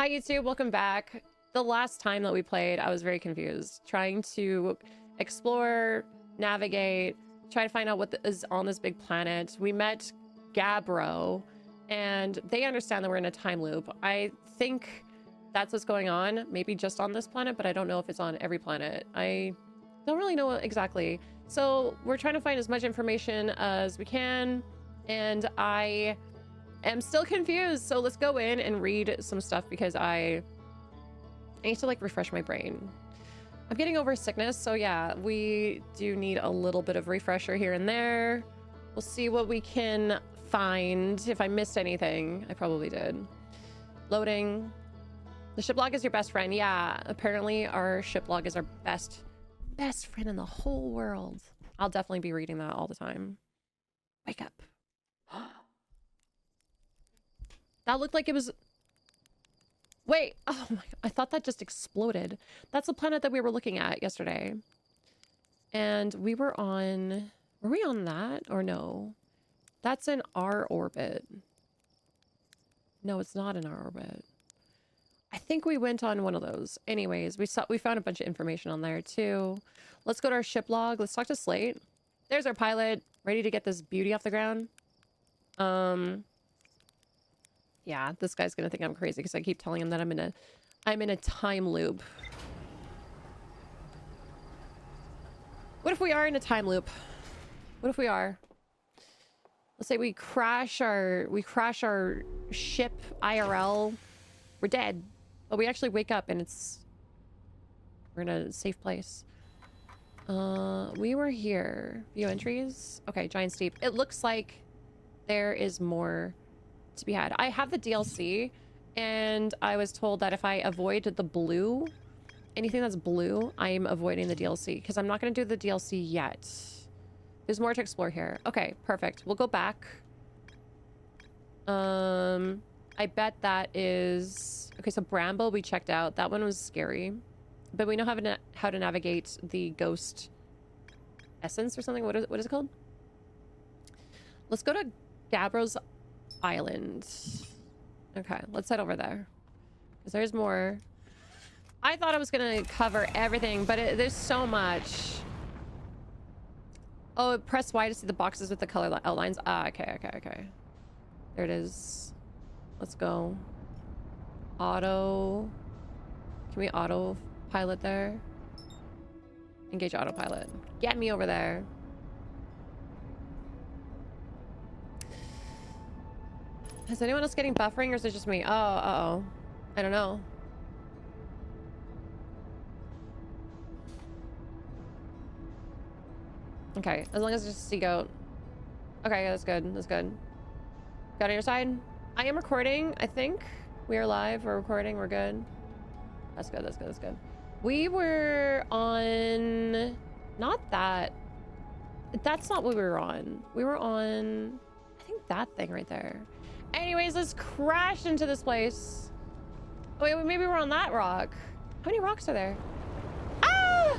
Hi YouTube, welcome back. The last time that we played, I was very confused. Trying to explore, navigate, try to find out what is on this big planet. We met Gabbro, and they understand that we're in a time loop. I think that's what's going on. Maybe just on this planet, but I don't know if it's on every planet. I don't really know exactly. So we're trying to find as much information as we can, and I am still confused. So let's go in and read some stuff because I need to like refresh my brain. I'm getting over sickness, so yeah, we do need a little bit of refresher here and there. We'll see what we can find. If I missed anything, I probably did. Loading. The ship log is your best friend. Yeah, apparently our ship log is our best friend in the whole world. I'll definitely be reading that all the time. Wake up. That looked like it was... Wait, oh my, I thought that just exploded. That's the planet that we were looking at yesterday. And we were on... Were we on that or no? That's in our orbit. No, it's not in our orbit. I think we went on one of those. Anyways, we found a bunch of information on there too. Let's go to our ship log. Let's talk to Slate. There's our pilot, ready to get this beauty off the ground. Yeah, this guy's gonna think I'm crazy because I keep telling him that I'm in a time loop. What if we are in a time loop? What if we are? Let's say we crash our ship IRL. We're dead, but we actually wake up and we're in a safe place. We were here. View entries. Okay, giant steep. It looks like there is more to be had. I have the DLC, and I was told that if I avoid the blue, anything that's blue, I'm avoiding the DLC because I'm not going to do the DLC yet. There's more to explore here. Okay, perfect. We'll go back. I bet that is... Okay, so Bramble we checked out. That one was scary. But we know how to navigate the ghost essence or something. What is it called? Let's go to Gabbro's Island. Okay, let's head over there. Because there's more. I thought I was going to cover everything, but there's so much. Oh, press Y to see the boxes with the color outlines. Ah, okay. There it is. Let's go. Auto. Can we auto pilot there? Engage autopilot. Get me over there. Is anyone else getting buffering or is it just me? Oh, uh-oh. I don't know. Okay, as long as it's just a sea goat. Okay, that's good. That's good. Got on your side? I am recording, I think. We are live. We're recording. We're good. That's good. That's good. That's good. We were on... Not that. That's not what we were on. We were on... I think that thing right there. Anyways, let's crash into this place. Oh, wait, maybe we're on that rock. How many rocks are there? Ah!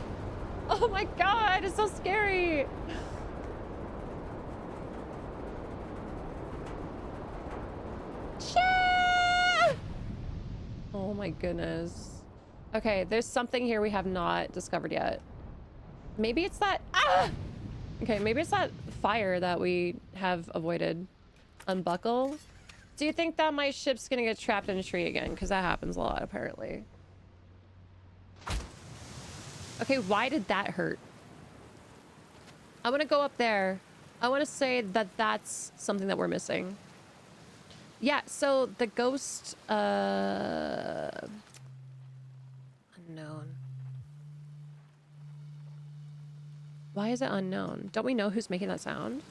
Oh my god, it's so scary. Oh my goodness. Okay, there's something here we have not discovered yet. Maybe it's that... Ah! Okay, maybe it's that fire that we have avoided. Unbuckle. Do you think that my ship's gonna get trapped in a tree again? Because that happens a lot, apparently. Okay, why did that hurt? I want to go up there. I want to say that that's something that we're missing. Yeah, so the ghost... Unknown. Why is it unknown? Don't we know who's making that sound?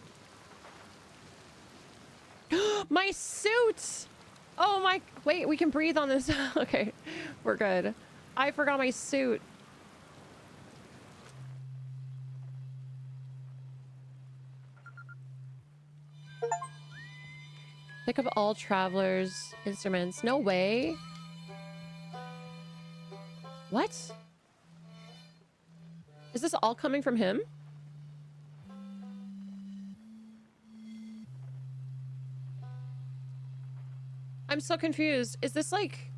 My suit! Oh my... Wait, we can breathe on this. Okay, we're good. I forgot my suit. Pick up all travelers' instruments. No way. What? Is this all coming from him? I'm so confused. Is this like...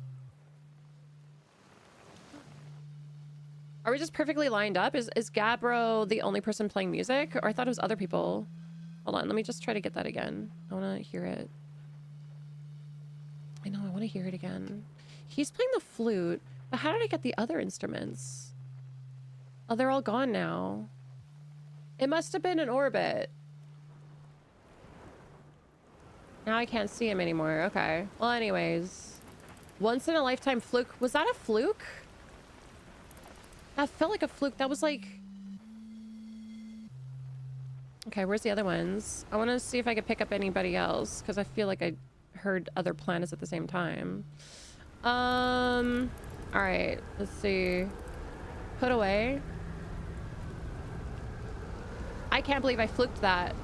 Are we just perfectly lined up? Is Gabbro the only person playing music? Or I thought it was other people. Hold on, let me just try to get that again. I want to hear it. I know, I want to hear it again. He's playing the flute, but how did I get the other instruments? Oh, they're all gone now. It must have been in orbit. Now I can't see him anymore. Okay. Well, anyways. Once in a lifetime fluke. Was that a fluke? That felt like a fluke. That was like... Okay, where's the other ones? I want to see if I could pick up anybody else, because I feel like I heard other planets at the same time. Alright, let's see. Put away. I can't believe I fluked that.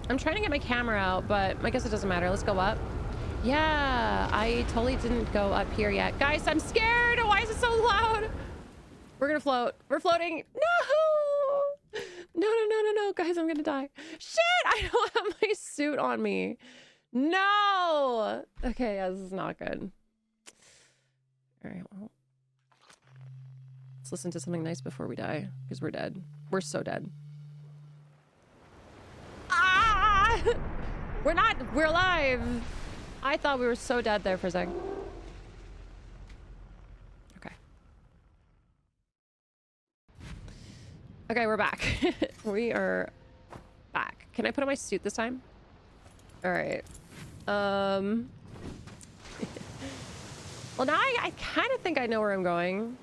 I'm trying to get my camera out, but I guess it doesn't matter. Let's go up. Yeah, I totally didn't go up here yet. Guys, I'm scared. Why is it so loud? We're gonna float. We're floating. No! No. Guys, I'm gonna die. Shit! I don't have my suit on me. No! Okay, yeah, this is not good. All right, well. Let's listen to something nice before we die, because we're dead. We're so dead. Ah! We're not. We're alive. I thought we were so dead there for a second. Okay. Okay, we're back. We are back. Can I put on my suit this time? All right. Well, now I kind of think I know where I'm going.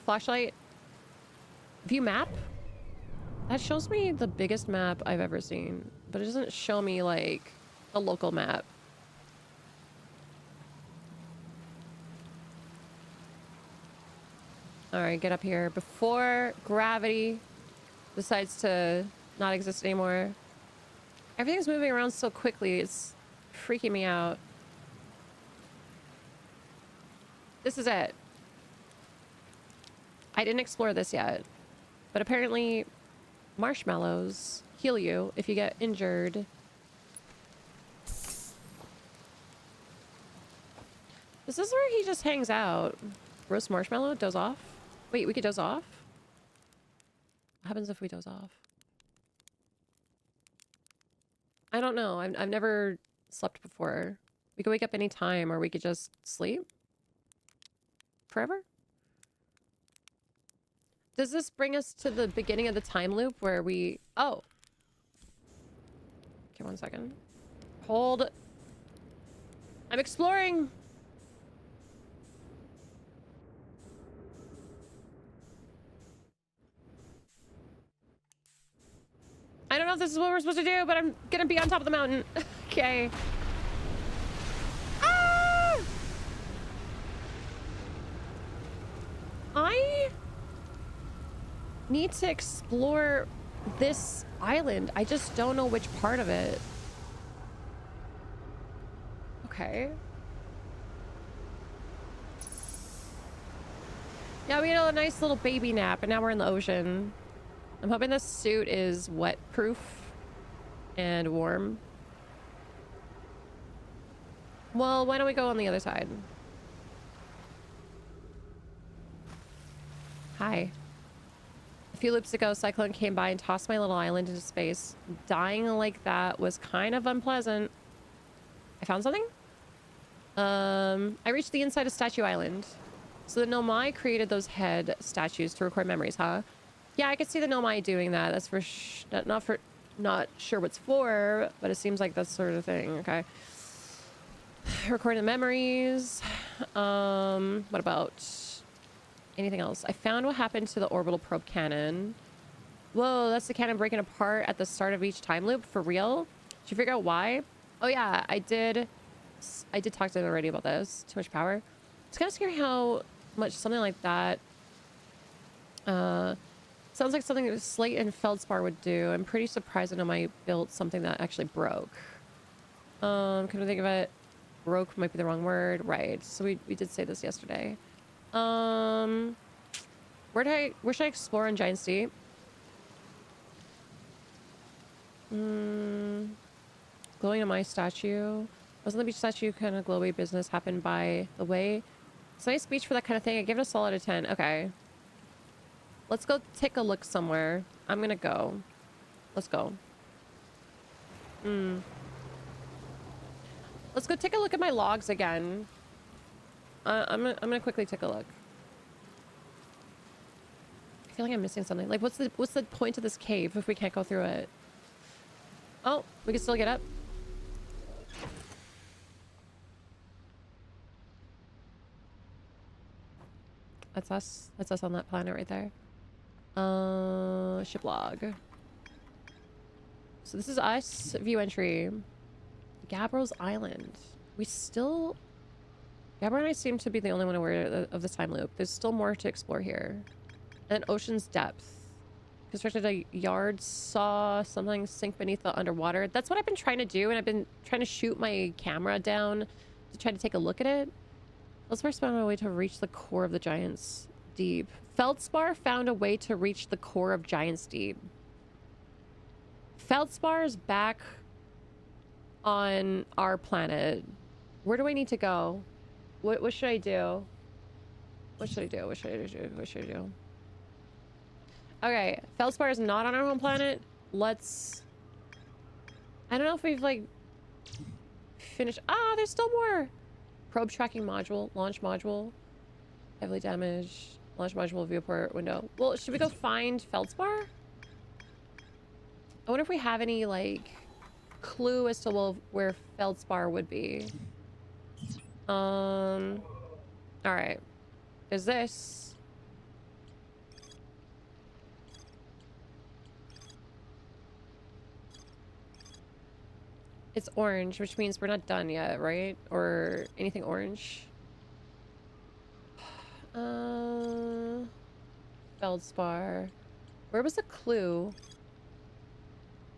Flashlight. View map. That shows me the biggest map I've ever seen, but it doesn't show me like a local map. All right, get up here before gravity decides to not exist anymore. Everything's moving around so quickly, it's freaking me out. This is it. I didn't explore this yet, but apparently marshmallows heal you if you get injured. This is where he just hangs out. Roast marshmallow, doze off. Wait, we could doze off? What happens if we doze off? I don't know. I've never slept before. We could wake up any time, or we could just sleep forever. Does this bring us to the beginning of the time loop where we... Oh. Okay, 1 second. Hold. I'm exploring. I don't know if this is what we're supposed to do, but I'm gonna be on top of the mountain. Okay. Ah! I need to explore this island. I just don't know which part of it. Okay. Yeah, we had a nice little baby nap, and now we're in the ocean. I'm hoping this suit is wet-proof and warm. Well, why don't we go on the other side? Hi. A few loops ago, Cyclone came by and tossed my little island into space. Dying like that was kind of unpleasant. I found something? I reached the inside of Statue Island. So the Nomai created those head statues to record memories, huh? Yeah, I could see the Nomai doing that. That's for not sure what's for, but it seems like that sort of thing. Okay. Recording the memories. What about anything else? I found what happened to the orbital probe cannon. Whoa, that's the cannon breaking apart at the start of each time loop for real? Did you figure out why? Oh yeah, I did talk to them already about this. Too much power. It's kind of scary how much something like that sounds like something that Slate and Feldspar would do. I'm pretty surprised that I built something that actually broke. Can I think of it? Broke might be the wrong word. Right. So we did say this yesterday. Where should I explore in Giant's Deep? Going to my statue. Wasn't the beach statue kind of glowy business happened by the way? It's a nice beach for that kind of thing. I give it a solid of 10. Okay. Let's go take a look somewhere. I'm gonna go. Let's go. Let's go take a look at my logs again. I'm gonna quickly take a look. I feel like I'm missing something. Like, what's the point of this cave if we can't go through it? Oh, we can still get up. That's us. That's us on that planet right there. Ship log. So this is us. View entry. Gabbro's Island. We still... Gabbro and I seem to be the only one aware of this time loop. There's still more to explore here. And ocean's depth. Constructed a yard, saw something sink beneath the underwater. That's what I've been trying to do, and I've been trying to shoot my camera down to try to take a look at it. Feldspar found a way to reach the core of the Giant's Deep. Feldspar found a way to reach the core of Giant's Deep. Feldspar is back on our planet. Where do I need to go? What should I do? What should I do? What should I do? What should I do? Okay, Feldspar is not on our home planet. Let's... I don't know if we've, like, finished... Ah, there's still more! Probe tracking module. Launch module. Heavily damaged. Launch module viewport window. Well, should we go find Feldspar? I wonder if we have any, like, clue as to where Feldspar would be. Alright. There's this. It's orange, which means we're not done yet, right? Or anything orange. Feldspar. Where was the clue?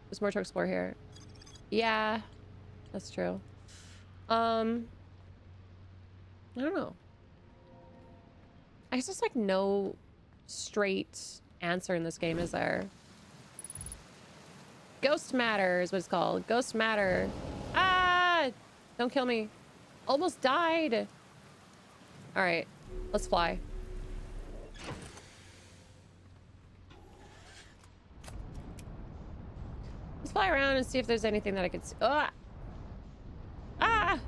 There's more to explore here. Yeah, that's true. I don't know. I guess there's like no straight answer in this game, is there? Ghost matter is what it's called. Ghost matter. Ah! Don't kill me. Almost died. All right, let's fly. Let's fly around and see if there's anything that I could see. Ah! Ah!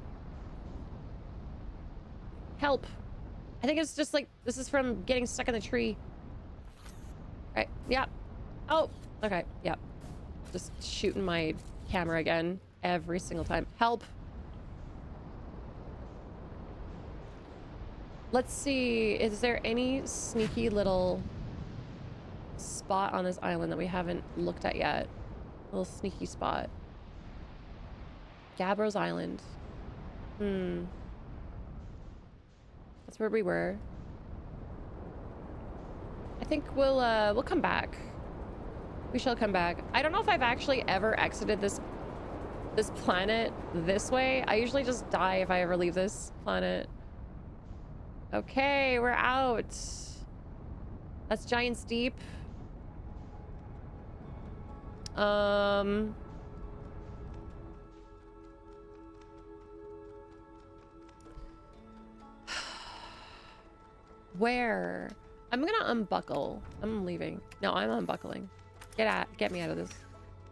Help. I think it's just like, this is from getting stuck in the tree. Right, yeah. Oh, okay, yeah. Just shooting my camera again every single time. Help. Let's see, is there any sneaky little spot on this island that we haven't looked at yet? A little sneaky spot. Gabbro's Island. That's where we were. I think we'll come back. We shall come back. I don't know if I've actually ever exited this planet this way. I usually just die if I ever leave this planet. Okay, we're out. That's Giant's Deep. Where? I'm gonna unbuckle. I'm leaving. No, I'm unbuckling. Get me out of this.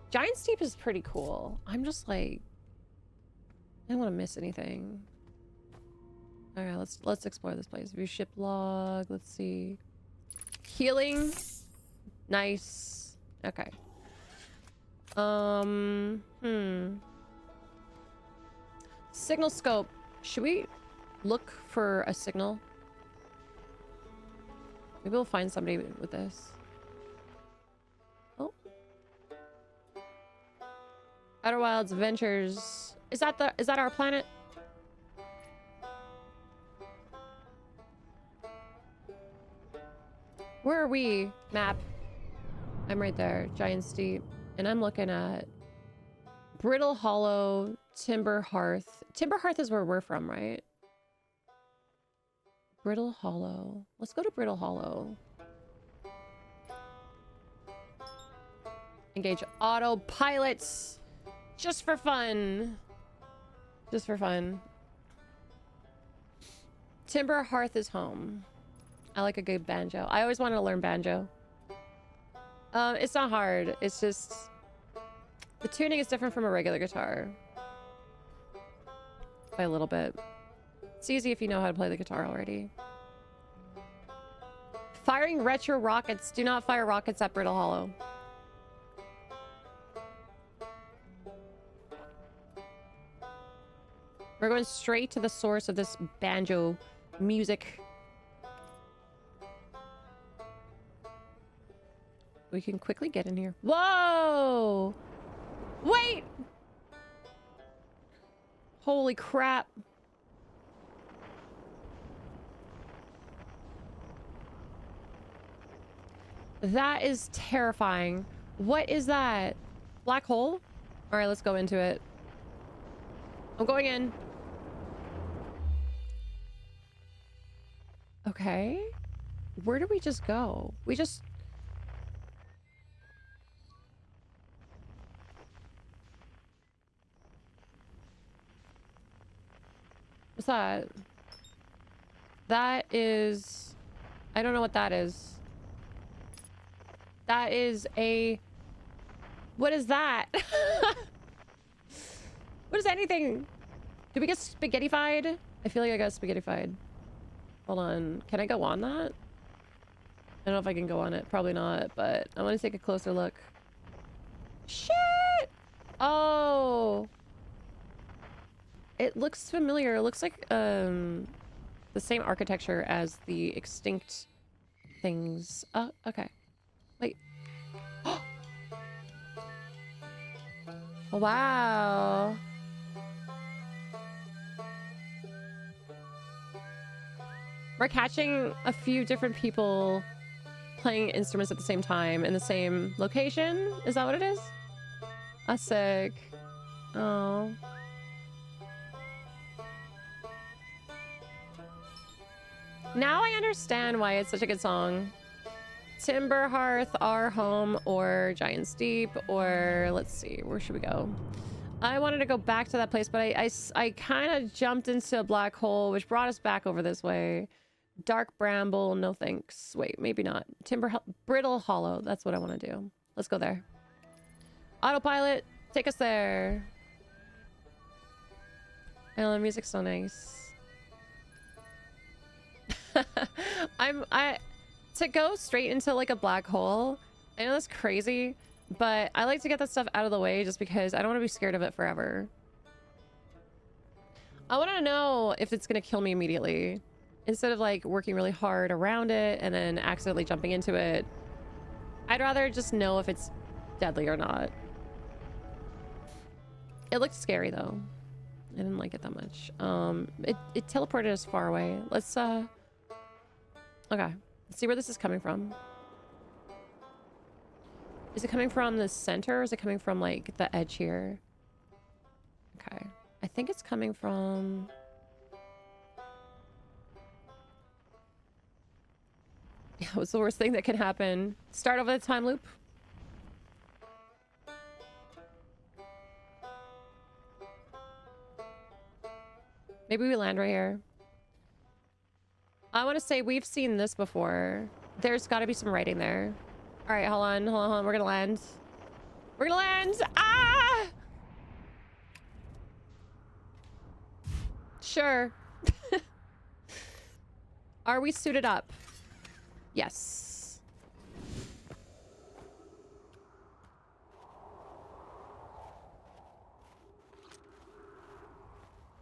Giant's Deep is pretty cool. I'm just like, I don't want to miss anything. All right, let's explore this place. View ship log. Let's see. Healing. Nice. Okay. Signal scope. Should we look for a signal? Maybe we'll find somebody with this. Oh. Outer Wilds Adventures. Is that our planet? Where are we? Map. I'm right there. Giant's Deep. And I'm looking at Brittle Hollow, Timber Hearth. Timber Hearth is where we're from, right? Brittle Hollow. Let's go to Brittle Hollow. Engage autopilots. Just for fun. Just for fun. Timber Hearth is home. I like a good banjo. I always wanted to learn banjo. It's not hard. It's just the tuning is different from a regular guitar by a little bit. It's easy if you know how to play the guitar already. Firing retro rockets. Do not fire rockets at Brittle Hollow. We're going straight to the source of this banjo music. We can quickly get in here. Whoa! Wait! Holy crap. That is terrifying. What is that? Black hole? All right, let's go into it. I'm going in. Okay. Where do we just go? We just... What's that? That is... I don't know what that is. That is a... What is that? What is anything? Did we get spaghettified? I feel like I got spaghettified. Hold on. Can I go on that? I don't know if I can go on it. Probably not, but I want to take a closer look. Shit! Oh! It looks familiar. It looks like the same architecture as the extinct things. Oh, okay. Wait. Wow. We're catching a few different people playing instruments at the same time in the same location. Is that what it is? That's sick. Oh. Now I understand why it's such a good song. Timber Hearth, Our Home, or Giant's Deep, or let's see, where should we go? I wanted to go back to that place, but I kind of jumped into a black hole, which brought us back over this way. Dark Bramble, no thanks. Wait, maybe not. Brittle Hollow, that's what I want to do. Let's go there. Autopilot, take us there. Oh, the music's so nice. To go straight into like a black hole, I know that's crazy, but I like to get that stuff out of the way just because I don't want to be scared of it forever. I want to know if it's going to kill me immediately instead of like working really hard around it and then accidentally jumping into it. I'd rather just know if it's deadly or not. It looked scary though. I didn't like it that much. It teleported us far away. Let's okay, let's see where this is coming from. Is it coming from the center or is it coming from like the edge here? Okay, I think it's coming from... Yeah, what's the worst thing that can happen? Start over the time loop. Maybe we land right here. I want to say we've seen this before. There's got to be some writing there. All right, hold on, hold on, hold on. We're gonna land. We're gonna land. Ah! Sure. Are we suited up? Yes.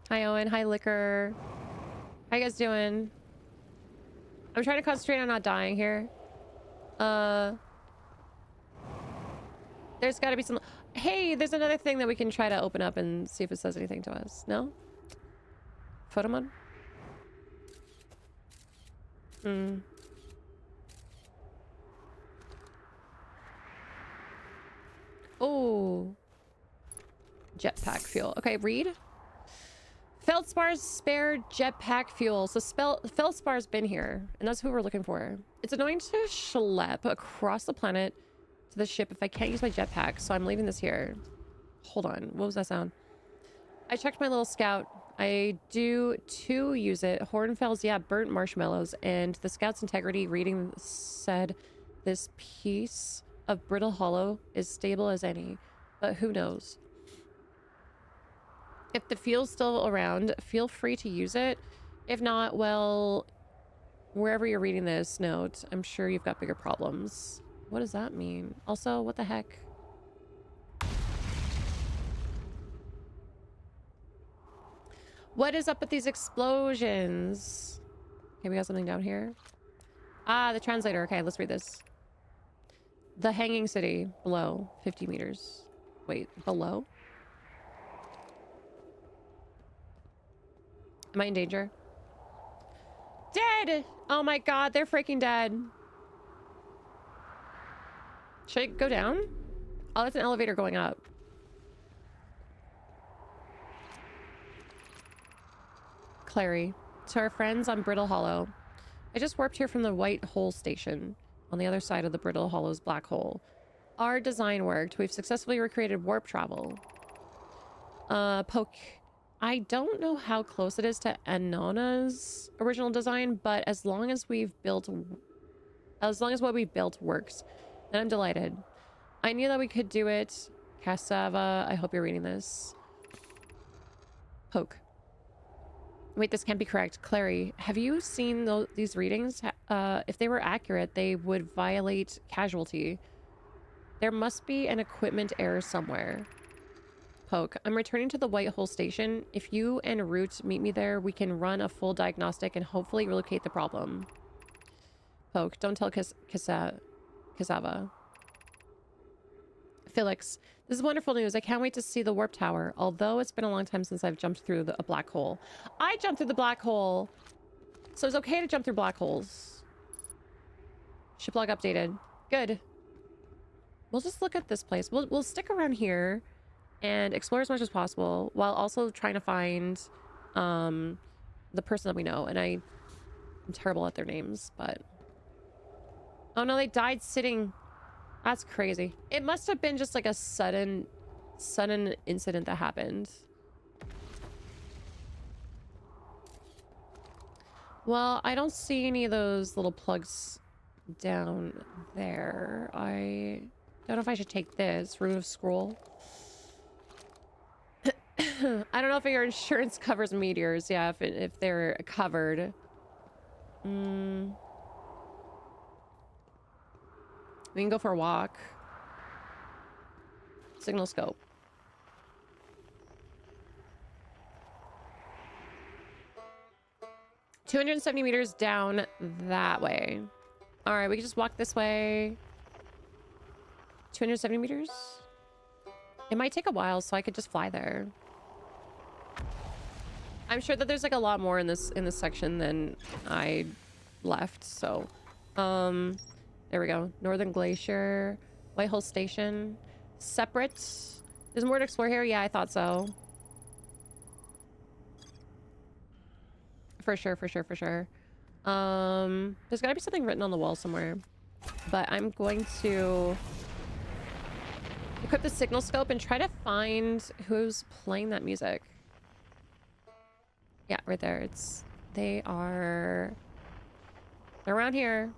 Hi, Owen. Hi, Liquor. How you guys doing? I'm trying to concentrate on not dying here. There's got to be some... Hey, there's another thing that we can try to open up and see if it says anything to us. No? Photomon? Hmm. Oh. Jetpack fuel. Okay, read. Feldspar's spare jetpack fuel. So Feldspar's been here, and that's who we're looking for. It's annoying to schlep across the planet to the ship if I can't use my jetpack, so I'm leaving this here. Hold on. What was that sound? I checked my little scout. I do to use it. Hornfels, yeah, burnt marshmallows. And the scout's integrity reading said this piece of brittle hollow is stable as any. But who knows? If the fuel's still around, feel free to use it. If not, well, wherever you're reading this note, I'm sure you've got bigger problems. What does that mean? Also, what the heck? What is up with these explosions? Okay, we got something down here. Ah, the translator. Okay, let's read this. The hanging city below 50 meters. Wait, below? Am I in danger? Dead! Oh my god, they're freaking dead. Should I go down? Oh, that's an elevator going up. Clary, to our friends on Brittle Hollow. I just warped here from the White Hole station on the other side of the Brittle Hollow's black hole. Our design worked. We've successfully recreated warp travel. Poke. I don't know how close it is to Anona's original design, but as long as what we've built works, then I'm delighted. I knew that we could do it. Cassava, I hope you're reading this. Poke. Wait, this can't be correct. Clary, have you seen these readings? If they were accurate, they would violate casualty. There must be an equipment error somewhere. Poke, I'm returning to the White Hole station. If you and Root meet me there, we can run a full diagnostic and hopefully relocate the problem. Poke, don't tell Cassava. Felix, this is wonderful news. I can't wait to see the warp tower, although it's been a long time since I've jumped through a black hole. I jumped through the black hole, so it's okay to jump through black holes. Ship log updated. Good. We'll just look at this place. We'll stick around here and explore as much as possible while also trying to find the person that we know. And I'm terrible at their names, but... Oh no, they died sitting... That's crazy. It must have been just like a sudden incident that happened. Well, I don't see any of those little plugs down there. I don't know if I should take this. Remove scroll. I don't know if your insurance covers meteors. Yeah, if they're covered. We can go for a walk. Signal scope. $270 meters down that way. All right, we can just walk this way. 270 meters? It might take a while, so I could just fly there. I'm sure that there's like a lot more in this section than I left, so there we go. Northern Glacier, White Hole Station. Separate. There's more to explore here? Yeah, I thought so. For sure. There's gotta be something written on the wall somewhere. But I'm going to equip the signal scope and try to find who's playing that music. Yeah, right there. They're around here.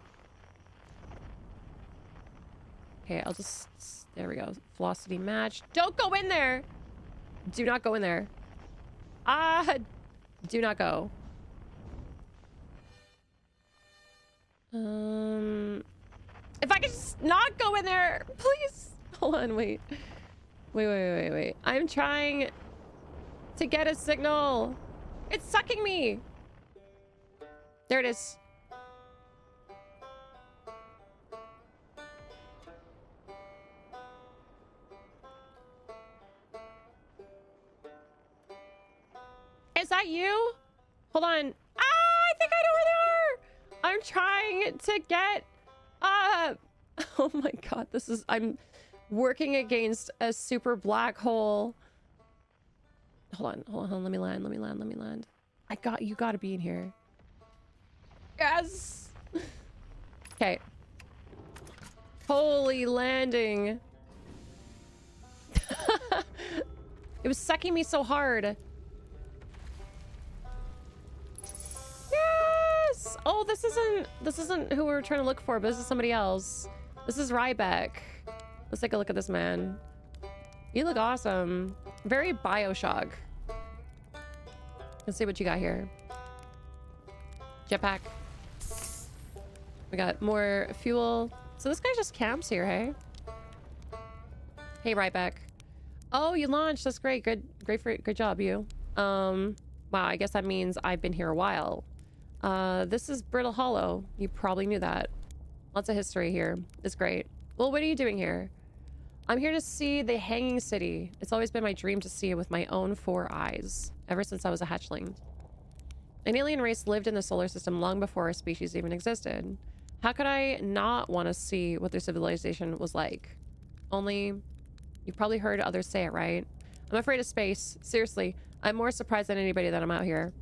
Okay, I'll just... There we go. Velocity match. Don't go in there! Do not go in there. Do not go. If I could just not go in there, please. Hold on, wait. Wait. I'm trying to get a signal. It's sucking me. There it is. Is that you? Hold on. I think I know where they are. I'm trying to get oh my god, I'm working against a super black hole. Hold on, let me land. You gotta be in here. Yes. Okay. Holy landing. It was sucking me so hard. Yes! Oh, this isn't who we were trying to look for, but this is somebody else. This is Rybeck. Let's take a look at this man. You look awesome. Very Bioshock. Let's see what you got here. Jetpack. We got more fuel. So this guy just camps here, hey? Hey, Rybeck. Oh, you launched. That's great. Good job, you. Wow, I guess that means I've been here a while. This is Brittle Hollow. You probably knew that. Lots of history here. It's great. Well, what are you doing here? I'm here to see the Hanging City. It's always been my dream to see it with my own 4 eyes, ever since I was a hatchling. An alien race lived in the solar system long before our species even existed. How could I not want to see what their civilization was like? Only, you've probably heard others say it, right? I'm afraid of space. Seriously, I'm more surprised than anybody that I'm out here.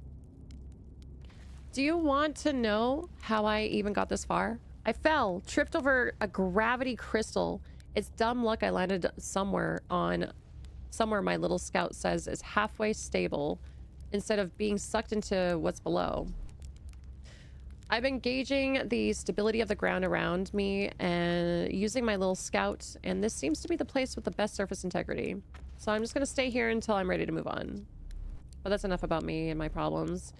Do you want to know how I even got this far? I fell, tripped over a gravity crystal. It's dumb luck I landed somewhere my little scout says is halfway stable instead of being sucked into what's below. I've been gauging the stability of the ground around me and using my little scout, and this seems to be the place with the best surface integrity. So I'm just gonna stay here until I'm ready to move on. But that's enough about me and my problems.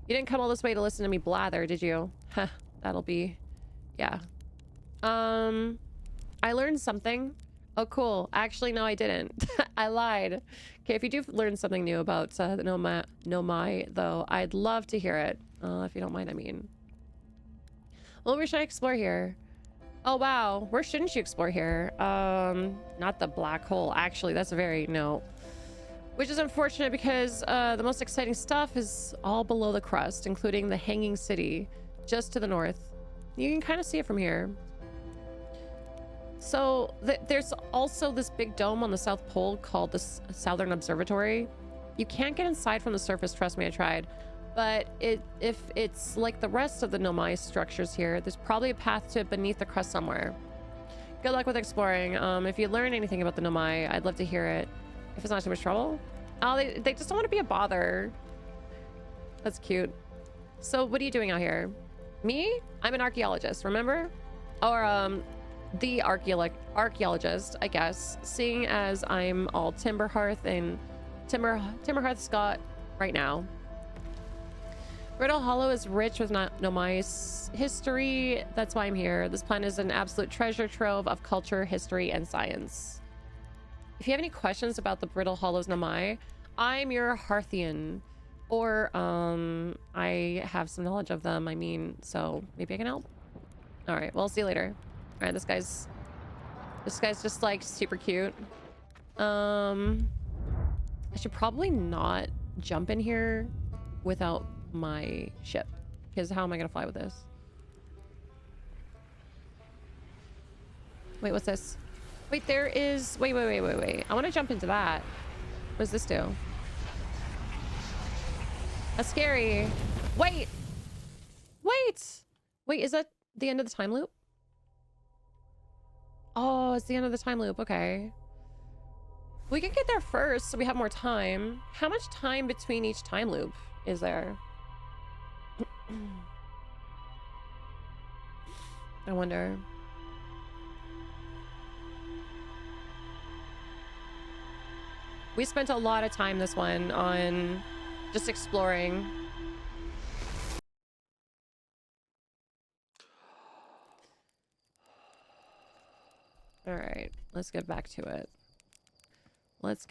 You didn't come all this way to listen to me blather, did you? Huh, that'll be... yeah. I learned something. Oh, cool. Actually, no, I didn't. I lied. Okay, if you do learn something new about the Nomai, though, I'd love to hear it. If you don't mind, I mean. Well, where should I explore here? Oh, wow. Where shouldn't you explore here? Not the black hole. Actually, that's very... no. Which is unfortunate because the most exciting stuff is all below the crust, including the Hanging City, just to the north. You can kind of see it from here. So there's also this big dome on the South Pole called the Southern Observatory. You can't get inside from the surface, trust me, I tried. But if it's like the rest of the Nomai structures here, there's probably a path to beneath the crust somewhere. Good luck with exploring. If you learn anything about the Nomai, I'd love to hear it. If it's not too much trouble. Oh, they just don't want to be a bother. That's cute. So what are you doing out here? Me? I'm an archaeologist, remember? Or, the archaeologist, I guess, seeing as I'm all Timber Hearth and Timber Hearth Scott right now. Brittle Hollow is rich with Nomai's history. That's why I'm here. This planet is an absolute treasure trove of culture, history, and science. If you have any questions about the Brittle Hollow's Nomai, I'm your Hearthian. Or, I have some knowledge of them, I mean, so maybe I can help. Alright, well, see you later. Alright, this guy's just, like, super cute. I should probably not jump in here without my ship. Because how am I gonna fly with this? Wait, what's this? Wait, there is... wait. I want to jump into that. What does this do? That's scary. Wait! Wait, is that the end of the time loop? Oh, it's the end of the time loop. Okay. We can get there first so we have more time. How much time between each time loop is there? I wonder. We spent a lot of time this one on just exploring. All right, let's get back to it. This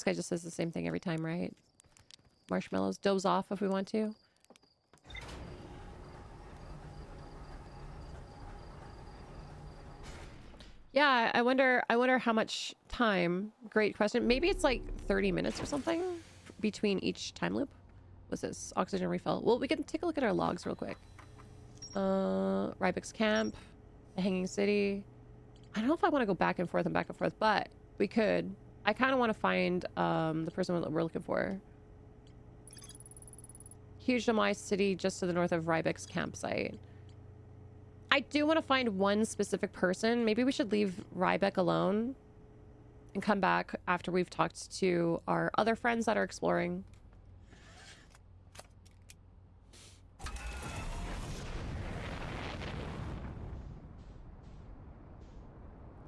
guy just says the same thing every time, right? Marshmallows. Doze off if we want to. Yeah, I wonder how much time. Great question. Maybe it's like 30 minutes or something between each time loop. What's this? Oxygen refill. Well, we can take a look at our logs real quick. Rybeck's camp, the Hanging City. I don't know if I want to go back and forth, but we could. I kind of want to find the person that we're looking for. Huge Nomai city just to the north of Rybeck's campsite. I do want to find one specific person. Maybe we should leave Rybeck alone and come back after we've talked to our other friends that are exploring.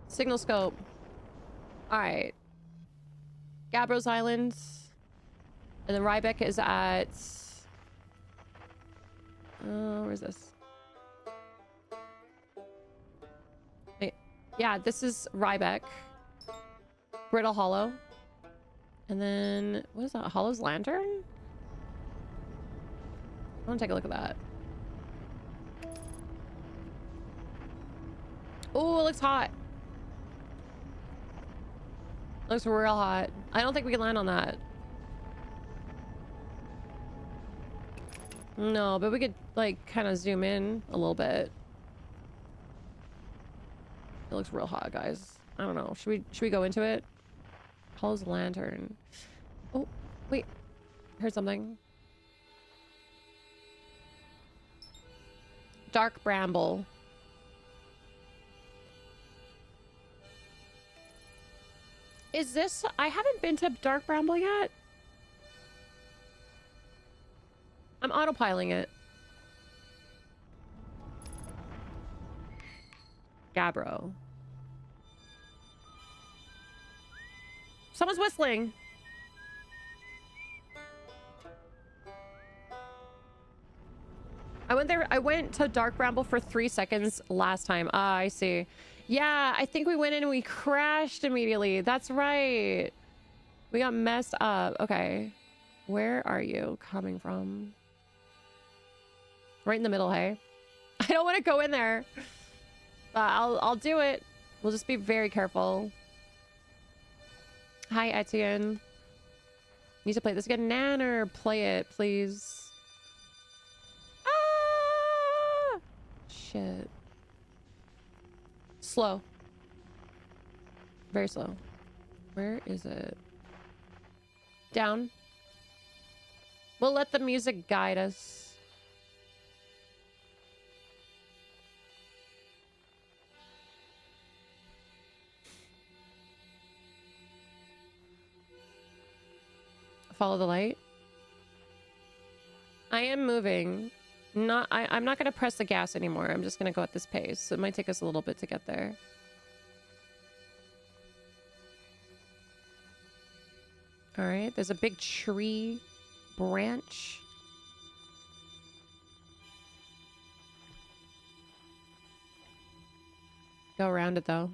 Signal scope. All right. Gabbros Island. And then Rybeck is at... where's this? Wait. Yeah, this is Rybeck. Brittle Hollow. And then... what is that? Hollow's Lantern? I want to take a look at that. Oh, it looks hot. Looks real hot. I don't think we can land on that. No, but we could, like, kind of zoom in a little bit. It looks real hot, guys. I don't know. Should we go into it? Hollow's Lantern. Oh, wait. Heard something. Dark Bramble. Is this... I haven't been to Dark Bramble yet. I'm autopiling it. Gabbro. Someone's whistling. I went to Dark Bramble for 3 seconds last time. Ah, I see. Yeah, I think we went in and we crashed immediately. That's right. We got messed up. Okay. Where are you coming from? Right in the middle, hey? I don't want to go in there. But I'll do it. We'll just be very careful. Hi, Etienne. Need to play this again. Nanner, play it, please. Ah! Shit. Slow. Very slow. Where is it? Down. We'll let the music guide us. Follow the light. I am moving. I'm not gonna press the gas anymore. I'm just gonna go at this pace. So it might take us a little bit to get there. All right, there's a big tree branch. Go around it though.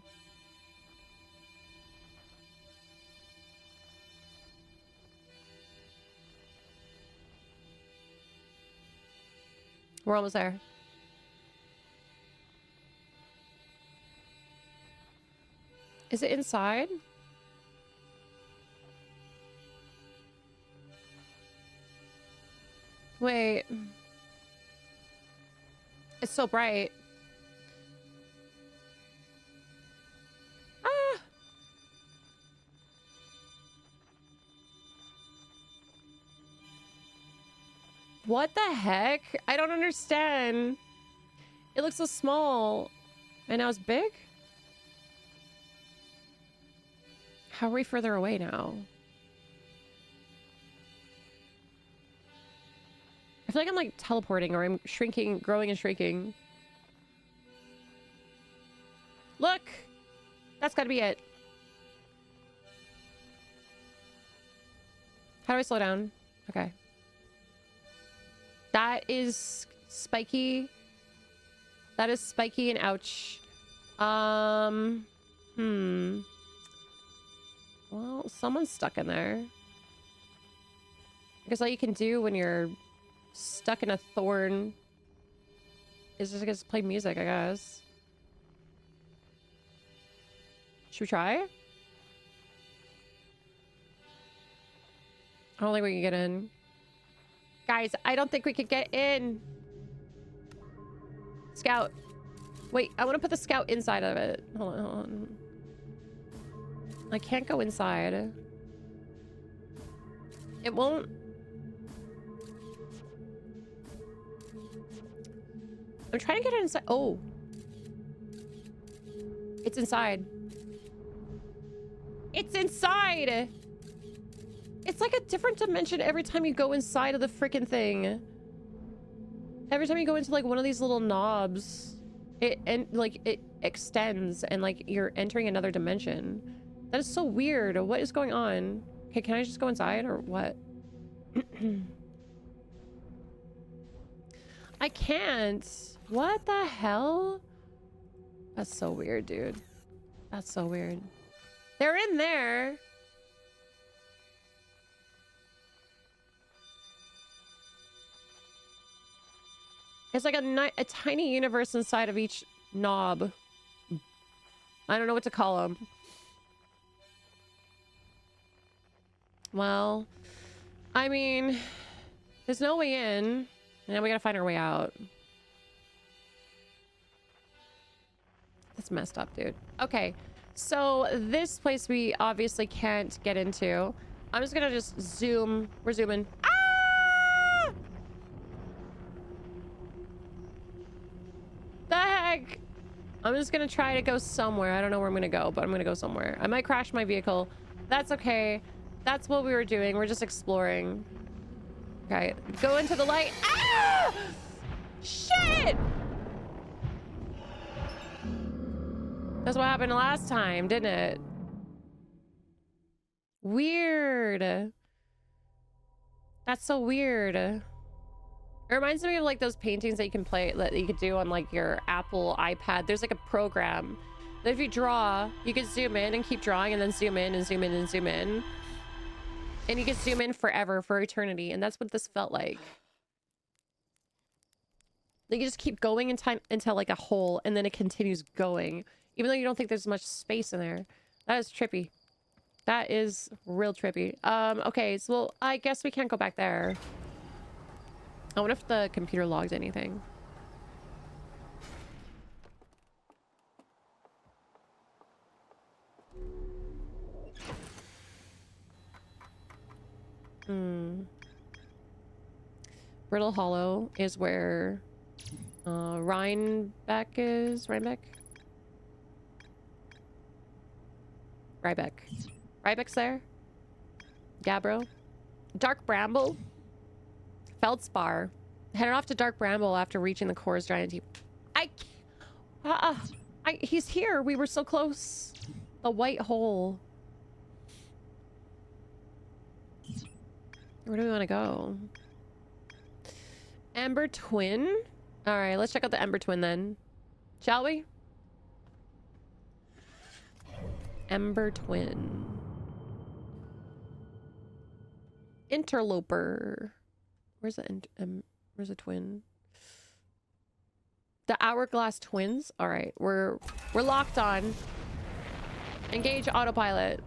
We're almost there. Is it inside? Wait. It's so bright. Ah! What the heck? I don't understand. It looks so small. And now it's big? How are we further away now? I feel like I'm like teleporting or I'm shrinking, growing and shrinking. Look! That's gotta be it. How do I slow down? Okay. That is spiky. That is spiky and ouch. Well, someone's stuck in there. I guess all you can do when you're stuck in a thorn is just play music, I guess. Should we try? I don't think we can get in. Guys, I don't think we could get in. Scout. Wait, I want to put the scout inside of it. Hold on, hold on. I can't go inside. It won't. I'm trying to get it inside. Oh. It's inside. It's It's inside. It's like a different dimension every time you go inside of the freaking thing. Every time you go into like one of these little knobs, it extends and like you're entering another dimension. That is so weird. What is going on? Okay, can I just go inside or what? I can't. What the hell? That's so weird, dude. That's so weird. They're in there. It's like a tiny universe inside of each knob. I don't know what to call them. Well, I mean, there's no way in. And now we gotta find our way out. That's messed up, dude. Okay, so this place we obviously can't get into. I'm just gonna zoom. We're zooming. Ah! The heck? I'm just gonna try to go somewhere. I don't know where I'm gonna go, but I'm gonna go somewhere. I might crash my vehicle. That's okay. That's what we were doing. We're just exploring. Okay, go into the light. Ah! Shit! That's what happened last time, didn't it? Weird. That's so weird. It reminds me of like those paintings that you can play, that you could do on like your Apple iPad. There's like a program that if you draw, you can zoom in and keep drawing and then zoom in and zoom in and zoom in. And you can zoom in forever, for eternity. And that's what this felt like. Like you just keep going in time into like a hole and then it continues going. Even though you don't think there's much space in there. That is trippy. That is real trippy. Okay, so well, I guess we can't go back there. I wonder if the computer logged anything. Brittle Hollow is where Rhinebeck is. Rhinebeck? Rybeck's there. Gabbro. Dark Bramble. Feldspar. Headed off to Dark Bramble after reaching the core's giant deep. He's here. We were so close. The white hole. Where do we want to go? Ember Twin? Alright, let's check out the Ember Twin then. Shall we? Ember Twin. Interloper. Where's the twin? The Hourglass Twins? Alright, we're locked on. Engage autopilot.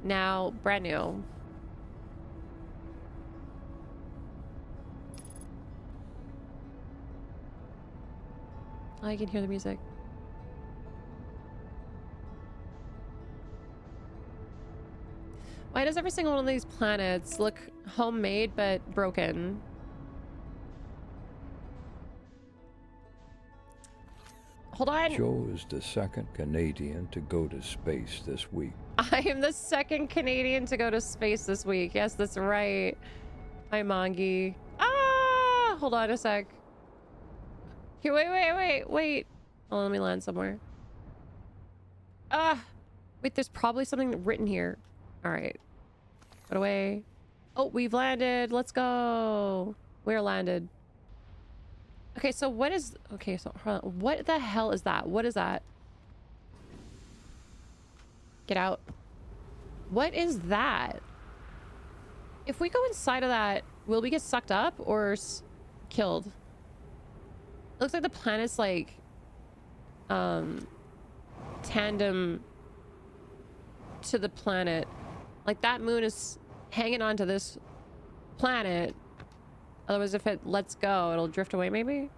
Now, brand new. I can hear the music. Why does every single one of these planets look homemade but broken? Hold on. Joe is the second Canadian to go to space this week. I am the second Canadian to go to space this week. Yes, that's right. Hi, Mongi. Ah! Hold on a sec. Here, wait. Oh, let me land somewhere. Ah! Wait, there's probably something written here. Alright. Put away. Oh, we've landed. Let's go. We're landed. Okay, so what is... Okay, so what the hell is that? What is that? Get out. What is that? If we go inside of that, will we get sucked up or killed? It looks like the planet's like... tandem to the planet. Like that moon is hanging on to this planet. Otherwise, if it lets go, it'll drift away maybe?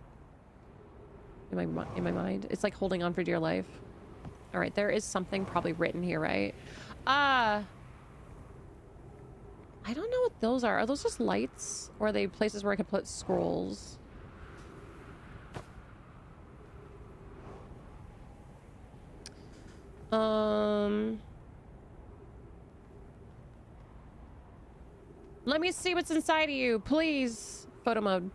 In my mind. It's like holding on for dear life. Alright, there is something probably written here, right? I don't know what those are. Are those just lights? Or are they places where I could put scrolls? Let me see what's inside of you, please. Photo mode.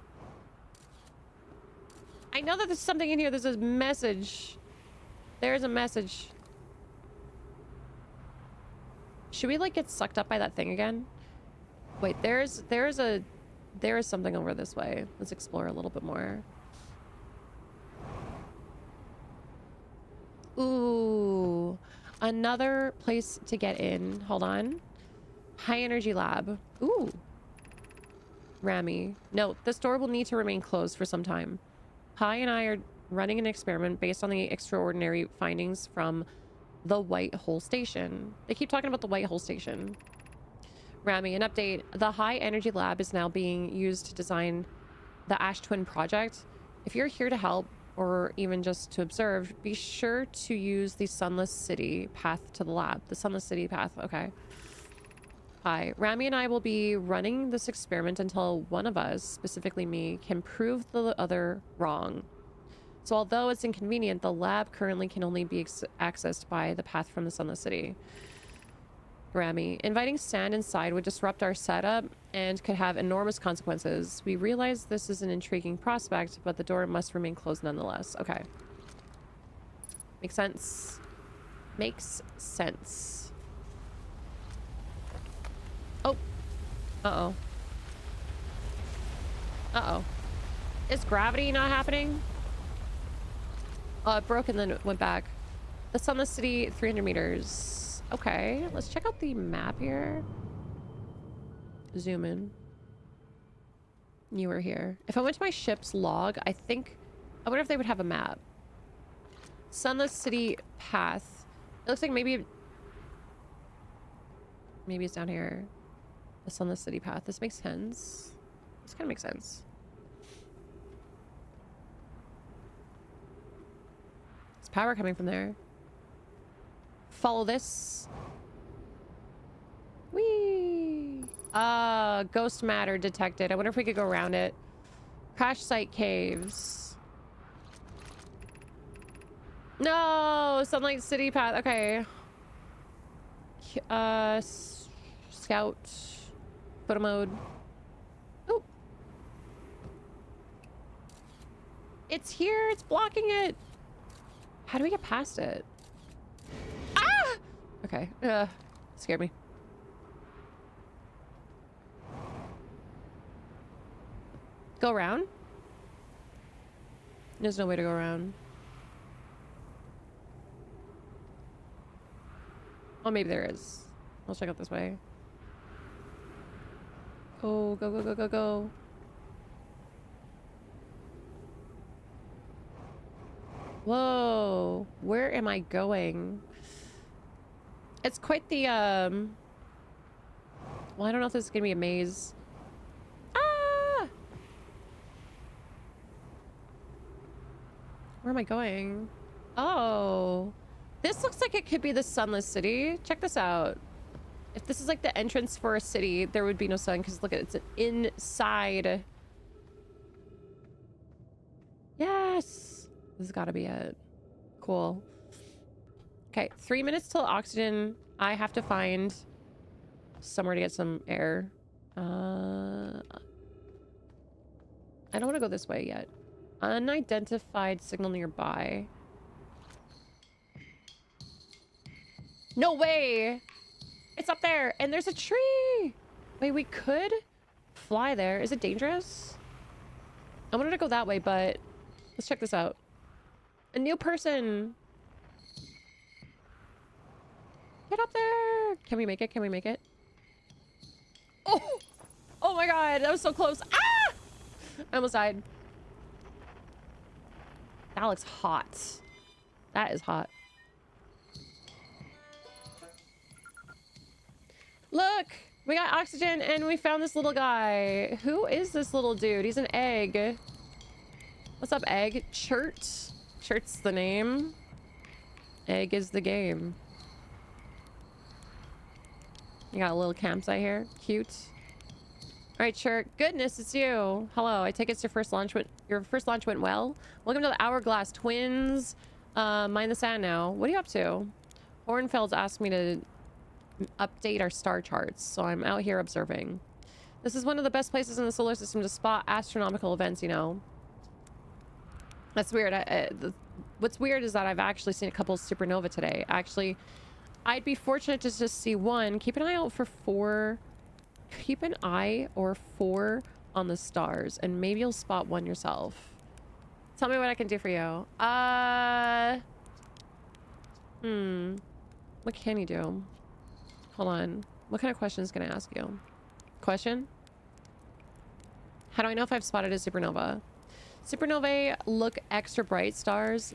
I know that there's something in here. There's a message. There's a message. Should we like get sucked up by that thing again? Wait, there is something over this way. Let's explore a little bit more. Ooh, another place to get in. Hold on. High energy lab. Ooh. Rami. Note, this door will need to remain closed for some time. Pi and I are running an experiment based on the extraordinary findings from the White Hole Station. They keep talking about the White Hole Station. Rami, an update. The high energy lab is now being used to design the Ash Twin project. If you're here to help, or even just to observe, be sure to use the Sunless City path to the lab. The Sunless City path, okay. Hi, Rami and I will be running this experiment until one of us, specifically me, can prove the other wrong. So although it's inconvenient, the lab currently can only be accessed by the path from the Sunless City. Rami, inviting sand inside would disrupt our setup and could have enormous consequences. We realize this is an intriguing prospect, but the door must remain closed nonetheless. Okay. Makes sense. Makes sense. Oh. Uh-oh. Uh-oh. Is gravity not happening? Oh, it broke and then it went back. The Sunless City, 300 meters. Okay, let's check out the map here. Zoom in. You were here. If I went to my ship's log, I wonder if they would have a map. Sunless City path. It looks like maybe it's down here. The Sunless City path. This makes sense. This kind of makes sense. There's power coming from there. Follow this. Whee! Ghost matter detected. I wonder if we could go around it. Crash site caves. No! Sunlight City path. Okay. Scout. Photo mode. Oh. It's here. It's blocking it. How do we get past it? Ah! Okay. Scared me. Go around? There's no way to go around. Oh, maybe there is. I'll check out this way. Oh, go, go, go, go, go. Whoa. Where am I going? It's quite the, well, I don't know if this is gonna be a maze. Ah! Where am I going? Oh. This looks like it could be the Sunless City. Check this out. If this is like the entrance for a city, there would be no sun because look at it, it's inside. Yes. This has got to be it. Cool. Okay, 3 minutes till oxygen. I have to find somewhere to get some air. I don't want to go this way yet. Unidentified signal nearby. No way! It's up there, and there's a tree! Wait, we could fly there. Is it dangerous? I wanted to go that way, but let's check this out. A new person! Get up there! Can we make it? Can we make it? Oh! Oh my god, that was so close. Ah! I almost died. That looks hot. That is hot. Look! We got oxygen and we found this little guy. Who is this little dude? He's an egg. What's up, egg? Chert. Chert's the name. Egg is the game. You got a little campsite here. Cute. All right, Chert. Goodness, it's you. Hello. I take it your first launch went well. Welcome to the Hourglass Twins. Mind the sand now. What are you up to? Hornfeld's asked me to update our star charts, so I'm out here observing. This is one of the best places in the solar system to spot astronomical events, you know. That's weird. What's weird is that I've actually seen a couple of supernova today. Actually, I'd be fortunate to just see one. Keep an eye out for 4. Keep an eye or 4 on the stars, and maybe you'll spot one yourself. Tell me what I can do for you. What can you do? Hold on. What kind of questions can I ask you? Question? How do I know if I've spotted a supernova? Supernovae look extra bright stars.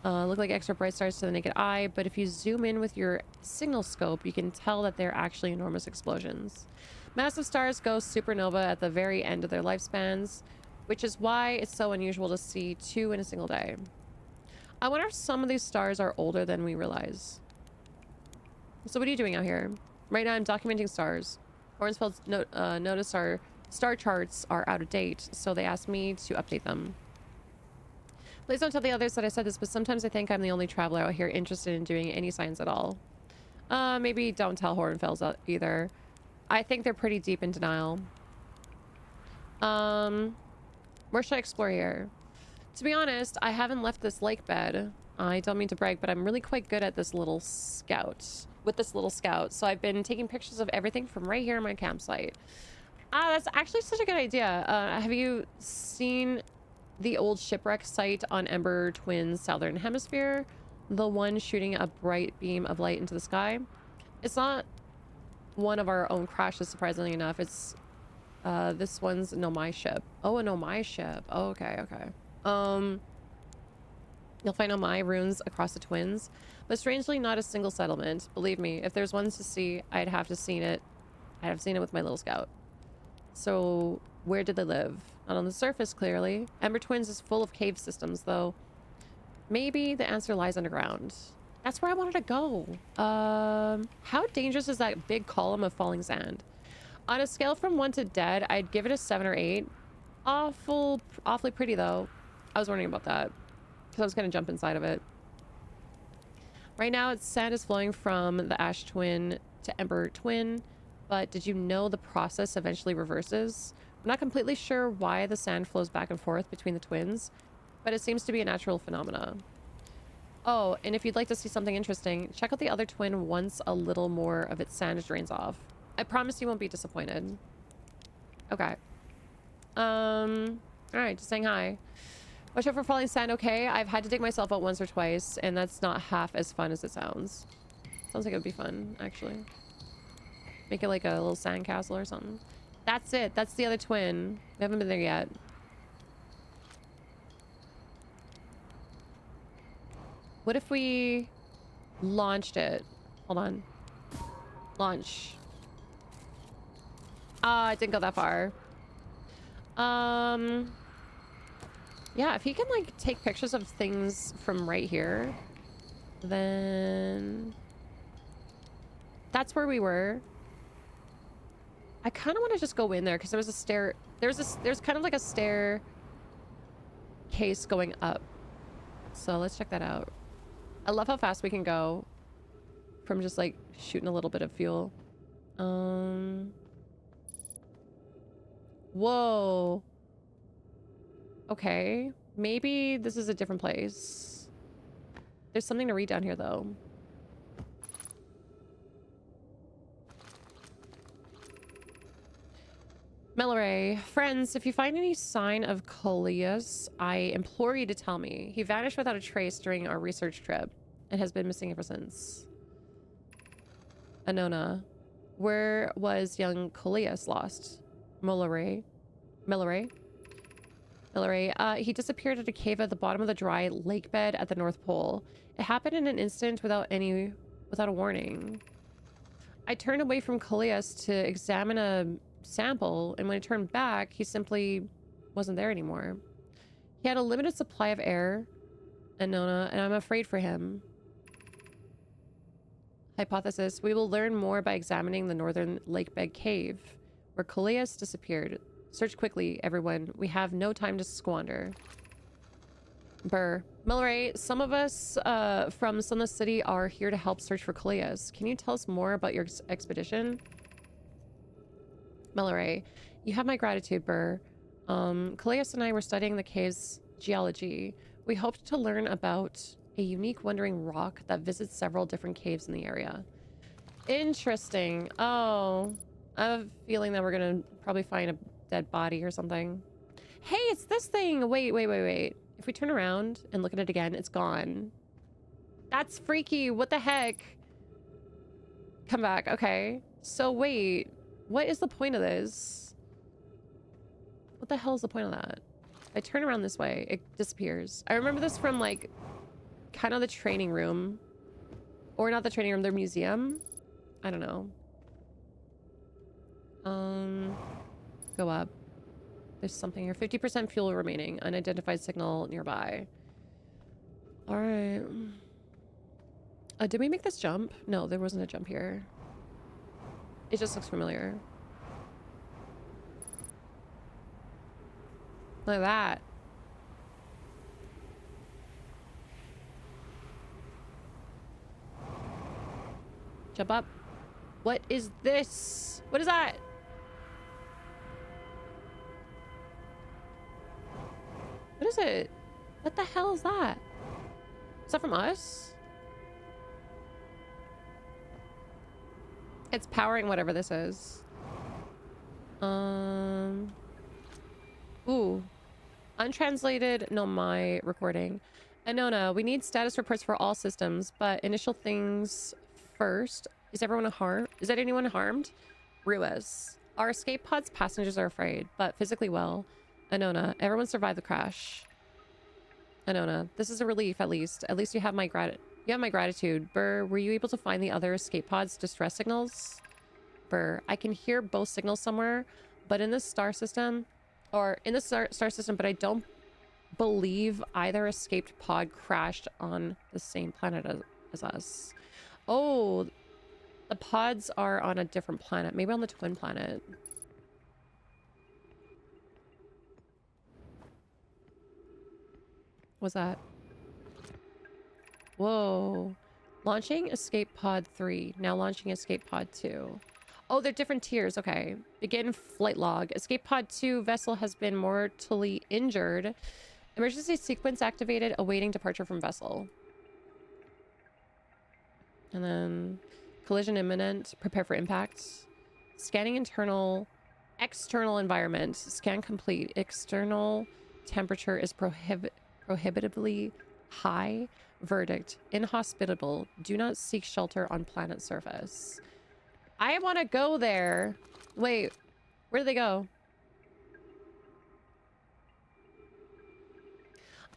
Look like extra bright stars to the naked eye, but if you zoom in with your signal scope, you can tell that they're actually enormous explosions. Massive stars go supernova at the very end of their lifespans, which is why it's so unusual to see 2 in a single day. I wonder if some of these stars are older than we realize. So what are you doing out here? Right now I'm documenting stars. Hornsfeld's noticed our star charts are out of date, so they asked me to update them. Please don't tell the others that I said this, but sometimes I think I'm the only traveler out here interested in doing any science at all. Maybe don't tell Hornfels either. I think they're pretty deep in denial. Where should I explore here? To be honest, I haven't left this lake bed. I don't mean to brag, but I'm really quite good at this little scout. With this little scout. So I've been taking pictures of everything from right here in my campsite. That's actually such a good idea. Have you seen the old shipwreck site on Ember Twin's southern hemisphere? The one shooting a bright beam of light into the sky? It's not one of our own crashes, surprisingly enough. It's this one's Nomai ship. Oh, a Nomai ship. Oh, okay. You'll find Nomai ruins across the Twins, but strangely not a single settlement. Believe me, if there's ones to see, I'd have seen it with my little scout. So where did they live? Not on the surface, clearly. Ember Twins is full of cave systems, though. Maybe the answer lies underground. That's where I wanted to go. How dangerous is that big column of falling sand? On a scale from 1 to dead, I'd give it a 7 or 8. Awfully pretty, though. I was wondering about that, because I was going to jump inside of it. Right now, sand is flowing from the Ash Twin to Ember Twin, but did you know the process eventually reverses? I'm not completely sure why the sand flows back and forth between the twins, but it seems to be a natural phenomena. Oh, and if you'd like to see something interesting, check out the other twin once a little more of its sand drains off. I promise you won't be disappointed. Okay. Alright, just saying hi. Watch out for falling sand, okay? I've had to dig myself out once or twice, and that's not half as fun as it sounds. Sounds like it would be fun, actually. Make it like a little sand castle or something. That's it. That's the other twin. We haven't been there yet. What if we launched it? Hold on. Launch. It didn't go that far. Yeah, if he can like take pictures of things from right here, then that's where we were. I kind of want to just go in there because there was a stair. There's kind of like a stair case going up. So let's check that out. I love how fast we can go from just like shooting a little bit of fuel. Whoa. Okay. Maybe this is a different place. There's something to read down here though. Melloray, friends, if you find any sign of Coleus, I implore you to tell me. He vanished without a trace during our research trip and has been missing ever since. Anona, where was young Coleus lost? Melloray, he disappeared at a cave at the bottom of the dry lake bed at the North Pole. It happened in an instant without a warning. I turned away from Coleus to examine a sample, and when I turned back, he simply wasn't there anymore. He had a limited supply of air, Anona, and I'm afraid for him. Hypothesis: we will learn more by examining the northern lake bed cave, where Coleus disappeared. Search quickly, everyone. We have no time to squander. Burr. Milleray, some of us from Sunless City are here to help search for Kalias. Can you tell us more about your expedition? Milleray, you have my gratitude, Burr. Kalias and I were studying the cave's geology. We hoped to learn about a unique wandering rock that visits several different caves in the area. Interesting. Oh, I have a feeling that we're gonna probably find a dead body or something. Hey, it's this thing! Wait. If we turn around and look at it again, it's gone. That's freaky. What the heck? Come back. Okay. So wait. What is the point of this? What the hell is the point of that? If I turn around this way, it disappears. I remember this from, like, kind of the training room. Or not the training room, their museum. I don't know. Go up. There's something here. 50% fuel remaining. Unidentified signal nearby. Alright. Did we make this jump? No, there wasn't a jump here. It just looks familiar. Look at that. Jump up. What is this? What is that? What is it? What the hell is that? Is that from us? It's powering whatever this is. Ooh. Untranslated Nomai recording. Anona, we need status reports for all systems, but initial things first. Is anyone harmed? Ruiz. Our escape pod's passengers are afraid, but physically well. Anona, everyone survived the crash. Anona, this is a relief at least. At least you have my gratitude. Burr, were you able to find the other escape pod's distress signals? Burr, I can hear both signals somewhere, but in the star system, but I don't believe either escaped pod crashed on the same planet as us. Oh, the pods are on a different planet. Maybe on the twin planet. What's that? Whoa. Launching escape pod 3. Now launching escape pod 2. Oh, they're different tiers. Okay. Begin flight log. Escape pod 2 vessel has been mortally injured. Emergency sequence activated. Awaiting departure from vessel. And then collision imminent. Prepare for impact. Scanning external environment. Scan complete. External temperature is prohibitively high. Verdict. Inhospitable. Do not seek shelter on planet surface. I want to go there. Wait. Where do they go?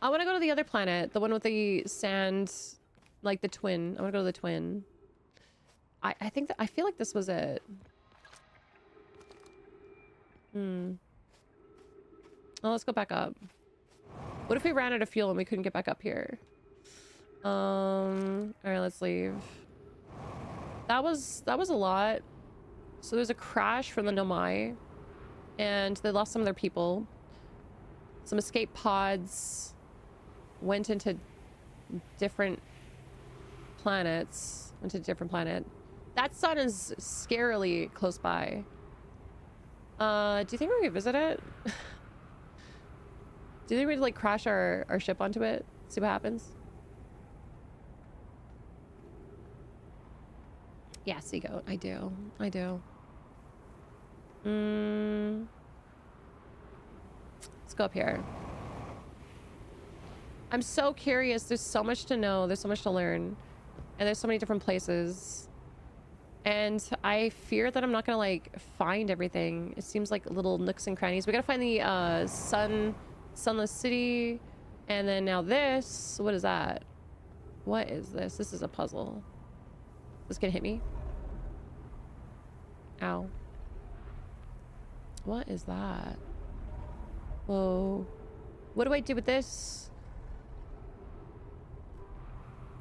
I want to go to the other planet. The one with the sand. Like the twin. I want to go to the twin. I think that I feel like this was it. Oh, let's go back up. What if we ran out of fuel and we couldn't get back up here? All right, let's leave. That was a lot. So there's a crash from the Nomai, and they lost some of their people. Some escape pods went into different planets. Went to a different planet. That sun is scarily close by. Do you think we could visit it? Do you think we'd like crash our ship onto it? See what happens? Yeah, Seagoat. I do. Let's go up here. I'm so curious. There's so much to know. There's so much to learn. And there's so many different places. And I fear that I'm not gonna like find everything. It seems like little nooks and crannies. We gotta find the Sunless City. And then now this. What is that? What is this? This is a puzzle. This gonna hit me? Ow. What is that? Whoa. What do I do with this?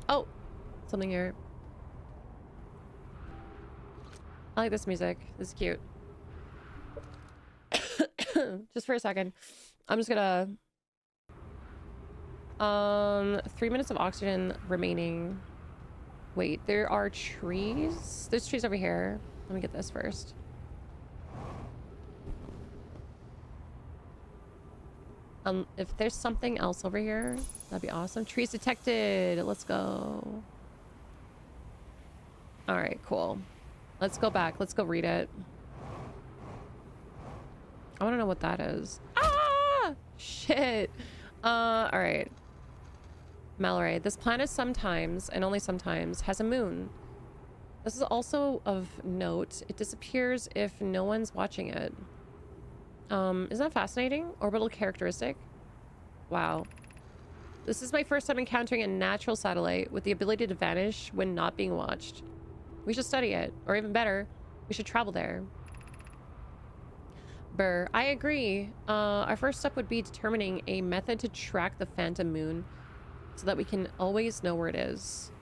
Oh, something here. I like this music. This is cute. Just for a second. I'm just gonna 3 minutes of oxygen remaining. Wait, there are trees? There's trees over here. Let me get this first. If there's something else over here, that'd be awesome. Trees detected. Let's go. All right, cool. Let's go back. Let's go read it. I want to know what that is. Ah! Shit. All right. Mallory, this planet sometimes, and only sometimes, has a moon. This is also of note. It disappears if no one's watching it. Isn't that fascinating? Orbital characteristic. Wow. This is my first time encountering a natural satellite with the ability to vanish when not being watched. We should study it, or even better, we should travel there. Brr, I agree. Our first step would be determining a method to track the phantom moon so that we can always know where it is.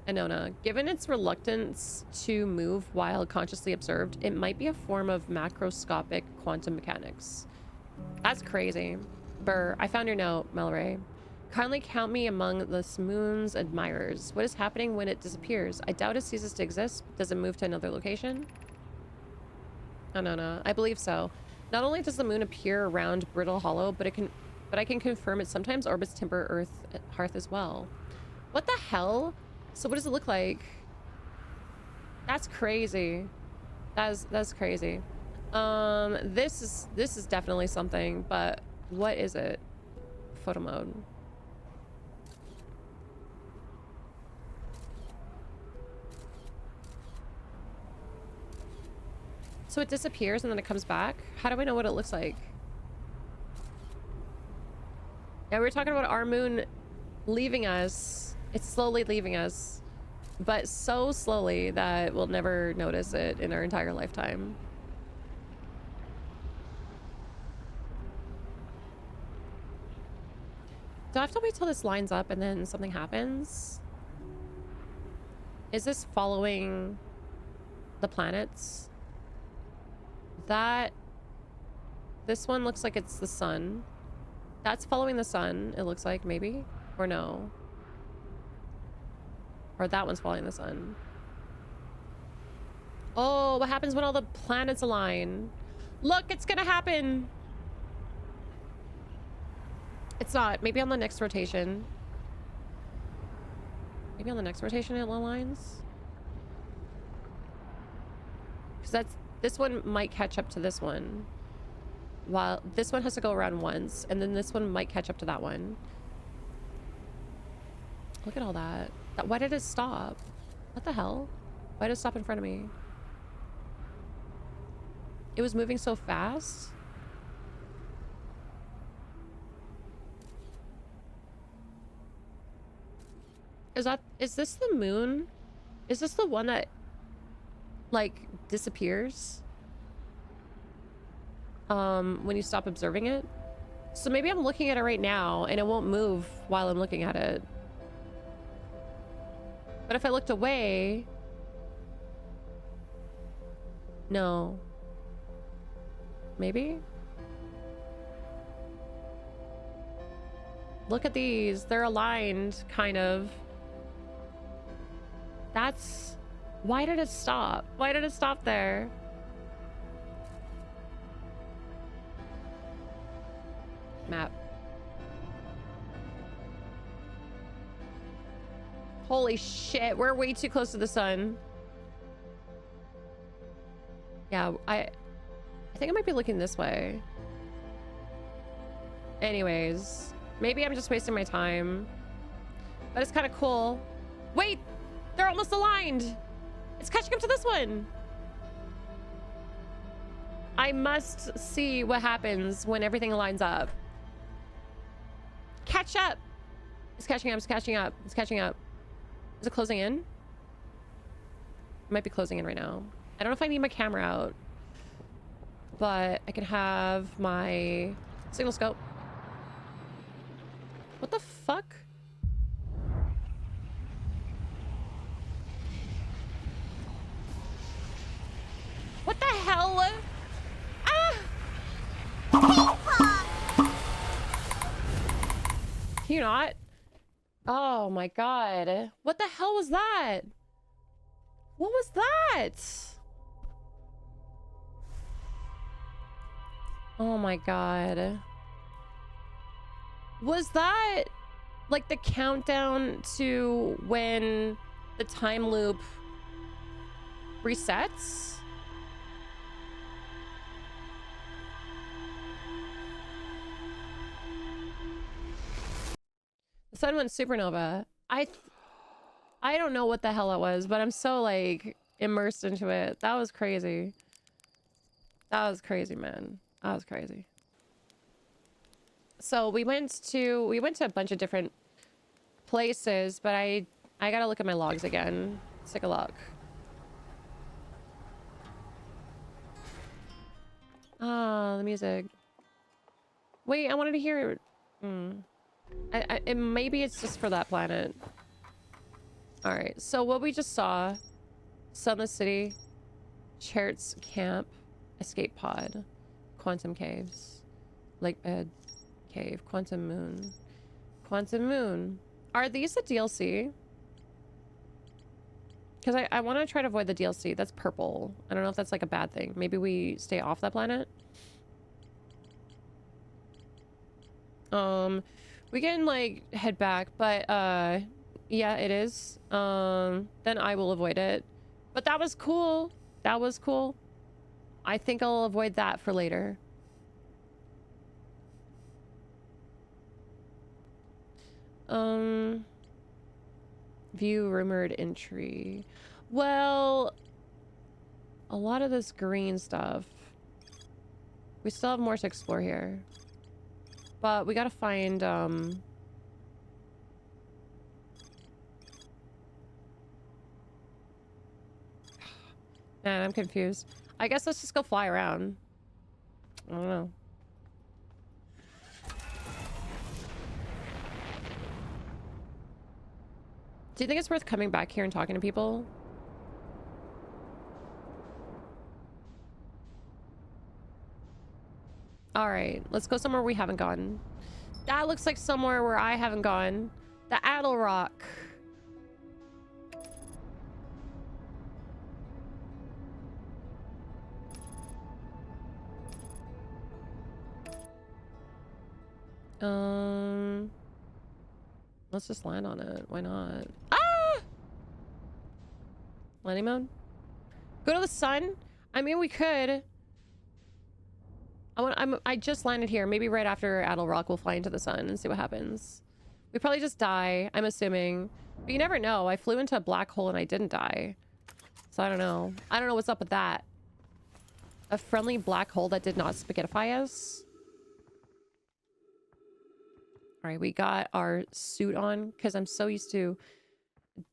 Anona, given its reluctance to move while consciously observed, it might be a form of macroscopic quantum mechanics. That's crazy. Brr, I found your note, Mallory. Kindly count me among this moon's admirers. What is happening when it disappears? I doubt it ceases to exist. Does it move to another location? Anona, I believe so. Not only does the moon appear around Brittle Hollow, but I can confirm it sometimes orbits Timber Hearth as well. What the hell? So what does it look like? That's crazy. That's crazy. This is definitely something, but what is it? Photo mode. So it disappears and then it comes back? How do I know what it looks like? Yeah, we were talking about our moon leaving us. It's slowly leaving us, but so slowly that we'll never notice it in our entire lifetime. Do I have to wait till this lines up and then something happens? Is this following the planets? This one looks like it's the sun. That's following the sun, it looks like, maybe? Or no? Or that one's following the sun. Oh, what happens when all the planets align? Look, it's gonna happen! It's not. Maybe on the next rotation. Maybe on the next rotation it aligns? Because this one might catch up to this one. While this one has to go around once, and then this one might catch up to that one. Look at all that. Why did it stop? What the hell? Why did it stop in front of me? It was moving so fast. Is this the moon? Is this the one that like disappears when you stop observing it? So maybe I'm looking at it right now and it won't move while I'm looking at it. But if I looked away... No. Maybe? Look at these. They're aligned, kind of. That's... Why did it stop? Why did it stop there? Map. Holy shit, we're way too close to the sun. Yeah, I think I might be looking this way. Anyways, maybe I'm just wasting my time. But it's kind of cool. Wait! They're almost aligned! It's catching up to this one! I must see what happens when everything lines up. Catch up! It's catching up, it's catching up, it's catching up. Is it closing in? It might be closing in right now. I don't know if I need my camera out, but I can have my signal scope. What the fuck? What the hell? Ah! Can you not? Oh my god. What the hell was that? What was that? Oh my god. Was that like the countdown to when the time loop resets? The sun went supernova. I don't know what the hell it was, but I'm so like immersed into it. That was crazy. That was crazy, man. That was crazy. So we went to a bunch of different places, but I gotta look at my logs again. Let's take a look. Ah, the music. Wait, I wanted to hear it. Maybe it's just for that planet. All right, so what we just saw: Sunless City, Chert's Camp, Escape Pod, Quantum Caves, Lake Bed Cave, Quantum Moon. Quantum Moon. Are these the DLC? Because I want to try to avoid the DLC. That's purple. I don't know if that's like a bad thing. Maybe we stay off that planet. We can like head back, but yeah, it is. Then I will avoid it. But that was cool. That was cool. I think I'll avoid that for later. View rumored entry. Well, a lot of this green stuff. We still have more to explore here. But we gotta find, Man, I'm confused. I guess let's just go fly around. I don't know. Do you think it's worth coming back here and talking to people? All right, let's go somewhere we haven't gone. That looks like somewhere where I haven't gone. The Addle Rock. Let's just land on it. Why not? Ah! Landing mode? Go to the sun? I mean, we could. I just landed here. Maybe right after Addle Rock, we'll fly into the sun and see what happens. We probably just die, I'm assuming. But you never know. I flew into a black hole and I didn't die. So I don't know. I don't know what's up with that. A friendly black hole that did not spaghettify us. All right, we got our suit on because I'm so used to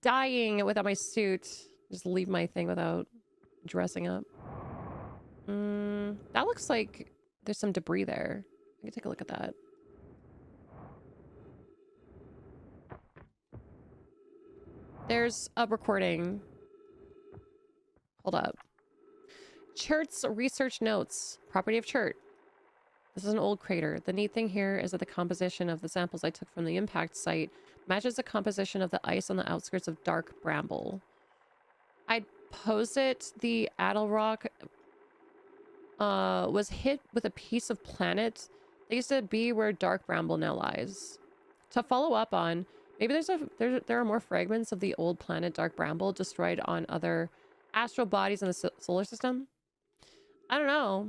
dying without my suit. Just leave my thing without dressing up. That looks like there's some debris there. I can take a look at that. There's a recording. Hold up. Chert's research notes. Property of Chert. This is an old crater. The neat thing here is that the composition of the samples I took from the impact site matches the composition of the ice on the outskirts of Dark Bramble. I'd posit the Addle Rock was hit with a piece of planet that used to be where Dark Bramble now lies. To follow up on, maybe there are more fragments of the old planet Dark Bramble destroyed on other astral bodies in the solar system. I don't know.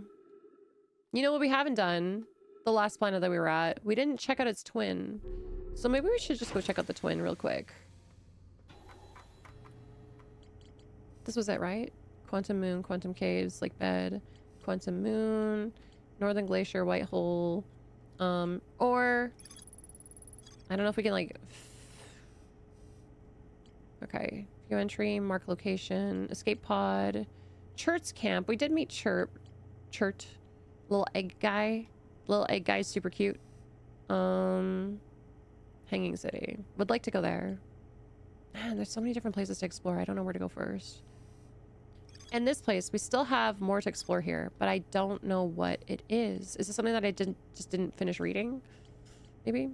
You know what we haven't done? The last planet that we were at. We didn't check out its twin. So maybe we should just go check out the twin real quick. This was it, right? Quantum Moon, Quantum Caves, Lake Bed, Quantum Moon, Northern Glacier, White Hole. Or... I don't know if we can, like... Okay. View entry, mark location, escape pod. Chert's camp. We did meet Chert. Little egg guy. Little egg guy is super cute. Hanging City. Would like to go there. Man, there's so many different places to explore. I don't know where to go first. And this place, we still have more to explore here, but I don't know what it is. Is it something that I just didn't finish reading? Maybe?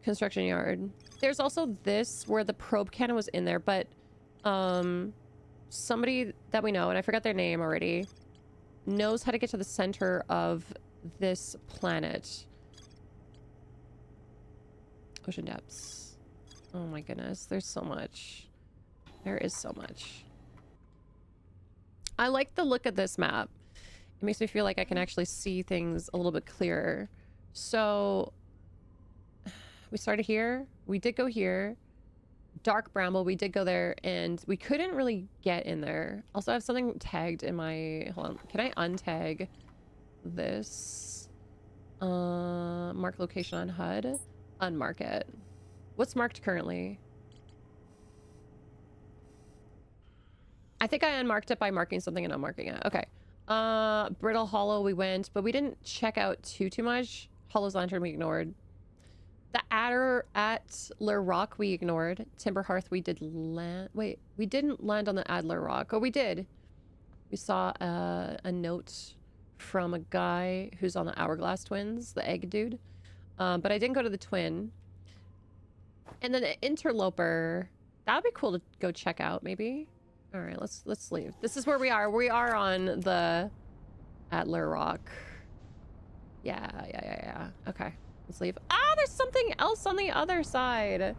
Construction yard. There's also this where the probe cannon was in there, but somebody that we know, and I forgot their name already, knows how to get to the center of this planet. Ocean depths. Oh my goodness, there's so much. There is so much. I like the look of this map. It makes me feel like I can actually see things a little bit clearer. So we started here. We did go here. Dark Bramble, we did go there, and we couldn't really get in there. Also, I have something tagged in my... Hold on. Can I untag this? Mark location on HUD. Unmark it. What's marked currently? I think I unmarked it by marking something and unmarking it. Okay. Brittle Hollow we went, but we didn't check out too much. Hollow's Lantern we ignored. The Adder at Adler Rock we ignored. Timber Hearth we did land... Wait, we didn't land on the Adler Rock. Oh, we did. We saw a note from a guy who's on the Hourglass Twins, the egg dude. But I didn't go to the Twin. And then the Interloper. That would be cool to go check out, maybe. All right, let's leave. This is where we are. We are on the Adler Rock. Yeah. Okay. Let's leave. Ah, there's something else on the other side.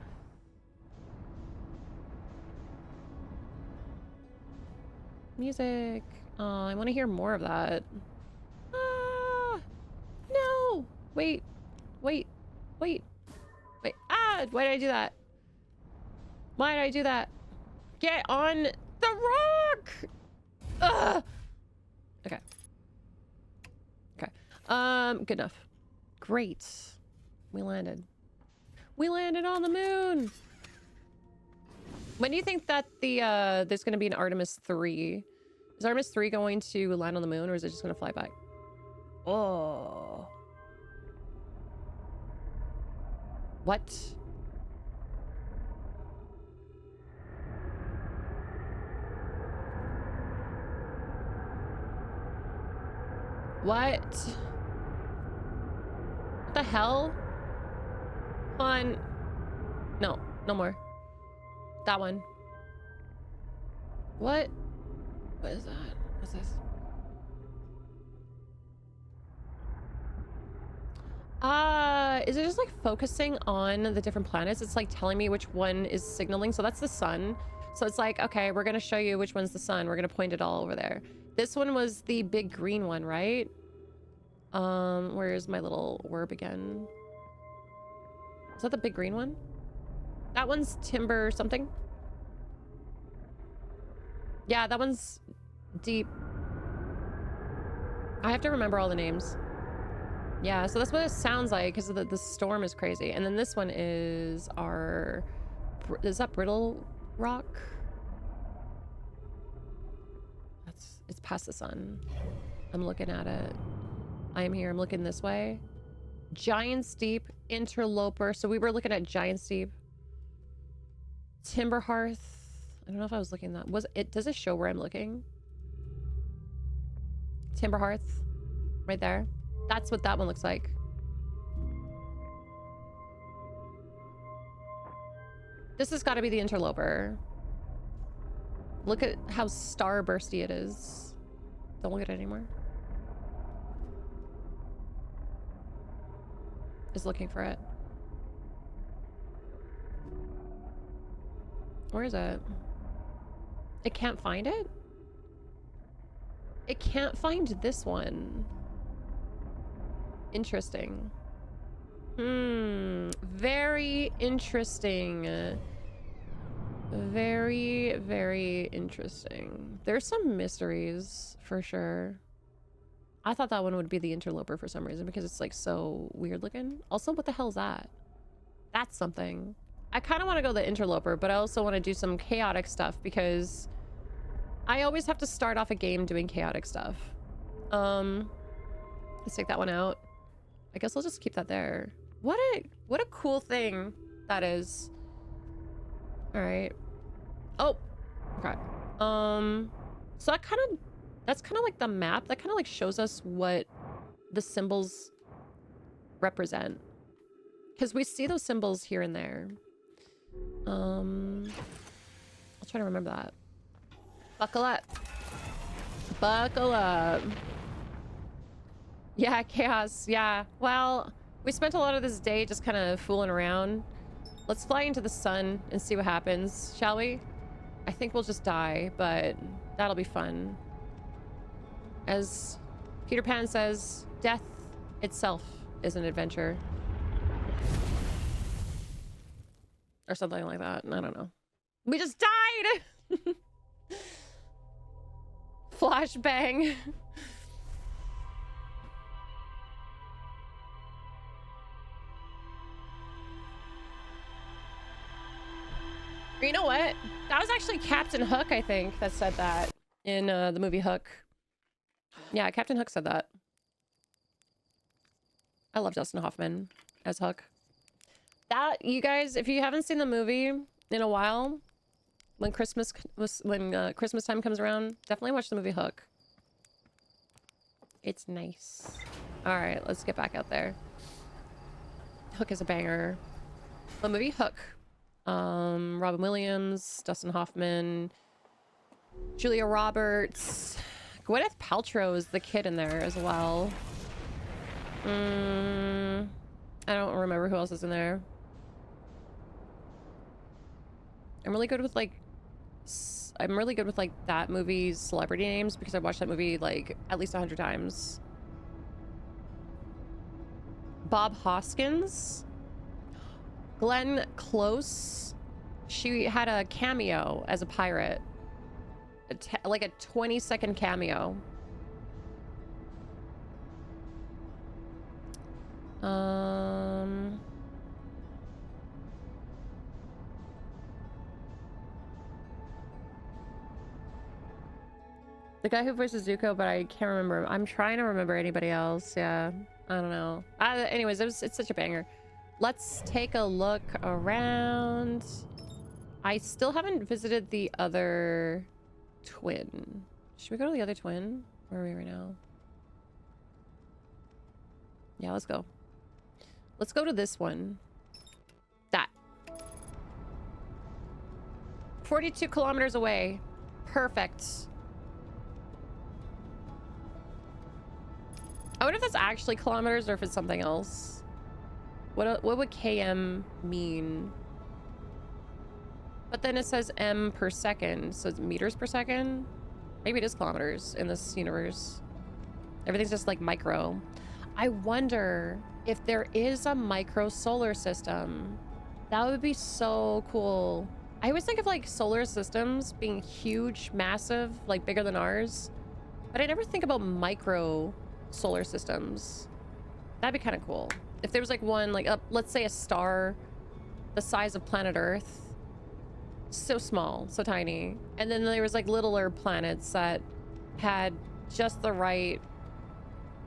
Music. Oh, I want to hear more of that. Ah, no. Wait. Ah, why did I do that? Why did I do that? Get on the rock. Ugh. Okay. Good enough. Great. We landed. We landed on the moon. When do you think that the there's going to be an Artemis 3? Is Artemis 3 going to land on the moon, or is it just going to fly back? Oh. What? What? What the hell? Hold on. No, no more. That one. What? What is that? What's this? Is it just like focusing on the different planets? It's like telling me which one is signaling. So that's the sun. So it's like, okay, we're going to show you which one's the sun. We're going to point it all over there. This one was the big green one, right? Where's my little orb again? Is that the big green one? That one's Timber something. Yeah, that one's deep. I have to remember all the names. Yeah, so that's what it sounds like, because the storm is crazy. And then this one is our... Is that Brittle Rock? It's past the sun. I'm looking at it. I am here. I'm looking this way. Giant Steep, Interloper. So we were looking at Giant Steep. Timber Hearth. I don't know if I was looking at that. Was it? Does it show where I'm looking? Timber Hearth. Right there. That's what that one looks like. This has got to be the Interloper. Look at how starbursty it is. Don't look at it anymore. Is looking for it. Where is it? It can't find it? It can't find this one. Interesting. Very interesting. Very, very interesting. There's some mysteries for sure. I thought that one would be the Interloper for some reason because it's like so weird looking. Also, what the hell is that? That's something. I kind of want to go the Interloper, but I also want to do some chaotic stuff because I always have to start off a game doing chaotic stuff. Let's take that one out. I guess I'll just keep that there. What a cool thing that is. All right. Oh, okay. So that kind of That's kind of like the map. That kind of like shows us what the symbols represent. Because we see those symbols here and there. I'll try to remember that. Buckle up. Buckle up. Yeah, chaos. Yeah. Well, we spent a lot of this day just kind of fooling around. Let's fly into the sun and see what happens, shall we? I think we'll just die, but that'll be fun. As Peter Pan says, death itself is an adventure. Or something like that. I don't know. We just died! Flashbang. You know what? That was actually Captain Hook, I think, that said that in the movie Hook. Yeah, Captain Hook said that. I love Dustin Hoffman as Hook. That, you guys, if you haven't seen the movie in a while, when Christmas time comes around, definitely watch the movie Hook. It's nice. All right, let's get back out there. Hook is a banger. The movie Hook. Robin Williams, Dustin Hoffman, Julia Roberts, Gwyneth Paltrow is the kid in there as well. I don't remember who else is in there. I'm really good with like that movie's celebrity names because I watched that movie like at least 100 times. Bob Hoskins, Glenn Close. She had a cameo as a pirate, like a 20-second cameo. The guy who voices Zuko, but I can't remember. I'm trying to remember anybody else. Yeah, I don't know. Anyways, it's such a banger. Let's take a look around. I still haven't visited the other twin. Should we go to the other twin? Where are we right now? Yeah, let's go. Let's go to this one. That. 42 kilometers away. Perfect. I wonder if that's actually kilometers or if it's something else. What would km mean? But then it says m per second, so it's meters per second. Maybe it is kilometers in this universe. Everything's just like micro. I wonder if there is a micro solar system. That would be so cool. I always think of like solar systems being huge, massive, like bigger than ours. But I never think about micro solar systems. That'd be kind of cool. If there was like one, like let's say a star the size of planet Earth. So small, so tiny. And then there was like littler planets that had just the right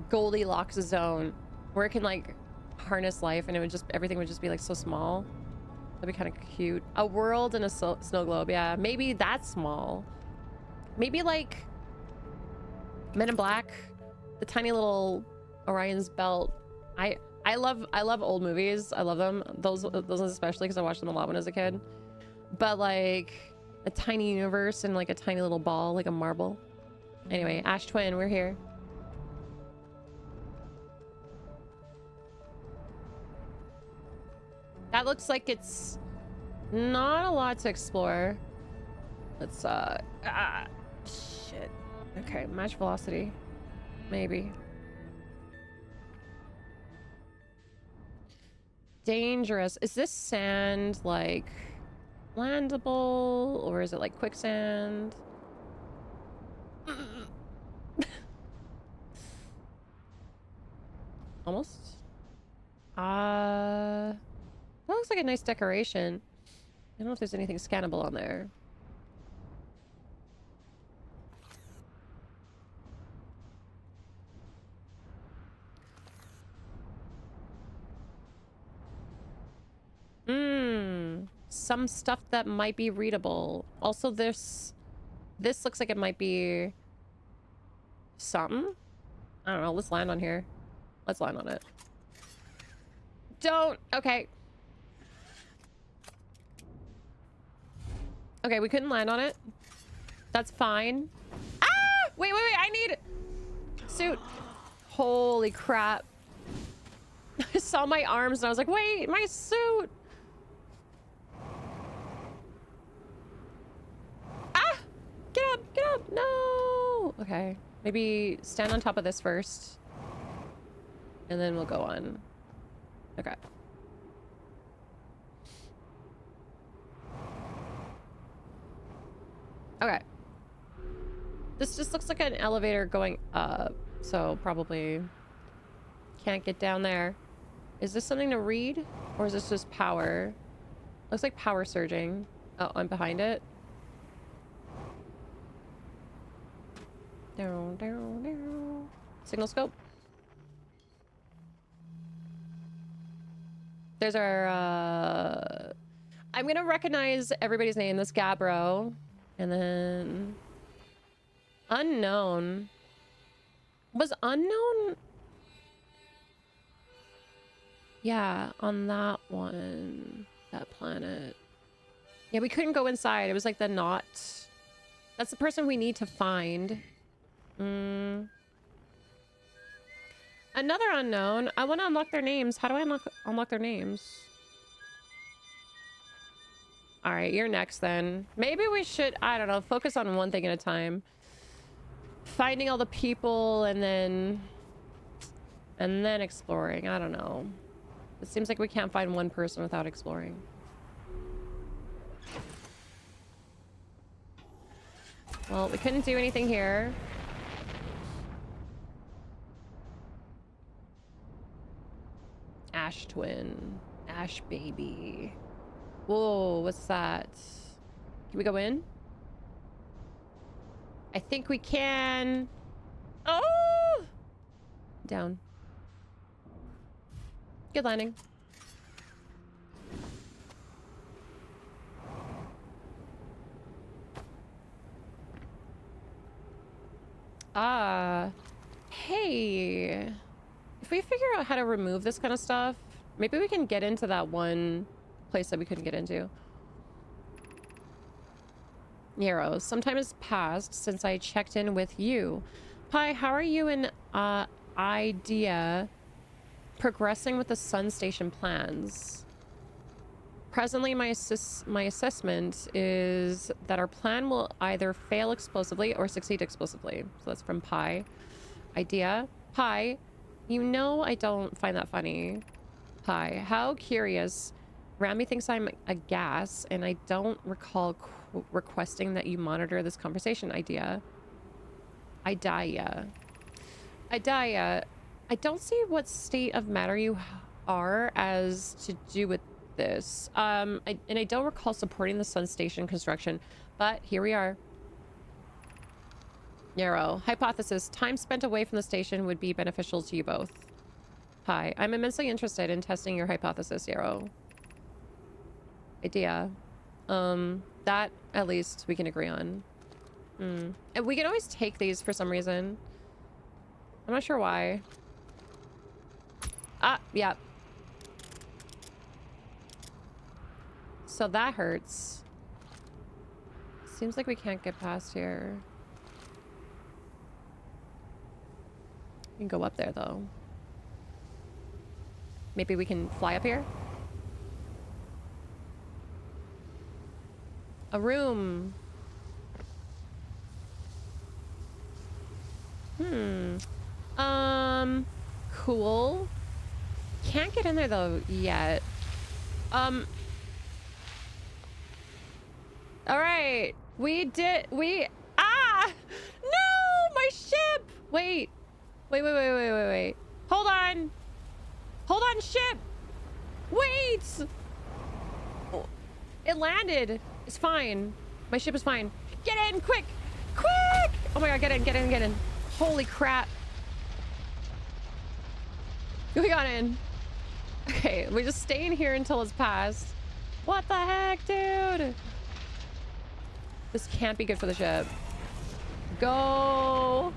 Goldilocks zone where it can like harness life and it would just, everything would just be like so small. That'd be kind of cute. A world in a snow globe. Yeah, maybe that's small. Maybe like Men in Black, the tiny little Orion's belt. I love old movies. I love them. Those especially because I watched them a lot when I was a kid. But like a tiny universe and like a tiny little ball, like a marble. Anyway, Ash Twin, we're here. That looks like it's not a lot to explore. Let's shit. Okay, match velocity. Maybe. Dangerous. Is this sand like landable or is it like quicksand? Almost. That looks like a nice decoration. I don't know if there's anything scannable on there. Some stuff that might be readable. Also, this looks like it might be something. I don't know. Let's land on here. Let's land on it. Don't. Okay. Okay, we couldn't land on it. That's fine. Ah! Wait. I need suit. Holy crap. I saw my arms and I was like, wait, my suit. Ah! Get up. No. Okay. Maybe stand on top of this first. And then we'll go on. Okay. Okay. This just looks like an elevator going up. So probably can't get down there. Is this something to read? Or is this just power? Looks like power surging. Oh, I'm behind it. Down. Signal scope. There's our, I'm gonna recognize everybody's name. This Gabbro. And then... Unknown. Was unknown? Yeah, on that one. That planet. Yeah, we couldn't go inside. It was like the not... That's the person we need to find. Another unknown. I want to unlock their names. How do I unlock their names? All right, you're next then. Maybe we should, I don't know, focus on one thing at a time. Finding all the people and then exploring. I don't know. It seems like we can't find one person without exploring. Well, we couldn't do anything here. Ash twin. Ash baby. Whoa, what's that? Can we go in? I think we can. Oh! Down. Good landing. Hey. If we figure out how to remove this kind of stuff, maybe we can get into that one place that we couldn't get into. Nero, some time has passed since I checked in with you. Pi, how are you and Idea progressing with the Sun Station plans? Presently, my assessment is that our plan will either fail explosively or succeed explosively. So that's from Pi. Idea. Pi, you know I don't find that funny. Pi, how curious. Rami thinks I'm a gas, and I don't recall requesting that you monitor this conversation. Idea. Idea. I don't see what state of matter you are as to do with this. And I don't recall supporting the Sun Station construction, but here we are. Nero. Hypothesis. Time spent away from the station would be beneficial to you both. Hi. I'm immensely interested in testing your hypothesis, Nero. Idea. That at least we can agree on. And we can always take these for some reason. I'm not sure why. Ah, yeah. So that hurts. Seems like we can't get past here. We can go up there though. Maybe we can fly up here? A room. Cool. Can't get in there though yet. All right. Ah! No! My ship! Wait. Hold on. Hold on, ship! Wait! Oh, it landed. It's fine. My ship is fine. Get in, quick! Quick! Oh my god, get in. Holy crap. We got in. Okay, we're just staying here until it's passed. What the heck, dude? This can't be good for the ship. Go!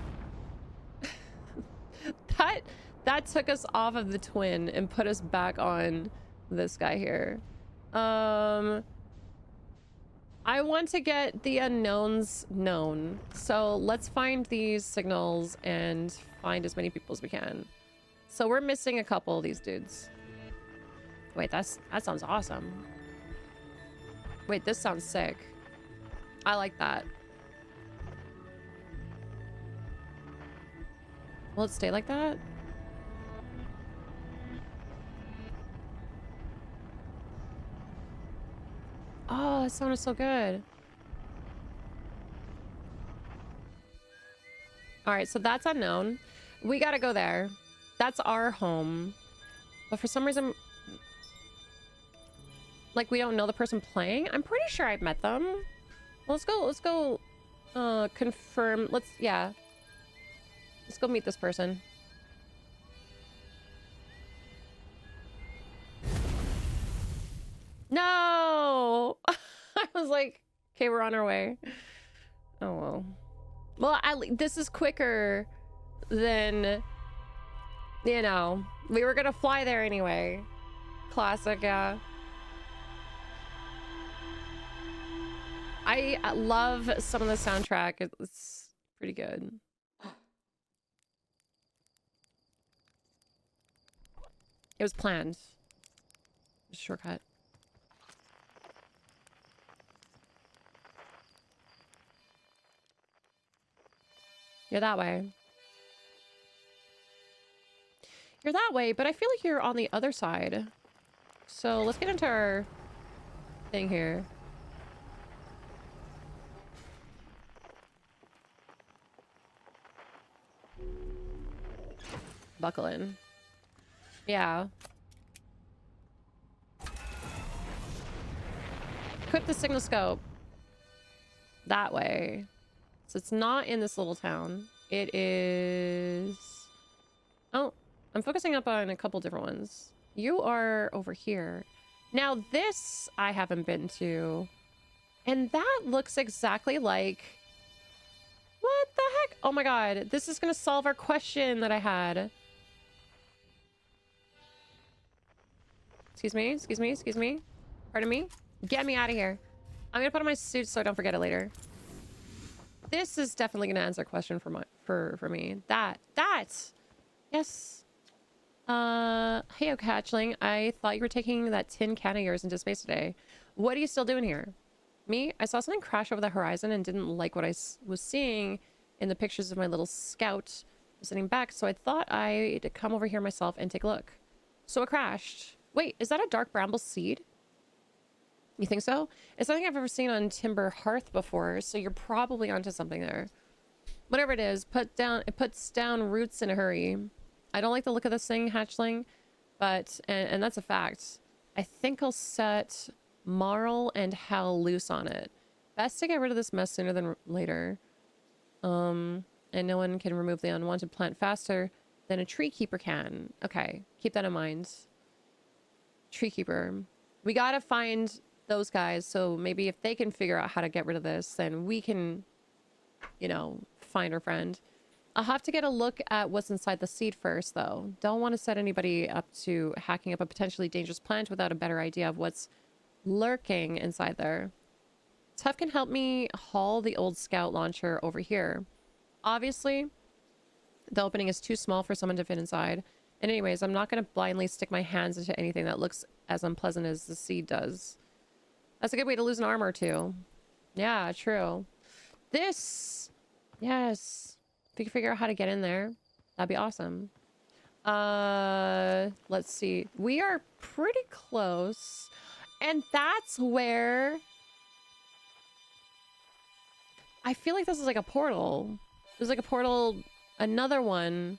that took us off of the twin and put us back on this guy here. I want to get the unknowns known. So let's find these signals and find as many people as we can. So we're missing a couple of these dudes. Wait, that sounds awesome. Wait, this sounds sick. I like that. Will it stay like that? Oh, that sounded so good. All right, so that's unknown. We gotta go there. That's our home. But for some reason, like, we don't know the person playing. I'm pretty sure I've met them. Well, let's go confirm. Yeah. Let's go meet this person. No! I was like, okay, we're on our way. Oh, well. Well, this is quicker than, you know, we were gonna fly there anyway. Classic, yeah. I love some of the soundtrack. It's pretty good. It was planned. Shortcut. You're that way. You're that way, but I feel like you're on the other side. So let's get into our thing here. Buckle in. Yeah. Equip the signal scope. That way. So it's not in this little town. It is... Oh, I'm focusing up on a couple different ones. You are over here. Now this I haven't been to. And that looks exactly like... What the heck? Oh my god. This is going to solve our question that I had. Excuse me, excuse me, excuse me. Pardon me. Get me out of here. I'm gonna put on my suit so I don't forget it later. This is definitely gonna answer a question for me. That. Yes. Hey, Oak Hatchling. I thought you were taking that tin can of yours into space today. What are you still doing here? Me? I saw something crash over the horizon and didn't like what I was seeing in the pictures of my little scout sitting back, so I thought I'd come over here myself and take a look. So it crashed. Wait, is that a dark bramble seed? You think so? It's nothing I've ever seen on Timber Hearth before, so you're probably onto something there. Whatever it is, it puts down roots in a hurry. I don't like the look of this thing, Hatchling, but, and that's a fact. I think I'll set Marl and Hal loose on it. Best to get rid of this mess sooner than later. And no one can remove the unwanted plant faster than a tree keeper can. Okay, keep that in mind. Tree keeper. We gotta find those guys, so maybe if they can figure out how to get rid of this, then we can, you know, find our friend. I'll have to get a look at what's inside the seed first, though. Don't want to set anybody up to hacking up a potentially dangerous plant without a better idea of what's lurking inside there. Tuff can help me haul the old scout launcher over here. Obviously, the opening is too small for someone to fit inside. And anyways, I'm not going to blindly stick my hands into anything that looks as unpleasant as the seed does. That's a good way to lose an arm or two. Yeah, true. This... Yes. If you can figure out how to get in there, that'd be awesome. Let's see. We are pretty close. And that's where... I feel like this is like a portal. There's like a portal... Another one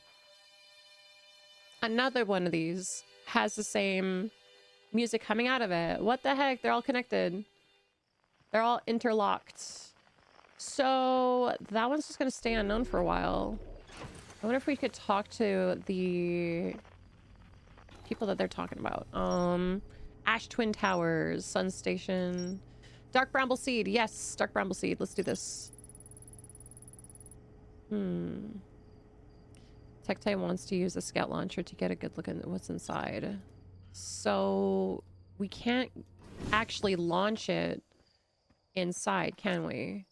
of these has the same music coming out of it. What the heck? They're all connected. They're all interlocked. So that one's just gonna stay unknown for a while. I wonder if we could talk to the people that they're talking about. Ash Twin Towers, Sun Station, Dark Bramble Seed. Yes, Dark Bramble Seed. Let's do this. Tectai wants to use a scout launcher to get a good look at what's inside. So we can't actually launch it inside, can we?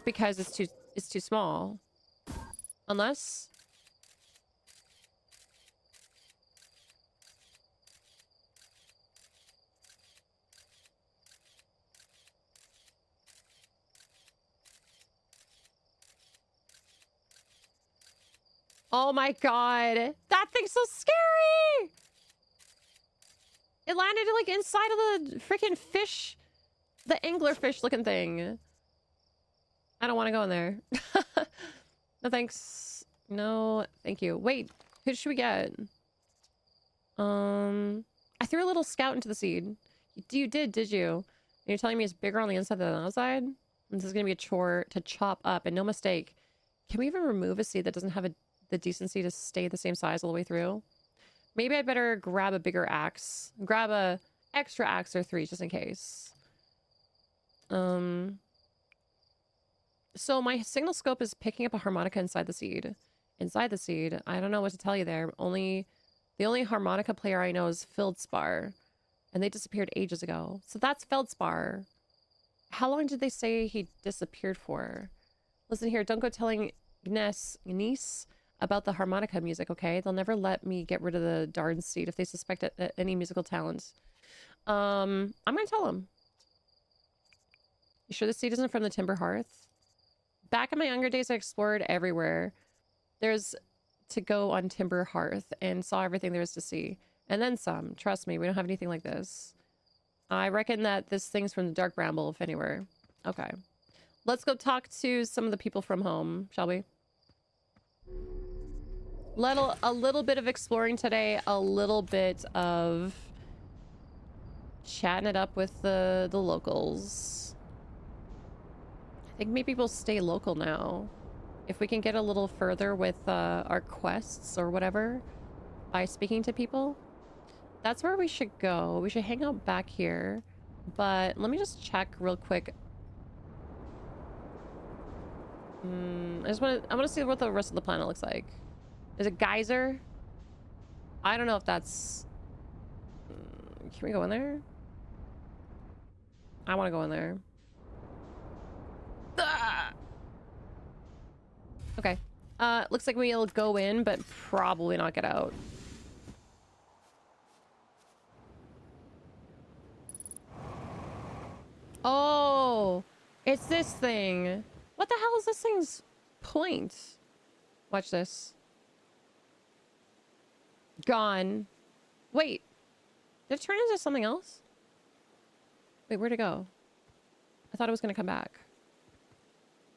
Because it's too small. Unless... Oh my god. That thing's so scary! It landed like inside of the freaking fish. The anglerfish looking thing. I don't want to go in there. No thanks. No, thank you. Wait, who should we get? I threw a little scout into the seed. You did you? And you're telling me it's bigger on the inside than the outside? This is gonna be a chore to chop up, and no mistake. Can we even remove a seed that doesn't have the decency to stay the same size all the way through? Maybe I'd better grab a bigger axe. Grab a extra axe or 3 just in case. So my signal scope is picking up a harmonica inside the seed. Inside the seed, I don't know what to tell you there. The only harmonica player I know is Feldspar, and they disappeared ages ago. So that's Feldspar. How long did they say he disappeared for? Listen here, don't go telling Niece about the harmonica music, okay? They'll never let me get rid of the darn seed if they suspect any musical talent. I'm gonna tell them. You sure the seed isn't from the Timber Hearth? Back in my younger days, I explored everywhere. There's to go on Timber Hearth and saw everything there is to see. And then some. Trust me, we don't have anything like this. I reckon that this thing's from the Dark Bramble, if anywhere. Okay. Let's go talk to some of the people from home, shall we? A little bit of exploring today, a little bit of chatting it up with the locals. I think maybe we'll stay local now. If we can get a little further with our quests or whatever by speaking to people, that's where we should go. We should hang out back here. But let me just check real quick. I want to see what the rest of the planet looks like. Is it geyser? I don't know if that's... Can we go in there? I want to go in there. Ah! Okay. Looks like we'll go in, but probably not get out. Oh, it's this thing. What the hell is this thing's point? Watch this. Gone. Wait. Did it turn into something else? Wait, where'd it go? I thought it was going to come back.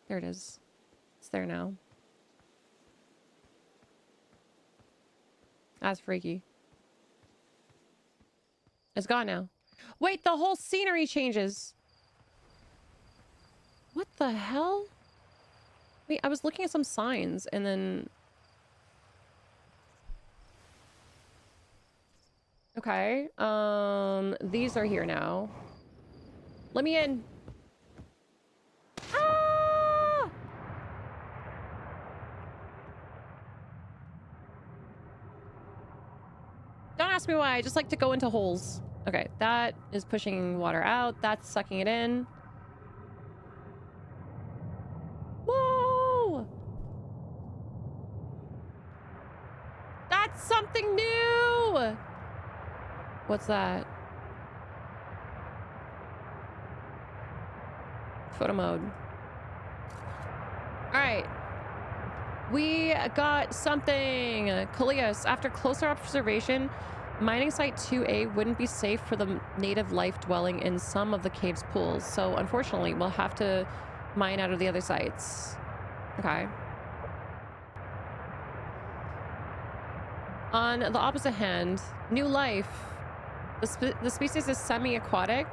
There it is. It's there now. That's freaky. It's gone now. Wait, the whole scenery changes. What the hell? Wait, I was looking at some signs and then... Okay. These are here now. Let me in. Ah! Don't ask me why. I just like to go into holes. Okay, that is pushing water out. That's sucking it in. Whoa! That's something new! What's that? Photo mode. Alright. We got something. Kalias, after closer observation, mining site 2A wouldn't be safe for the native life dwelling in some of the cave's pools. So unfortunately, we'll have to mine out of the other sites. Okay. On the opposite hand, new life. The species is semi-aquatic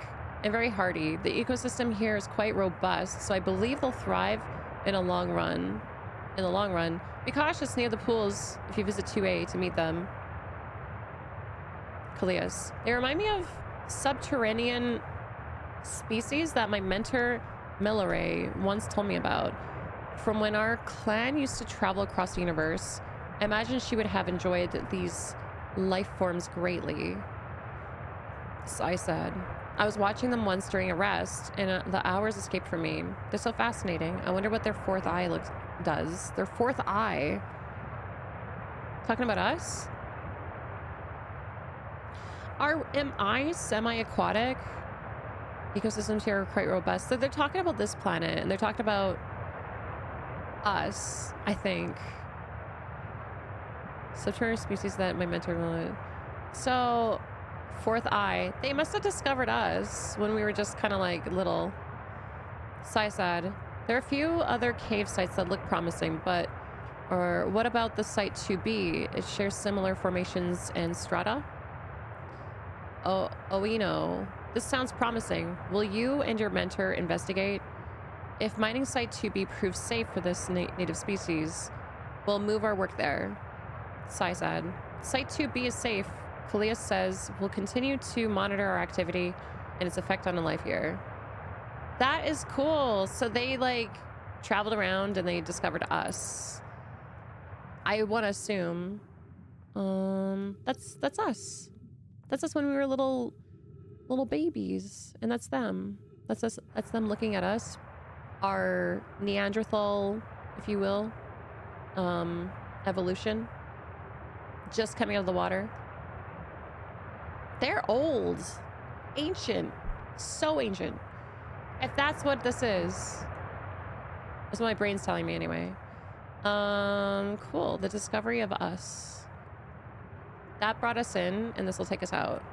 and very hardy. The ecosystem here is quite robust, so I believe they'll thrive in the long run. Be cautious near the pools if you visit 2A to meet them. Kalias. They remind me of subterranean species that my mentor Milleray once told me about. From when our clan used to travel across the universe, I imagine she would have enjoyed these life forms greatly. Sai said. I was watching them once during a rest, and the hours escaped from me. They're so fascinating. I wonder what their fourth eye does. Their fourth eye? Talking about us? Am I semi-aquatic? Ecosystems here are quite robust. So they're talking about this planet, and they're talking about us, I think. Subterranean species that my mentor... So... Fourth eye. They must have discovered us when we were just kind of like little. Sai said, there are a few other cave sites that look promising, but... Or what about the site 2B? It shares similar formations and strata? Oh, Oino. This sounds promising. Will you and your mentor investigate? If mining site 2B proves safe for this native species, we'll move our work there. Sai said, site 2B is safe. Kalia says we'll continue to monitor our activity and its effect on life here. That is cool. So they like traveled around and they discovered us. I want to assume that's us. That's us when we were little babies, and that's them. That's us. That's them looking at us. Our Neanderthal, if you will, evolution, just coming out of the water. They're old, ancient, so ancient. If that's what this is, that's what my brain's telling me anyway. Cool. The discovery of us. That brought us in, and this will take us out.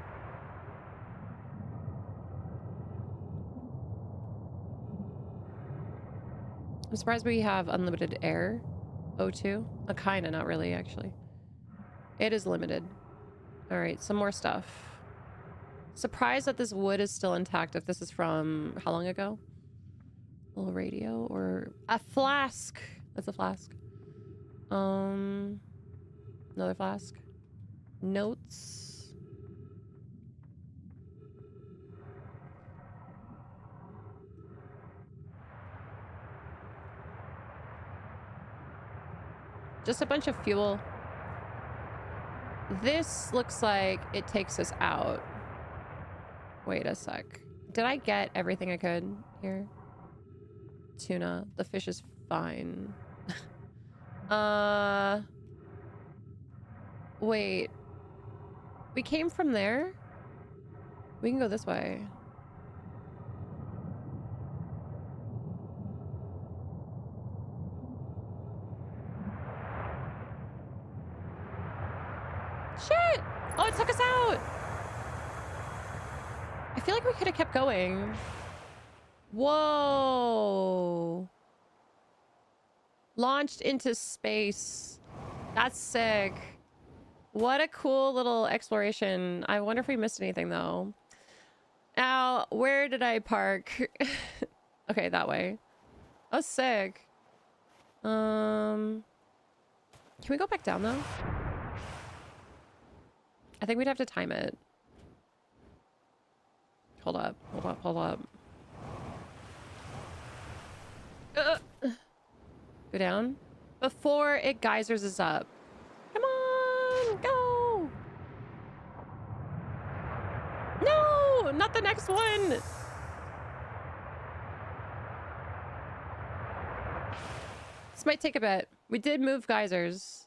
I'm surprised we have unlimited air. O2? Kinda, not really, actually. It is limited. All right, some more stuff. Surprised that this wood is still intact if this is from how long ago? A little radio or a flask. That's a flask. Another flask. Notes. Just a bunch of fuel. This looks like it takes us out. Wait a sec. Did I get everything I could here? Tuna. The fish is fine. Wait. We came from there? We can go this way. Shit! Oh, it took us out! I feel like we could have kept going. Whoa. Launched into space. That's sick. What a cool little exploration. I wonder if we missed anything, though. Now, where did I park? Okay, that way. Oh, sick. Can we go back down, though? I think we'd have to time it. Hold up, hold up, hold up. Go down. Before it geysers us up. Come on, go! No, not the next one! This might take a bit. We did move geysers.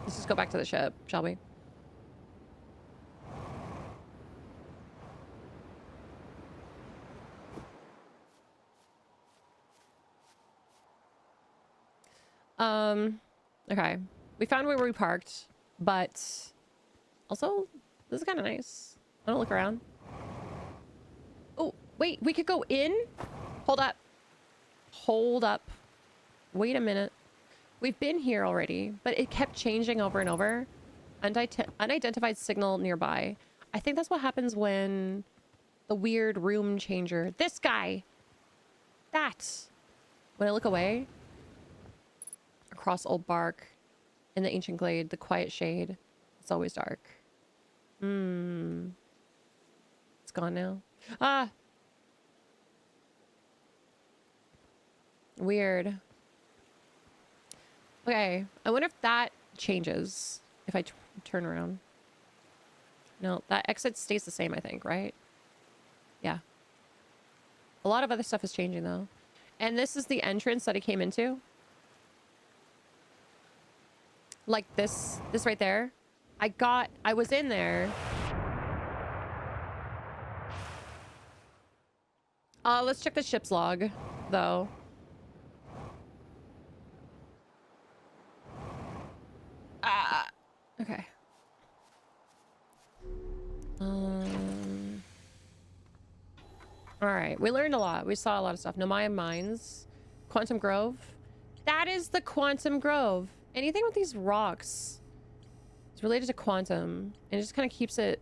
Let's just go back to the ship, shall we? Okay. We found where we parked, but also, this is kind of nice. I don't look around. Oh, wait, we could go in? Hold up. Hold up. Wait a minute. We've been here already, but it kept changing over and over. Unidentified signal nearby. I think that's what happens when the weird room changer. This guy. That. When I look away. Across old bark. In the ancient glade. The quiet shade. It's always dark. It's gone now. Ah! Weird. Okay, I wonder if that changes if I turn around. No, that exit stays the same, I think, right? Yeah. A lot of other stuff is changing, though. And this is the entrance that I came into. Like this right there. I was in there. Let's check the ship's log, though. Okay. All right, we learned a lot. We saw a lot of stuff. Nomaya Mines, Quantum Grove. That is the Quantum Grove. Anything with these rocks is related to quantum, and it just kind of keeps it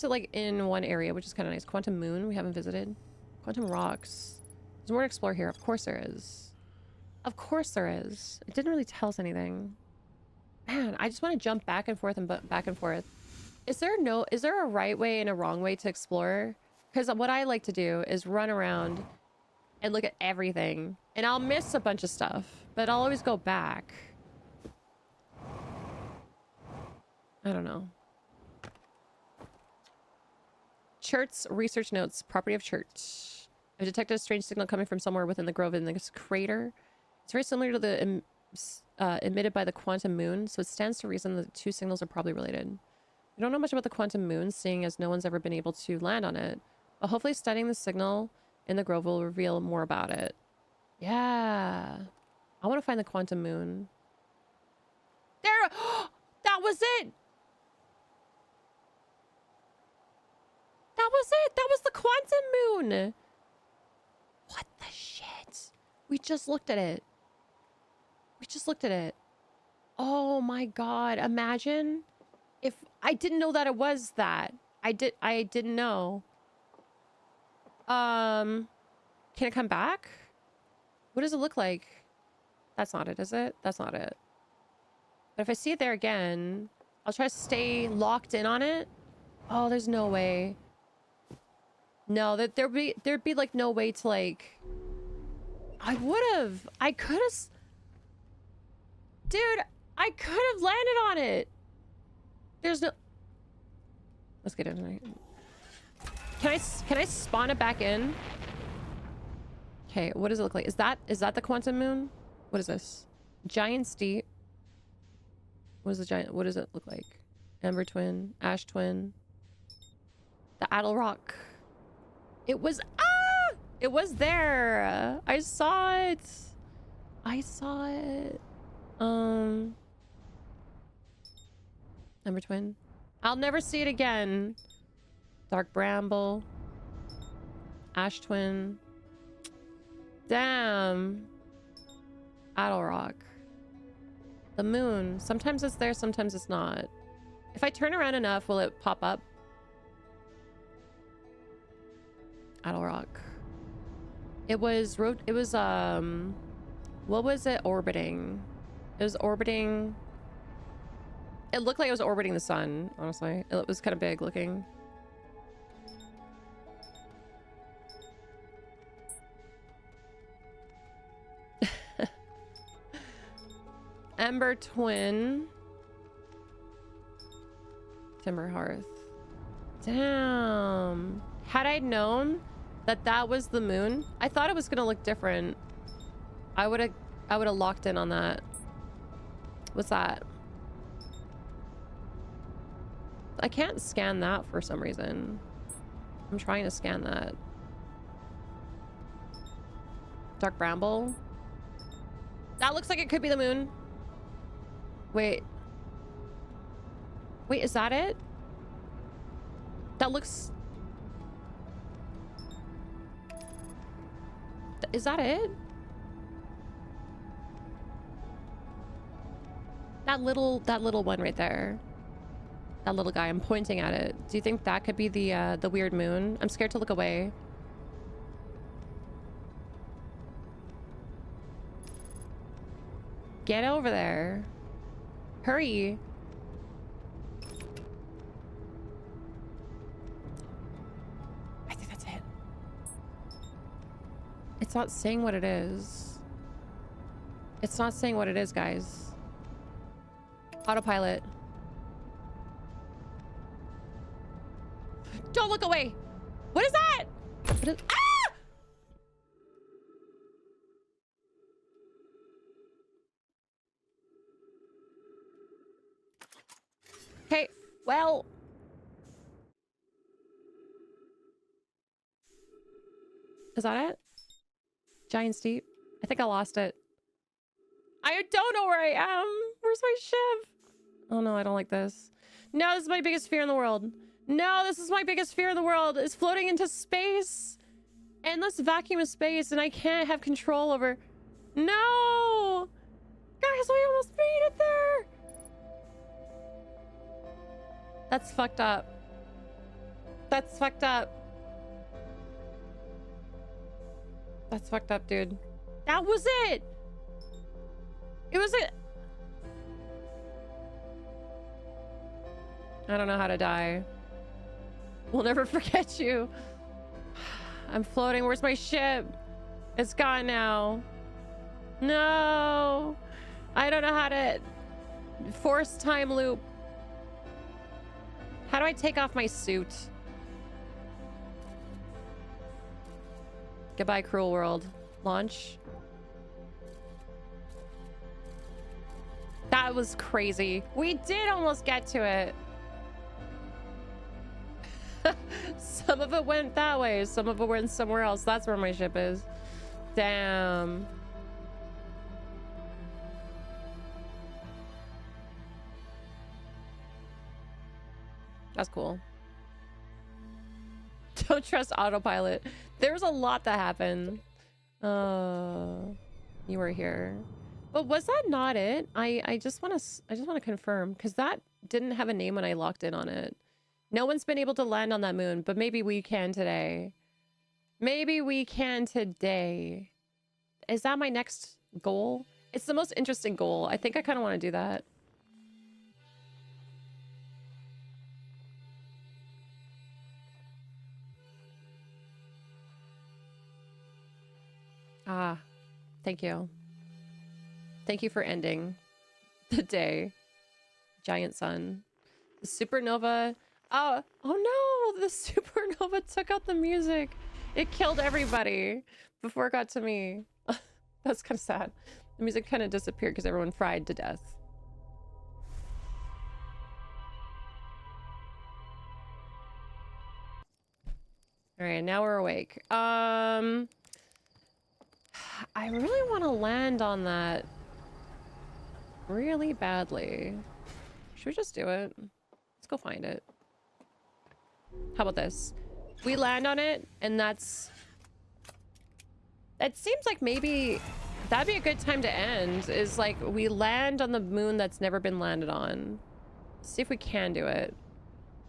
like in one area, which is kind of nice. Quantum Moon, we haven't visited. Quantum Rocks. There's more to explore here. Of course there is. Of course there is. It didn't really tell us anything. Man, I just want to jump back and forth and back and forth. Is there a right way and a wrong way to explore? Because what I like to do is run around and look at everything. And I'll miss a bunch of stuff, but I'll always go back. I don't know. Churt's research notes. Property of Churt. I've detected a strange signal coming from somewhere within the grove in this crater. It's very similar to the emitted by the quantum moon, so it stands to reason the two signals are probably related. We don't know much about the quantum moon, seeing as no one's ever been able to land on it. But hopefully studying the signal in the grove will reveal more about it. Yeah. I want to find the quantum moon. There! That was it! That was it! That was the quantum moon! What the shit? We just looked at it. We just looked at it. Oh my god. Imagine if I didn't know that it was that. I didn't know. Can it come back? What does it look like? That's not it, is it? That's not it. But if I see it there again, I'll try to stay locked in on it. Oh, there's no way. No, that there'd be like no way to like. I could have. Dude, I could have landed on it. There's no. Let's get in. Can I spawn it back in? Okay, what does it look like? Is that the quantum moon? What is this? Giant steep. What is the giant? What does it look like? Ember twin, ash twin. The Adel Rock. It was it was there. I saw it. I saw it. Ember twin. I'll never see it again. Dark bramble. Ash twin. Damn. Adel Rock. The moon. Sometimes it's there, sometimes it's not. If I turn around enough, will it pop up? Adel Rock. It was what was it orbiting? It was orbiting. It looked like it was orbiting the sun, honestly. It was kind of big looking. Ember twin. Timber Hearth. Damn. Had I known that that was the moon, I thought it was gonna look different. I would have locked in on that. What's that? I can't scan that for some reason. I'm trying to scan that. Dark bramble. That looks like it could be the moon. Wait. Wait, is that it? That looks... Is that it? That little one right there. That little guy, I'm pointing at it. Do you think that could be the weird moon? I'm scared to look away. Get over there. Hurry. I think that's it. It's not saying what it is. It's not saying what it is, guys. Autopilot. Don't look away. What is that? What is, ah! Okay, well. Is that it? Giant steep. I think I lost it. I don't know where I am. Where's my ship? Oh no, I don't like this. No, this is my biggest fear in the world. No, this is my biggest fear in the world. Is floating into space. Endless vacuum of space, and I can't have control over... No! Guys, we almost made it there! That's fucked up. That's fucked up. That's fucked up, dude. That was it! It was it! I don't know how to die. We'll never forget you. I'm floating. Where's my ship? It's gone now. No. I don't know how to... Force time loop. How do I take off my suit? Goodbye, cruel world. Launch. That was crazy. We did almost get to it. Some of it went that way. Some of it went somewhere else. That's where my ship is. Damn. That's cool. Don't trust autopilot. There's a lot that happened. You were here. But was that not it? I just want to confirm, because that didn't have a name when I locked in on it. No one's been able to land on that moon, but maybe we can today. Maybe we can today. Is that my next goal? It's the most interesting goal. I think I kind of want to do that. Ah, thank you. Thank you for ending the day. Giant sun. The supernova. Oh no! The supernova took out the music. It killed everybody before it got to me. That's kind of sad. The music kind of disappeared because everyone fried to death. All right, now we're awake. I really want to land on that really badly. Should we just do it? Let's go find it. How about this? We land on it, and that's... It seems like maybe that'd be a good time to end, is like we land on the moon that's never been landed on. See if we can do it.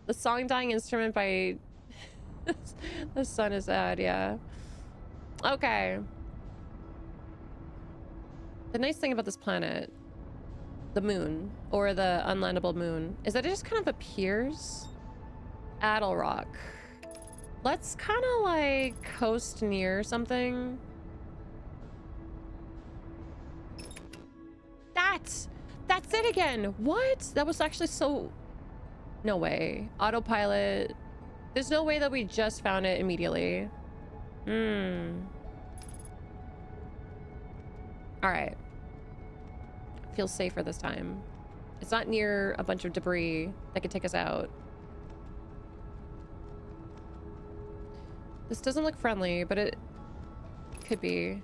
The song Dying Instrument by... The sun is out, yeah. Okay. The nice thing about this planet, the moon, or the unlandable moon, is that it just kind of appears. Addle Rock. Let's kind of like coast near something. That's it again. What? That was actually so... No way. Autopilot. There's no way that we just found it immediately. Alright. Feels safer this time. It's not near a bunch of debris that could take us out. This doesn't look friendly, but it could be.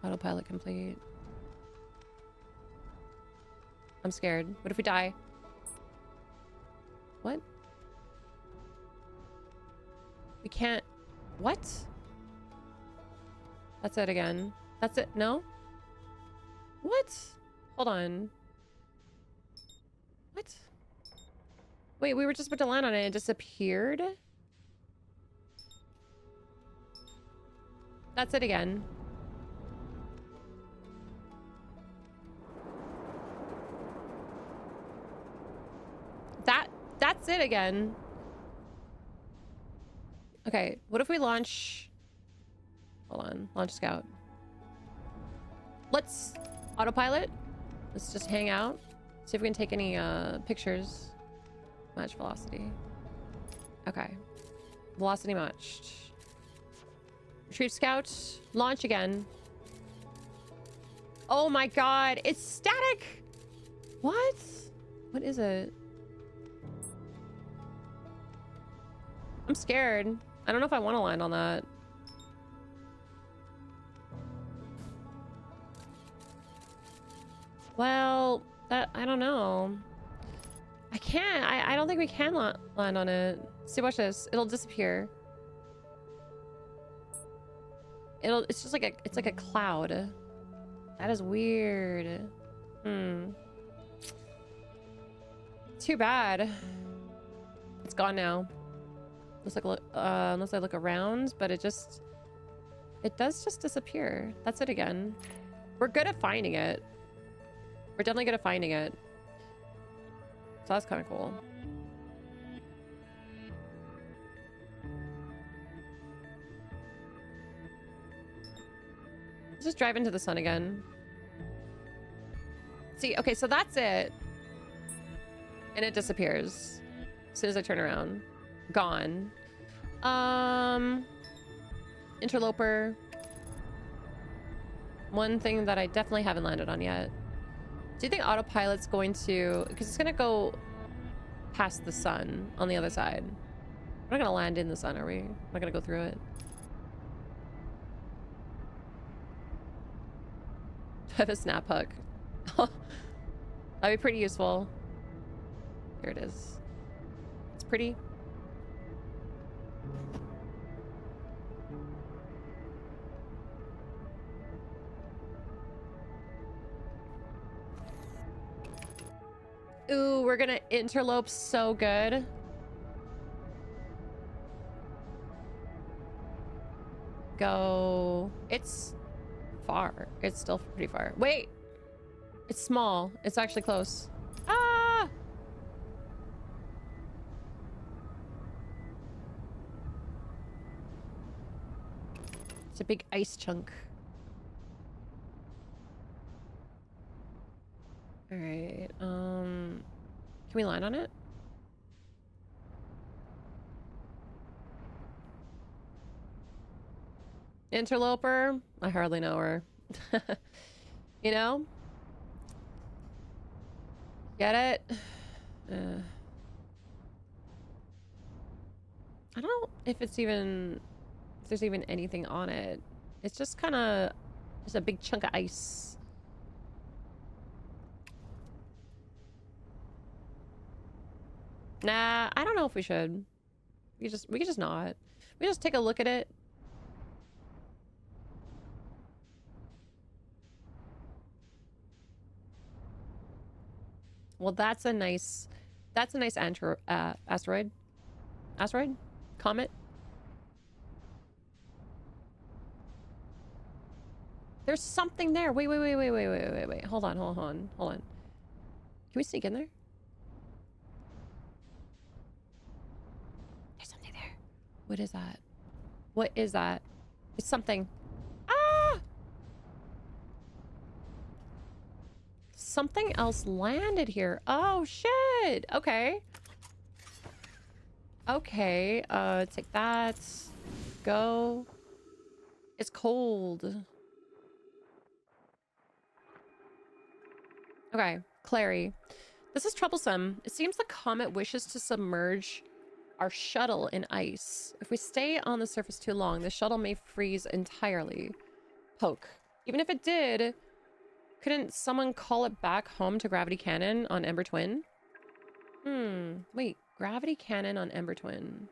Autopilot complete. I'm scared. What if we die? What? We can't... What? That's it again. That's it. No? What? Hold on. What? Wait, we were just about to land on it and it disappeared? That's it again. That's it again. Okay, what if we launch... Hold on. Launch scout. Let's autopilot. Let's just hang out. See if we can take any pictures. Match velocity. Okay. Velocity matched. Retrieve scout. Launch again. Oh my god. It's static. What? What is it? I'm scared. I don't know if I want to land on that. Well, I don't know. I can't. I don't think we can land on it. See, watch this. It'll disappear. It's just like it's like a cloud. That is weird. Too bad. It's gone now. Unless I look around, but it does just disappear. That's it again. We're good at finding it. We're definitely good at finding it. So that's kind of cool. Let's just drive into the sun again. See, okay, so that's it. And it disappears as soon as I turn around. Gone. Interloper. One thing that I definitely haven't landed on yet. Do you think autopilot's going to... Because it's going to go past the sun on the other side. We're not going to land in the sun, are we? We're not going to go through it. I have a snap hook. That'd be pretty useful. Here it is. It's pretty. Ooh, we're gonna interlope so good. Go. It's far. It's still pretty far. Wait. It's small. It's actually close. Ah! It's a big ice chunk. All right. Can we land on it? Interloper? I hardly know her. You know? Get it? I don't know if there's even anything on it. It's just kind of just a big chunk of ice. Nah, I don't know if we should. We could just not. We just take a look at it. Well, that's a nice asteroid. Asteroid? Comet? There's something there. Wait. Hold on. Can we sneak in there? There's something there. What is that? What is that? It's something. Ah! Something else landed here. Oh, shit. Okay. Okay. Take that. Go. It's cold. Okay. Clary. This is troublesome. It seems the comet wishes to submerge our shuttle in ice. If we stay on the surface too long, the shuttle may freeze entirely. Poke. Even if it did, couldn't someone call it back home to Gravity Cannon on Ember Twin? Wait. Gravity Cannon on Ember Twin.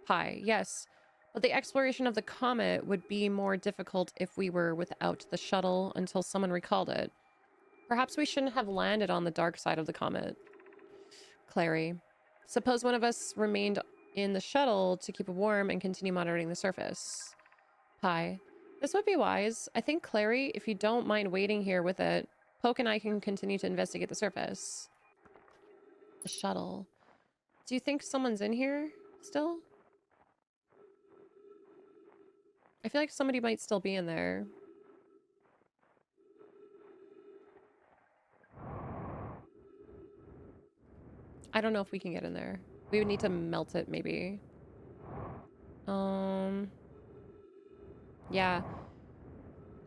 Hi. Yes. But the exploration of the comet would be more difficult if we were without the shuttle until someone recalled it. Perhaps we shouldn't have landed on the dark side of the comet. Clary. Suppose one of us remained in the shuttle to keep it warm and continue monitoring the surface. Pi. This would be wise. I think, Clary, if you don't mind waiting here with it, Poke and I can continue to investigate the surface. The shuttle. Do you think someone's in here still? I feel like somebody might still be in there. I don't know if we can get in there. We would need to melt it, maybe. Yeah.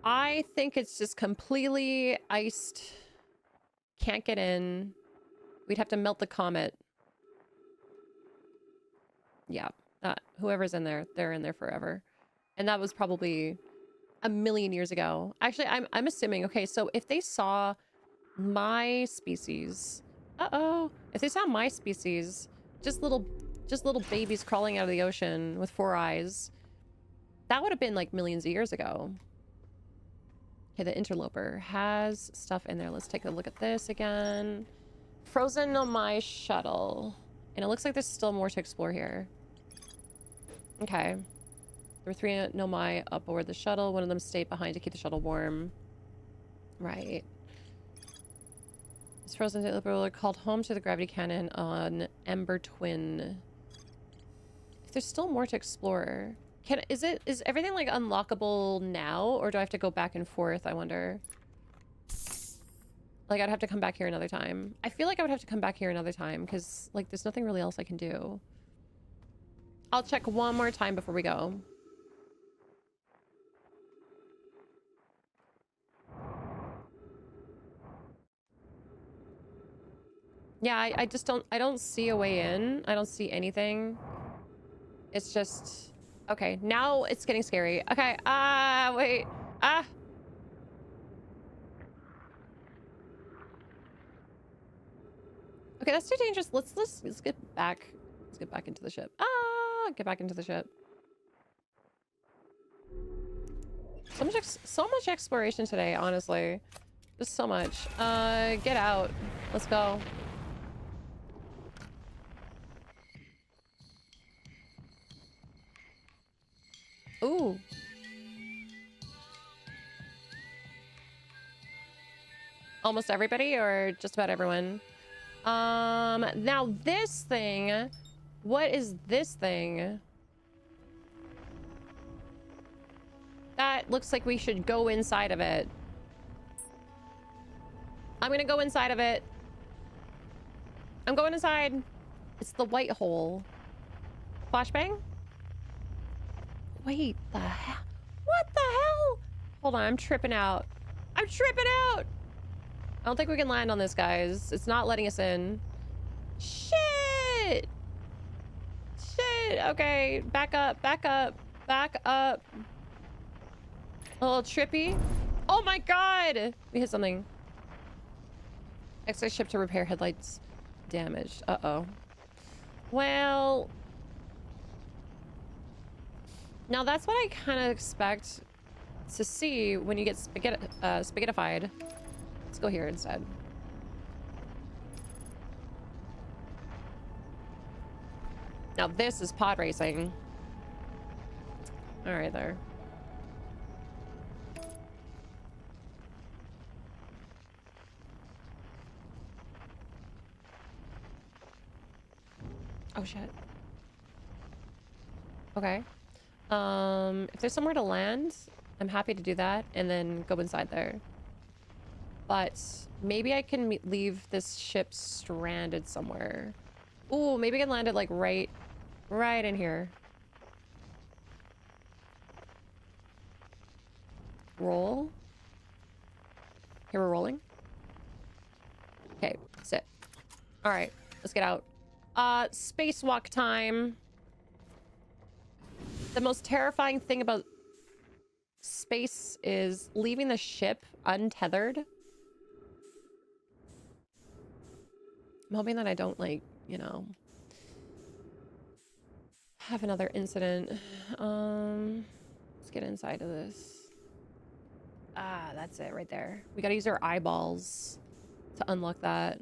I think it's just completely iced. Can't get in. We'd have to melt the comet. Yeah. Whoever's in there, they're in there forever. And that was probably a million years ago. Actually, I'm assuming, okay, so if they saw my species, if they saw my species, just little babies crawling out of the ocean with 4 eyes, that would have been like millions of years ago. Okay, the interloper has stuff in there. Let's take a look at this again. Frozen on my shuttle. And it looks like there's still more to explore here. Okay. There were 3 nomai up aboard the shuttle. One of them stayed behind to keep the shuttle warm. Right. This frozen interloper called home to the gravity cannon on Ember Twin. If there's still more to explore. Is everything like unlockable now, or do I have to go back and forth, I wonder? Like, I'd have to come back here another time. I feel like I would have to come back here another time because like there's nothing really else I can do. I'll check one more time before we go. Yeah, I just don't see a way in. I don't see anything. It's just okay, now it's getting scary. Okay, wait. Okay, that's too dangerous. Let's get back. Let's get back into the ship. Get back into the ship. So much exploration today, honestly. Just so much. Get out. Let's go. Ooh. Almost everybody or just about everyone? Now this thing, what is this thing? That looks like we should go inside of it. I'm gonna go inside of it. I'm going inside. It's the white hole. Flashbang? Wait, the hell? What the hell? Hold on, I'm tripping out. I'm tripping out! I don't think we can land on this, guys. It's not letting us in. Shit! Shit! Okay, back up, back up, back up. A little trippy. Oh my god! We hit something. Extra ship to repair headlights damaged. Uh-oh. Well... Now that's what I kind of expect to see when you get spaghettified. Let's go here instead. Now this is pod racing. All right, there. Oh shit. Okay. If there's somewhere to land, I'm happy to do that and then go inside there. But maybe I can leave this ship stranded somewhere. Ooh, maybe I can land it like right in here. Roll. Here, we're rolling. Okay, sit. All right, let's get out. Spacewalk time. The most terrifying thing about space is leaving the ship untethered. I'm hoping that I don't, like, you know, have another incident. Let's get inside of this. That's it right there. We gotta use our eyeballs to unlock that.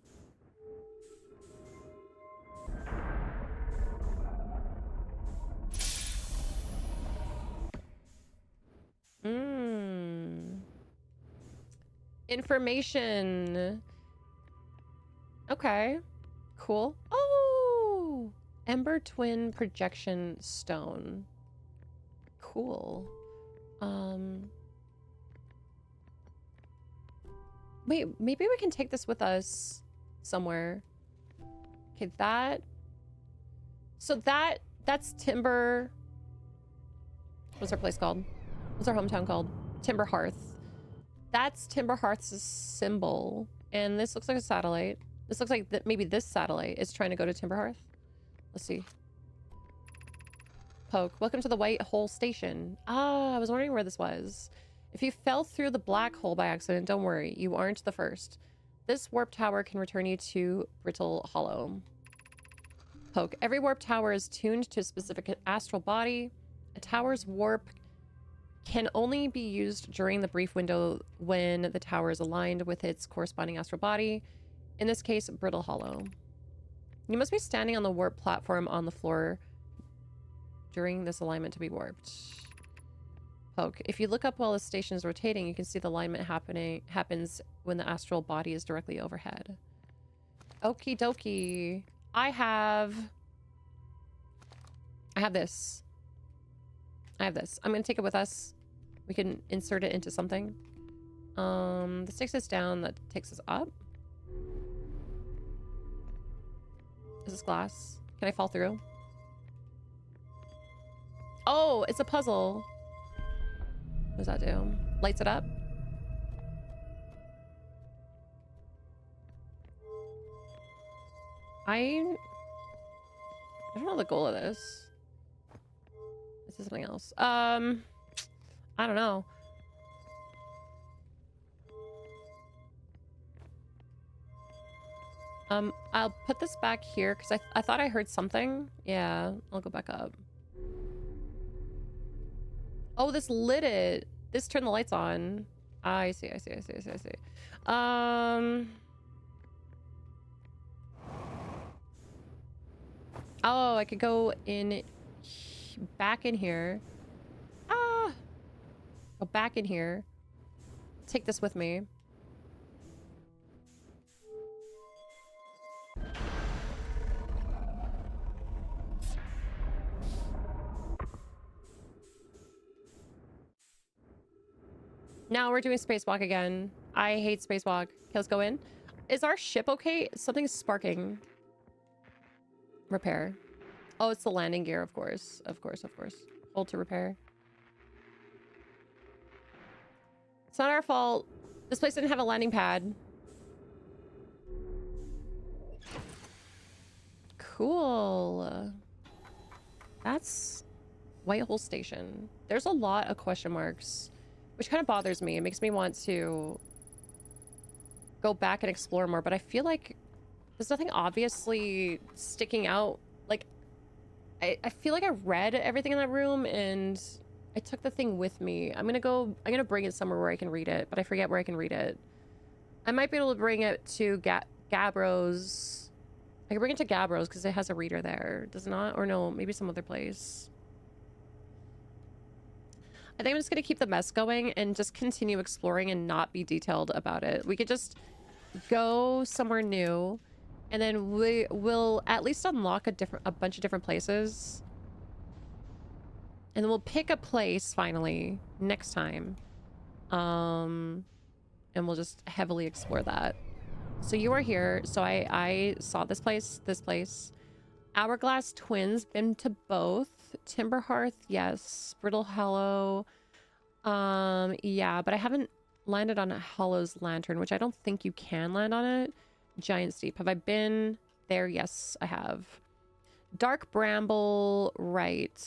Information. Okay. Cool. Oh! Ember Twin Projection Stone. Cool. Wait, maybe we can take this with us somewhere. Okay, so that's Timber. What's our place called? What's our hometown called? Timber Hearth. That's Timber Hearth's symbol. And this looks like a satellite. This looks like maybe this satellite is trying to go to Timber Hearth. Let's see. Poke. Welcome to the White Hole Station. Ah, I was wondering where this was. If you fell through the black hole by accident, don't worry. You aren't the first. This warp tower can return you to Brittle Hollow. Poke. Every warp tower is tuned to a specific astral body. A tower's warp can only be used during the brief window when the tower is aligned with its corresponding astral body. In this case, Brittle Hollow. You must be standing on the warp platform on the floor during this alignment to be warped. Poke. If you look up while the station is rotating, you can see the alignment happens when the astral body is directly overhead. Okie dokie. I have this. I have this. I'm gonna take it with us. We can insert it into something. This takes us down, that takes us up. Is this glass? Can I fall through? Oh, it's a puzzle. What does that do? Lights it up? I don't know the goal of this. This is something else. I don't know. I'll put this back here because I thought I heard something. Yeah, I'll go back up. Oh, this lit it. This turned the lights on. I see. Oh, I could go in back in here. Ah! Go back in here. Take this with me. Now we're doing spacewalk again. I hate spacewalk. Okay, let's go in. Is our ship okay? Something's sparking. Repair. Oh, it's the landing gear, of course. Of course. Hold to repair. It's not our fault. This place didn't have a landing pad. Cool. That's White Hole Station. There's a lot of question marks, which kind of bothers me. It makes me want to go back and explore more, but I feel like there's nothing obviously sticking out. Like, I feel like I read everything in that room and I took the thing with me. I'm gonna bring it somewhere where I can read it, but I forget where I can read it. I might be able to bring it to Gabbro's. I can bring it to Gabbro's because it has a reader there. Does it not? Or no, maybe some other place. I think I'm just gonna keep the mess going and just continue exploring and not be detailed about it. We could just go somewhere new, and then we will at least unlock a bunch of different places, and then we'll pick a place finally next time, and we'll just heavily explore that. So you are here. So I saw this place. Hourglass Twins, been to both. Timber Hearth, yes. Brittle Hollow, yeah, but I haven't landed on Hollow's Lantern, which I don't think you can land on it. Giant Steep, have I been there? Yes, I have. Dark Bramble, right.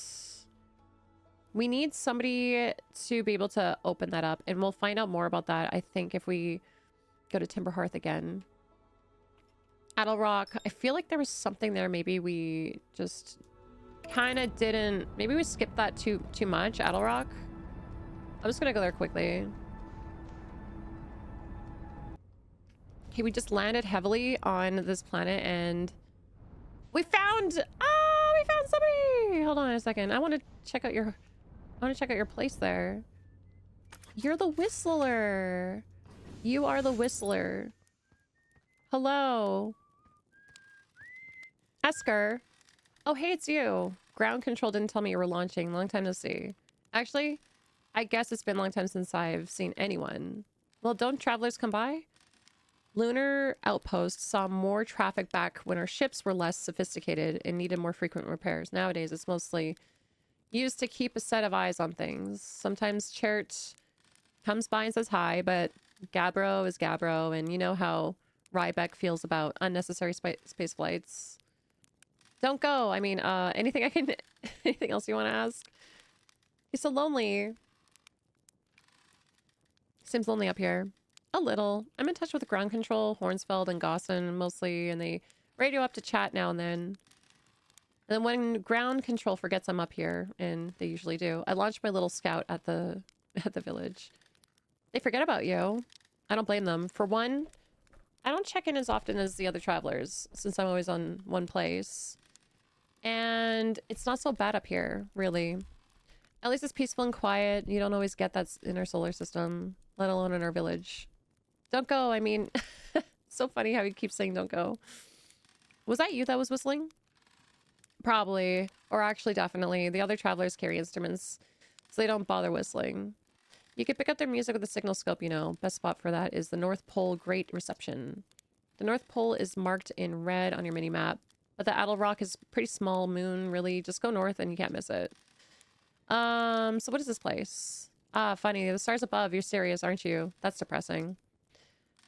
We need somebody to be able to open that up, and we'll find out more about that, I think, if we go to Timber Hearth again. Addle Rock, I feel like there was something there. Maybe we just kind of didn't. Maybe we skipped that too much. Addle Rock. I'm just gonna go there quickly. Okay, we just landed heavily on this planet and we found somebody. Hold on a second. I want to check out your place there. You're the Whistler. You are the Whistler. Hello. Esker. Oh, hey, it's you. Ground control didn't tell me you were launching. Long time no see. Actually, I guess it's been a long time since I've seen anyone. Well, don't travelers come by? Lunar Outpost saw more traffic back when our ships were less sophisticated and needed more frequent repairs. Nowadays, it's mostly used to keep a set of eyes on things. Sometimes Chert comes by and says hi, but Gabbro is Gabbro, and you know how Rybeck feels about unnecessary space flights. Don't go. I mean, anything I can... anything else you want to ask? He's so lonely. Seems lonely up here. A little. I'm in touch with ground control, Hornsfeld and Gosson mostly, and they radio up to chat now and then. And then when ground control forgets I'm up here, and they usually do, I launch my little scout at the village. They forget about you. I don't blame them. For one, I don't check in as often as the other travelers, since I'm always on one place. And it's not so bad up here, really. At least it's peaceful and quiet. You don't always get that in our solar system, let alone in our village. Don't go, I mean... so funny how you keep saying don't go. Was that you that was whistling? Probably. Or actually, definitely. The other travelers carry instruments, so they don't bother whistling. You can pick up their music with a signal scope, you know. Best spot for that is the North Pole Great Reception. The North Pole is marked in red on your mini-map, but the Adel Rock is a pretty small moon, really. Just go north and you can't miss it. So what is this place? Ah, funny. The stars above. You're serious, aren't you? That's depressing.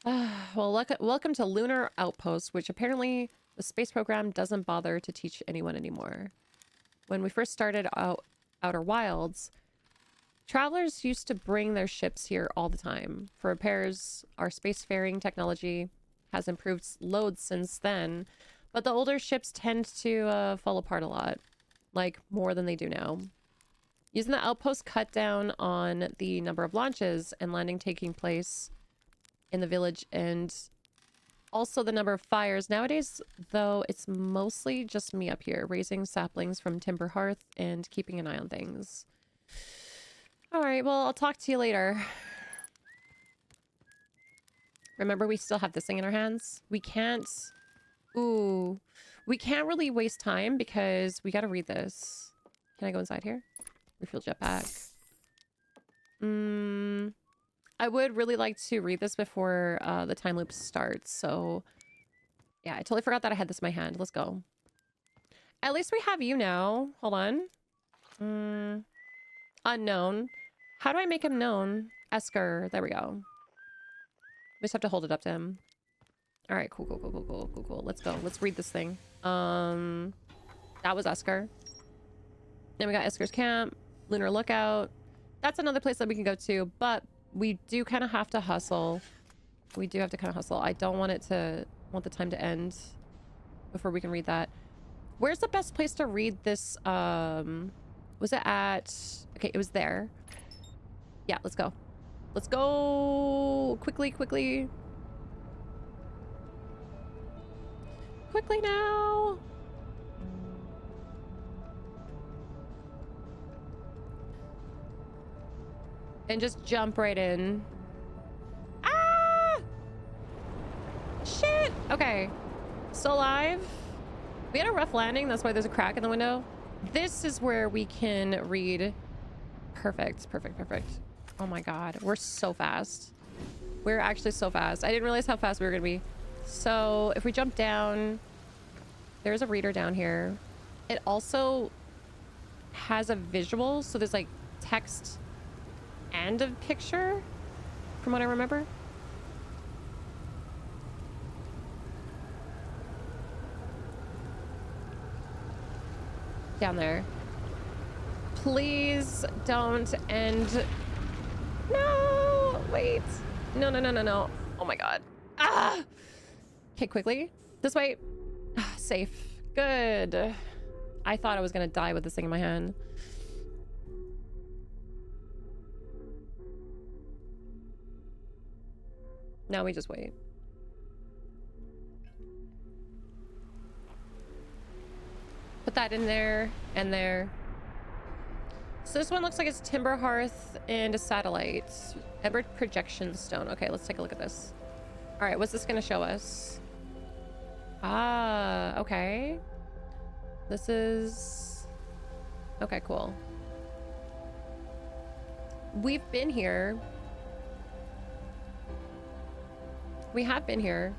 Well, welcome to Lunar Outpost, which apparently the space program doesn't bother to teach anyone anymore. When we first started out Outer Wilds, travelers used to bring their ships here all the time. For repairs, our spacefaring technology has improved loads since then, but the older ships tend to fall apart a lot, like more than they do now. Using the outpost cut down on the number of launches and landing taking place in the village, and also the number of fires. Nowadays, though, it's mostly just me up here, raising saplings from Timber Hearth and keeping an eye on things. Alright, well, I'll talk to you later. Remember, we still have this thing in our hands. We can't... Ooh. We can't really waste time because we gotta read this. Can I go inside here? Refuel jetpack. I would really like to read this before the time loop starts, so... Yeah, I totally forgot that I had this in my hand. Let's go. At least we have you now. Hold on. Unknown. How do I make him known? Esker. There we go. We just have to hold it up to him. Alright, cool. Let's go. Let's read this thing. That was Esker. Then we got Esker's Camp. Lunar Lookout. That's another place that we can go to, but we do kind of have to hustle. We do have to kind of hustle. I don't want the time to end before we can read that. Where's the best place to read this? Was it at... Okay, it was there. Yeah, let's go. Let's go! Quickly. Quickly now! And just jump right in. Ah! Shit! Okay. Still alive. We had a rough landing. That's why there's a crack in the window. This is where we can read. Perfect. Oh my god. We're so fast. We're actually so fast. I didn't realize how fast we were going to be. So if we jump down, there's a reader down here. It also has a visual. So there's like text and a picture from what I remember. Down there. Please don't end. No, wait. No. Oh my god. Ah! Okay, quickly. This way. Ah, safe. Good. I thought I was gonna die with this thing in my hand. Now we just wait. Put that in there and there. So this one looks like it's Timber Hearth and a satellite. Ever projection stone. Okay, let's take a look at this. All right, what's this gonna show us? Ah, okay. This is... Okay, cool. We've been here. We have been here.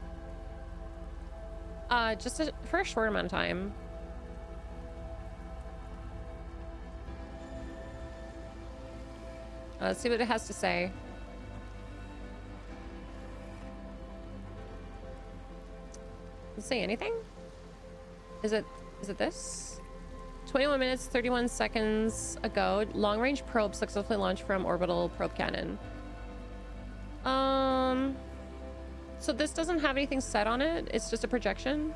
Just for a short amount of time. Let's see what it has to say. Does it say anything? Is it this? 21 minutes, 31 seconds ago, long-range probe successfully launched from orbital probe cannon. So this doesn't have anything set on it. It's just a projection.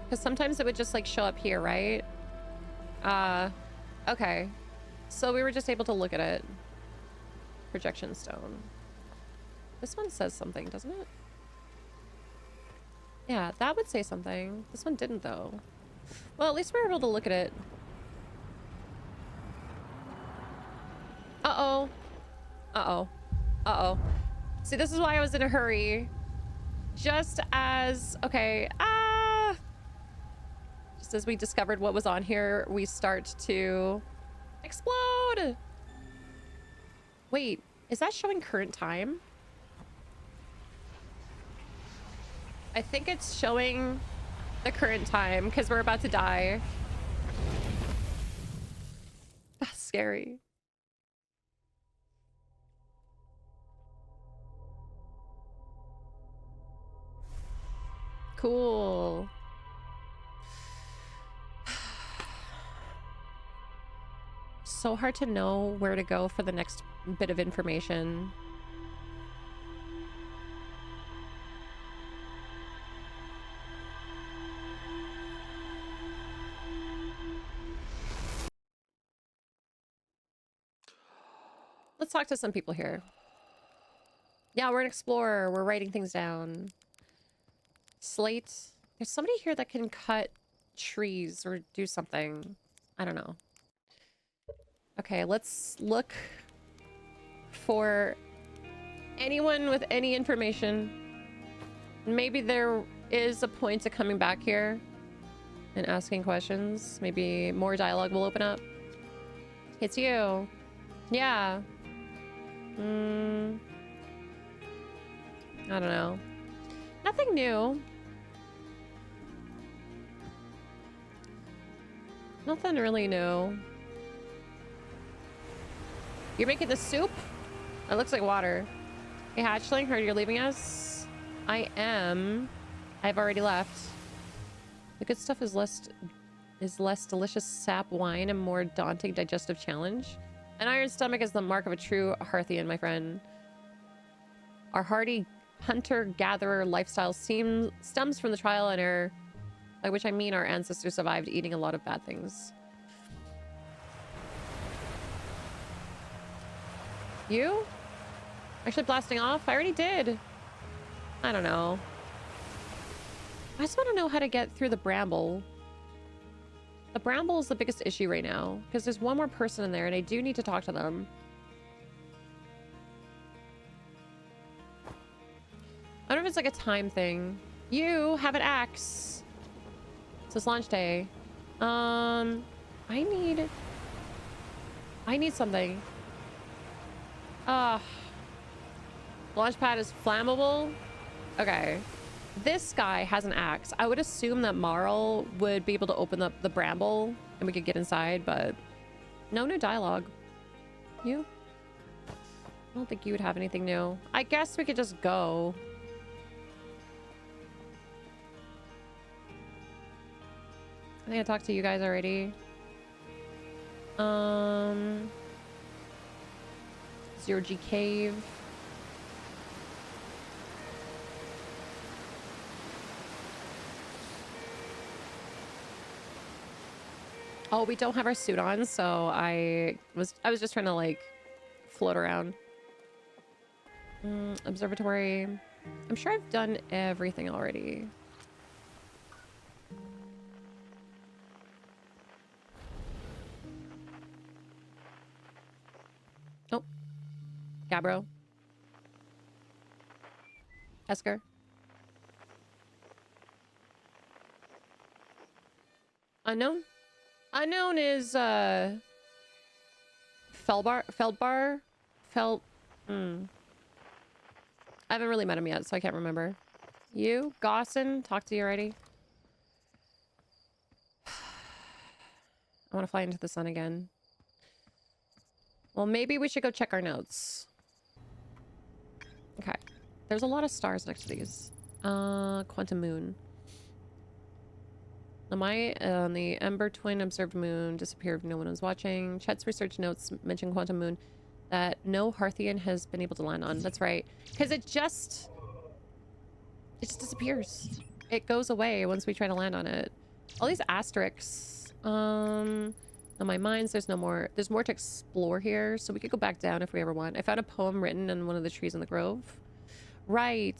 Because sometimes it would just like show up here, right? Okay. So we were just able to look at it. Projection stone. This one says something, doesn't it? Yeah, that would say something. This one didn't, though. Well, at least we were able to look at it. Uh-oh. Uh-oh. Uh-oh. See, this is why I was in a hurry. Just as... Okay. Just as we discovered what was on here, we start to explode. Wait, is that showing current time? I think it's showing the current time because we're about to die. That's scary. Cool. So hard to know where to go for the next bit of information. Let's talk to some people here. Yeah, we're an explorer. We're writing things down. Slate. There's somebody here that can cut trees or do something. I don't know. Okay, let's look for anyone with any information. Maybe there is a point to coming back here and asking questions. Maybe more dialogue will open up. It's you. Yeah. I don't know. Nothing new. Nothing really new. You're making the soup? It looks like water. Hey, hatchling, heard you're leaving us? I am. I've already left. The good stuff is less delicious sap wine and more daunting digestive challenge. An iron stomach is the mark of a true Hearthian, my friend. Our hardy hunter-gatherer lifestyle stems from the trial and error, by which I mean our ancestors survived eating a lot of bad things. You? Actually blasting off? I already did. I don't know. I just want to know how to get through the bramble. The bramble is the biggest issue right now, because there's one more person in there and I do need to talk to them. I don't know if it's like a time thing. You have an axe. So it's launch day. I need something. Launchpad is flammable. Okay. This guy has an axe. I would assume that Marl would be able to open up the bramble and we could get inside, but no new dialogue. You? I don't think you would have anything new. I guess we could just go. I think I talked to you guys already. Zero G Cave. Oh, we don't have our suit on, so I was just trying to like float around. Observatory. I'm sure I've done everything already. Oh. Gabbro. Esker. Unknown? Unknown is, Feldbar? I haven't really met him yet, so I can't remember. You? Gossin? Talked to you already? I want to fly into the sun again. Well, maybe we should go check our notes. Okay. There's a lot of stars next to these. Quantum moon. On the Ember Twin observed moon disappeared. No one was watching. Chet's research notes mention quantum moon that no Hearthian has been able to land on. That's right. Because it just disappears. It goes away once we try to land on it. All these asterisks. On my mines, there's more to explore here, so we could go back down if we ever want. I found a poem written in one of the trees in the grove. Right.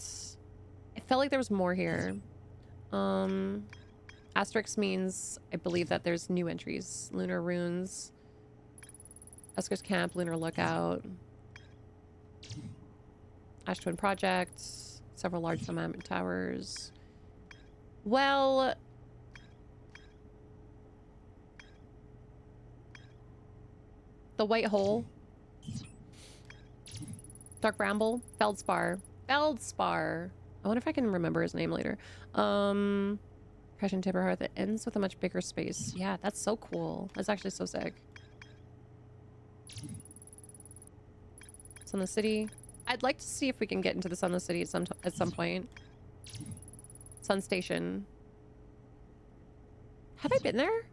I felt like there was more here. Asterisk means I believe that there's new entries. Lunar runes. Esker's Camp, Lunar Lookout. Ash Twin Project. Several large mammoth towers. Well... The White Hole. Dark Bramble. Feldspar. Feldspar. I wonder if I can remember his name later. Crash in Timber Hearth. It ends with a much bigger space. Yeah, that's so cool. That's actually so sick. Sun the City. I'd like to see if we can get into the Sun the City at some point. Sun Station. Have I been there?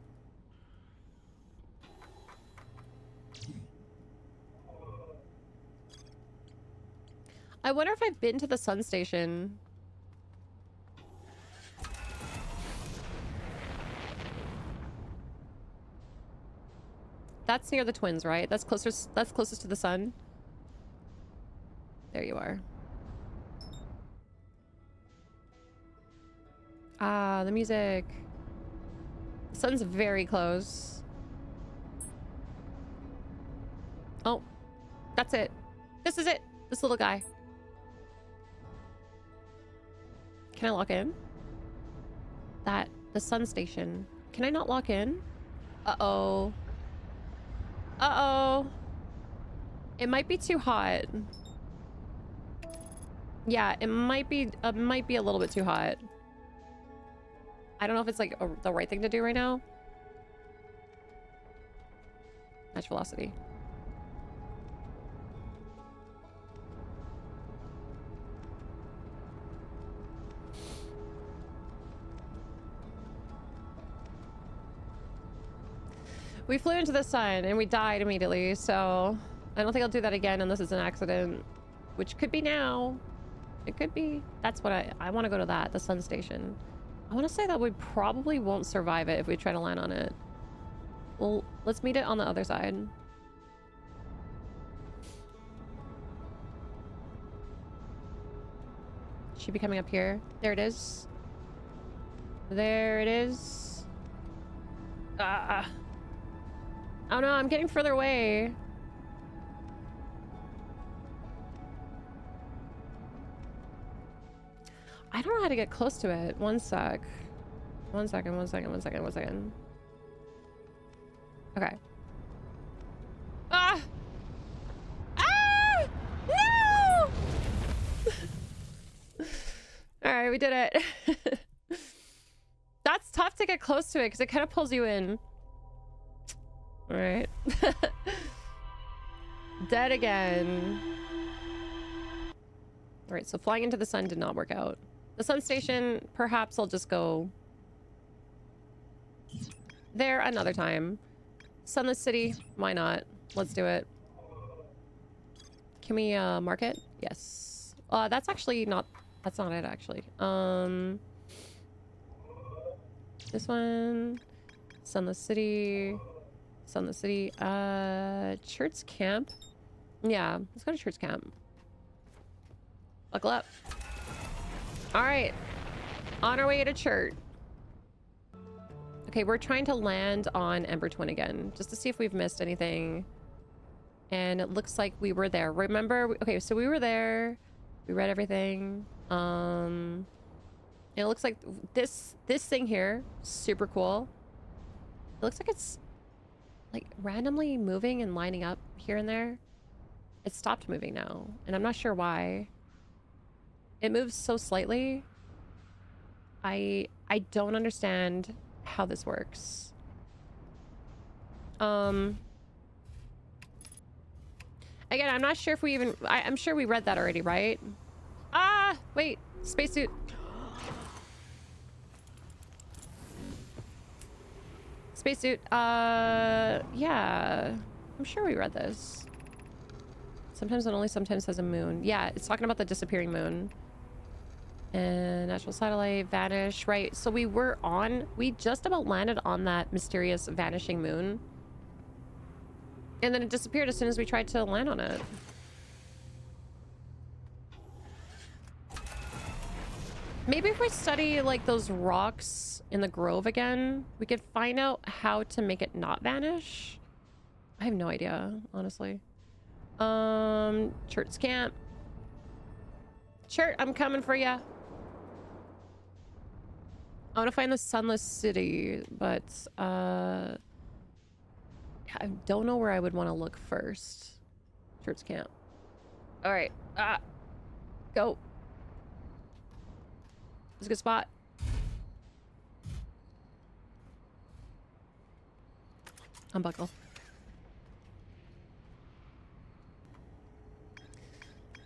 I wonder if I've been to the Sun Station. That's near the Twins, right? That's closest to the sun. There you are. Ah, the music. The sun's very close. Oh, that's it. This is it. This little guy. Can I lock in? The sun station. Can I not lock in? Uh-oh. Uh-oh. It might be too hot. Yeah, it might be a little bit too hot. I don't know if it's like the right thing to do right now. Match velocity. We flew into the sun and we died immediately, so I don't think I'll do that again unless it's an accident, which could be now. It could be. That's what I want to go to that, the sun station. I want to say that we probably won't survive it if we try to land on it. Well, let's meet it on the other side. Should be coming up here. There it is. There it is. Ah. Oh no, I'm getting further away. I don't know how to get close to it. One sec. One second. Okay. Ah! Ah! No! Alright, we did it. That's tough to get close to it because it kind of pulls you in. Alright. Dead again. Alright, so flying into the sun did not work out. The sun station, perhaps I'll just go there another time. Sunless City, why not? Let's do it. Can we mark it? Yes. That's actually not, that's not it actually. This one, Sunless City, Sunless City, Church Camp. Yeah, let's go to Church Camp. Buckle up. All right, on our way to church. Okay, we're trying to land on Ember Twin again, just to see if we've missed anything. And it looks like we were there. Remember? Okay, so we were there. We read everything. And it looks like this thing here, super cool. It looks like it's like randomly moving and lining up here and there. It stopped moving now, and I'm not sure why. It moves so slightly. I don't understand how this works. Again, I'm not sure if we even... I'm sure we read that already, right? Ah, wait. Spacesuit. Spacesuit. Yeah. I'm sure we read this. Sometimes and only sometimes has a moon. Yeah, it's talking about the disappearing moon. And natural satellite, vanish. Right, so we just about landed on that mysterious vanishing moon. And then it disappeared as soon as we tried to land on it. Maybe if we study like those rocks in the grove again, we could find out how to make it not vanish. I have no idea, honestly. Church camp. Church, I'm coming for ya. I want to find the sunless city, but I don't know where I would want to look first. Church camp. All right. Go. It's a good spot. Unbuckle.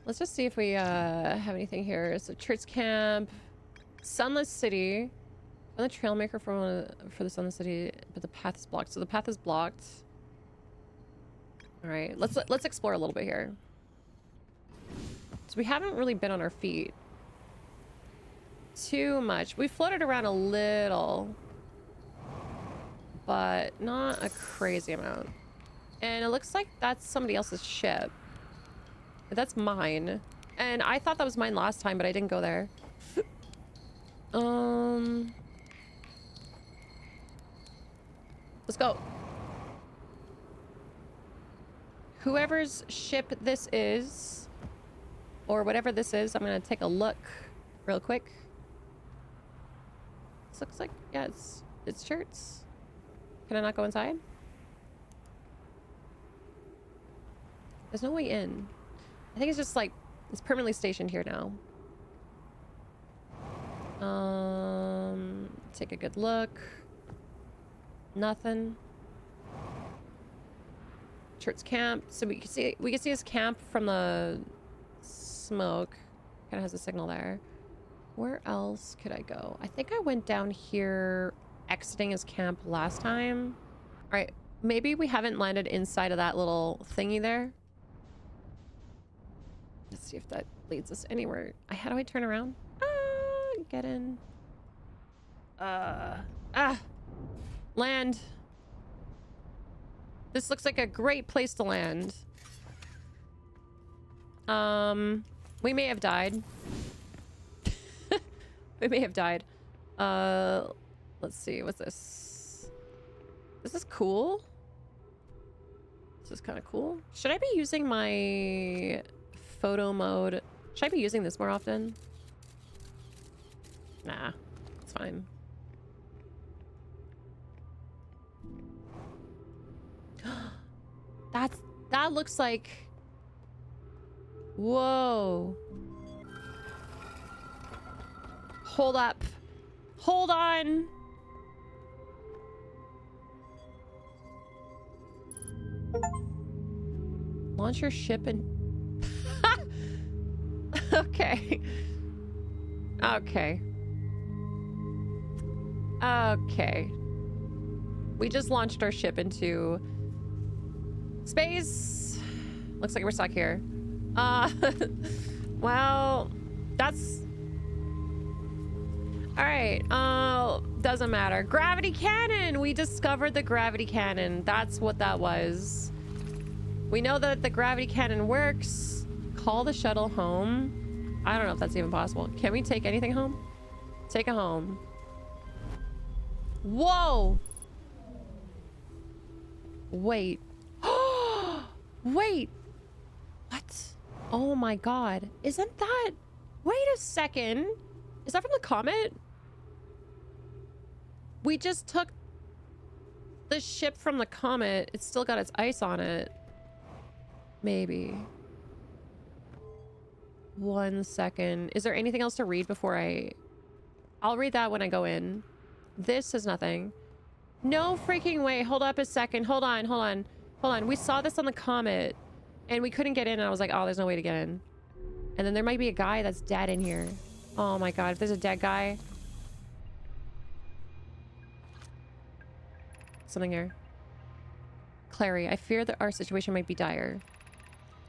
Let's just see if we have anything here. So church camp, sunless city. Find the trail maker for the sunless city, but the path is blocked. So the path is blocked. All right, let's explore a little bit here. So we haven't really been on our feet too much. We floated around a little, but not a crazy amount. And it looks like that's somebody else's ship. That's mine. And I thought that was mine last time, but I didn't go there. Let's go. Whoever's ship this is, or whatever this is, I'm gonna take a look real quick. This looks like, yeah, it's shirts. Can I not go inside? There's no way in. I think it's just like, it's permanently stationed here now. Take a good look. Nothing. Church camp. So we can see his camp from the smoke. Kind of has a signal there. Where else could I go? I think I went down here exiting his camp last time. All right, maybe we haven't landed inside of that little thingy there. Let's see if that leads us anywhere. How do I turn around? Get in. Land. This looks like a great place to land. We may have died. We may have died. Let's see. What's this? This is cool. This is kind of cool. Should I be using my photo mode? Should I be using this more often? Nah, it's fine. That looks like... Whoa. Hold up. Hold on. Launch your ship and... Okay. Okay. Okay. We just launched our ship into space. Looks like we're stuck here. Well, that's... All right. Doesn't matter. Gravity cannon. We discovered the gravity cannon. That's what that was. We know that the gravity cannon works. Call the shuttle home. I don't know if that's even possible. Can we take anything home? Take it home. Whoa. Wait. Wait. What? Oh my god. Isn't that... Wait a second. Is that from the comet? We just took The ship from the comet, it's still got its ice on it. Maybe. 1 second. Is there anything else to read before I'll read that when I go in. This is nothing. No freaking way. Hold up a second. Hold on, hold on. Hold on. We saw this on the comet and we couldn't get in. And I was like, oh, there's no way to get in. And then there might be a guy that's dead in here. Oh my god, if there's a dead guy. Something here. Clary, I fear that our situation might be dire.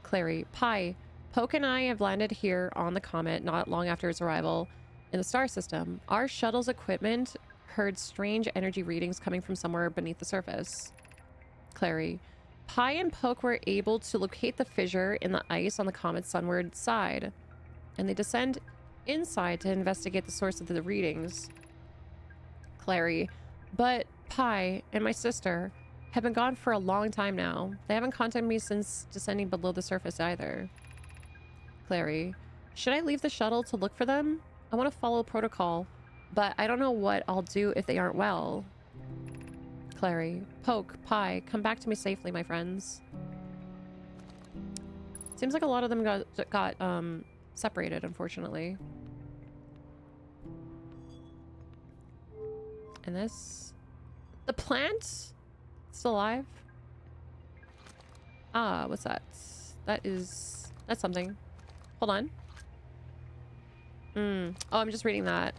Clary, Pi, Poke and I have landed here on the comet not long after its arrival in the star system. Our shuttle's equipment heard strange energy readings coming from somewhere beneath the surface. Clary, Pi and Poke were able to locate the fissure in the ice on the comet's sunward side, and they descend inside to investigate the source of the readings. Clary, but Pi and my sister have been gone for a long time now. They haven't contacted me since descending below the surface either. Clary, should I leave the shuttle to look for them? I want to follow protocol, but I don't know what I'll do if they aren't well. Clary, Poke, Pi, come back to me safely, my friends. Seems like a lot of them got separated, unfortunately. And this... The plant? Still alive? Ah, what's that? That's something. Hold on. Oh, I'm just reading that.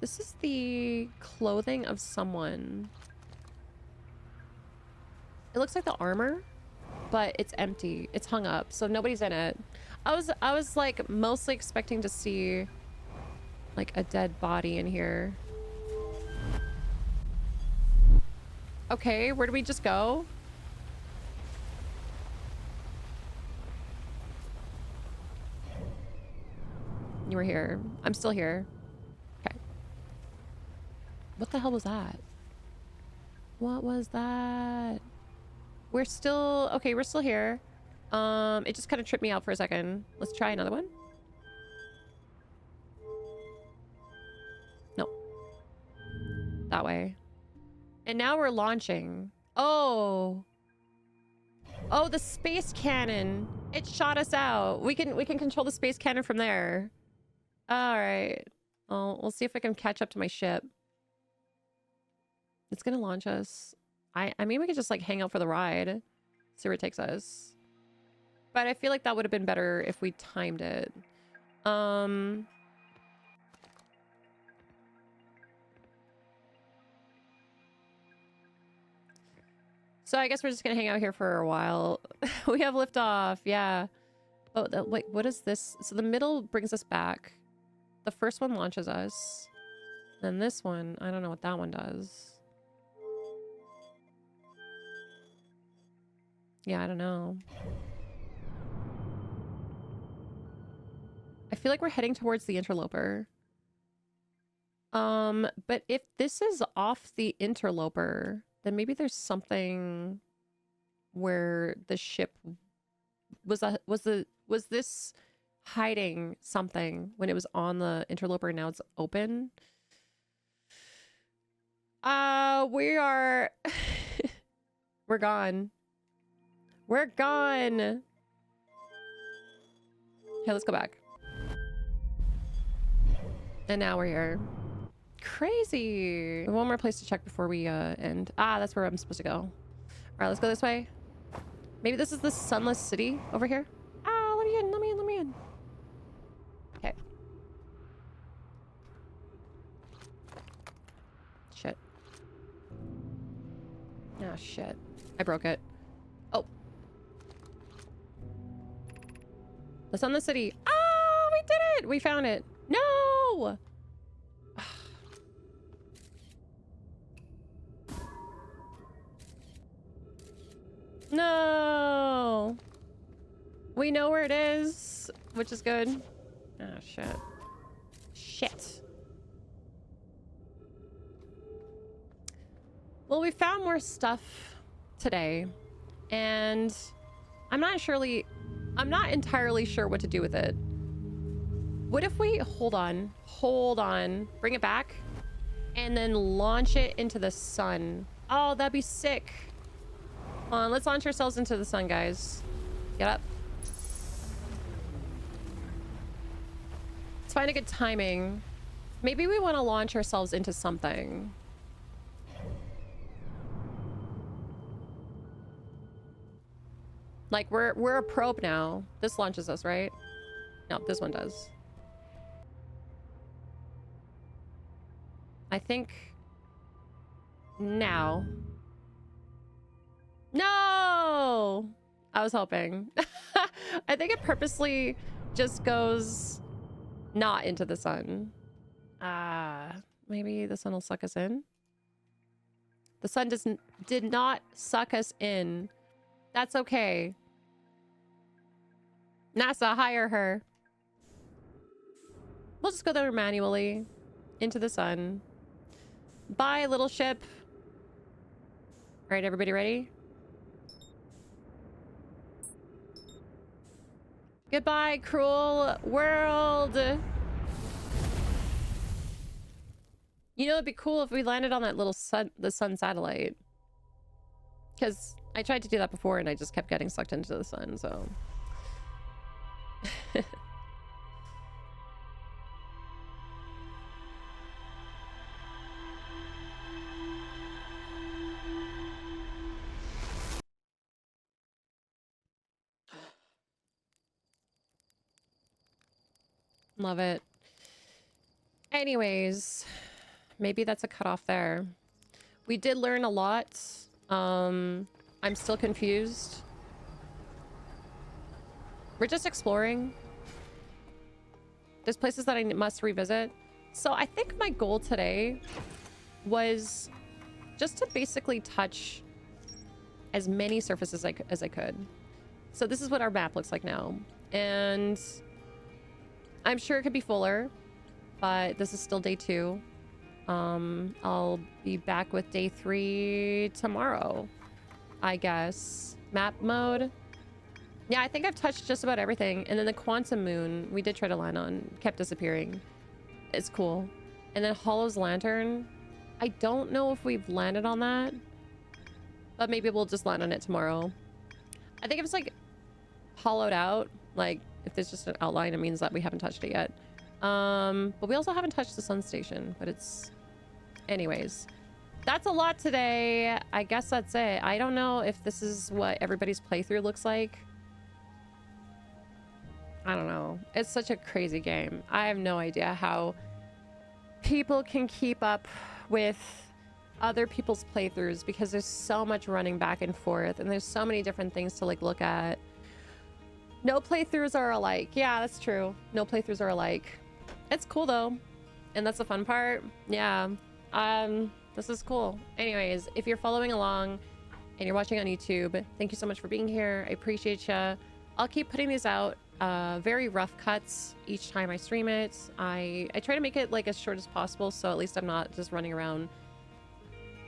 This is the clothing of someone. It looks like the armor, but it's empty. It's hung up, so nobody's in it. I was like mostly expecting to see like a dead body in here. Okay, where do we just go? You were here. I'm still here. Okay. What the hell was that? What was that? We're still... Okay, we're still here. It just kind of tripped me out for a second. Let's try another one. No. That way. And now we're launching. Oh. Oh, the space cannon. It shot us out. We can control the space cannon from there. All right. Well, we'll see if I can catch up to my ship. It's gonna launch us. I mean, we could just like hang out for the ride. See where it takes us. But I feel like that would have been better if we timed it. So I guess we're just gonna hang out here for a while. We have liftoff, yeah. Oh, wait, what is this? So the middle brings us back. The first one launches us. Then this one, I don't know what that one does. Yeah, I don't know. I feel like we're heading towards the interloper. But if this is off the interloper, then maybe there's something where the ship was this hiding something when it was on the interloper and now it's open? We are we're gone. We're gone. Okay, let's go back. And now we're here. Crazy. One more place to check before we end. Ah, that's where I'm supposed to go. All right, let's go this way. Maybe this is the sunless city over here. Ah, let me in, let me in, let me in. Okay. Shit. Ah, shit. I broke it. Oh. The sunless city. Ah, we did it. We found it. No. No. We know where it is, which is good. Oh, shit. Shit. Well, we found more stuff today, and I'm not entirely sure what to do with it. What if we hold on, bring it back, and then launch it into the sun. Oh, that'd be sick. Come on, let's launch ourselves into the sun, guys. Get up. Let's find a good timing. Maybe we want to launch ourselves into something. Like, we're a probe now. This launches us, right? No, this one does. I think now. No! I was hoping. I think it purposely just goes not into the sun. Maybe the sun will suck us in. The sun did not suck us in. That's okay. NASA, hire her. We'll just go there manually into the sun. Bye, little ship. All right, everybody ready? Goodbye, cruel world. You know, it'd be cool if we landed on that little the sun satellite. Because I tried to do that before and I just kept getting sucked into the sun, so. Love it. Anyways, maybe that's a cutoff there. We did learn a lot. I'm still confused. We're just exploring. There's places that I must revisit. So I think my goal today was just to basically touch as many surfaces as I could. So this is what our map looks like now. And I'm sure it could be fuller, but this is still day 2. I'll be back with day 3 tomorrow, I guess. Map mode. Yeah, I think I've touched just about everything. And then the quantum moon, we did try to land on, kept disappearing. It's cool. And then Hollow's lantern. I don't know if we've landed on that, but maybe we'll just land on it tomorrow. I think if it's like hollowed out, like if there's just an outline, it means that we haven't touched it yet. But we also haven't touched the sun station, but it's... Anyways, that's a lot today. I guess that's it. I don't know if this is what everybody's playthrough looks like. I don't know. It's such a crazy game. I have no idea how people can keep up with other people's playthroughs because there's so much running back and forth and there's so many different things to like look at. No playthroughs are alike. Yeah, that's true. No playthroughs are alike. It's cool though. And that's the fun part. Yeah. This is cool. Anyways, if you're following along and you're watching on YouTube, thank you so much for being here. I appreciate you. I'll keep putting these out, very rough cuts each time I stream it. I try to make it like as short as possible, so at least I'm not just running around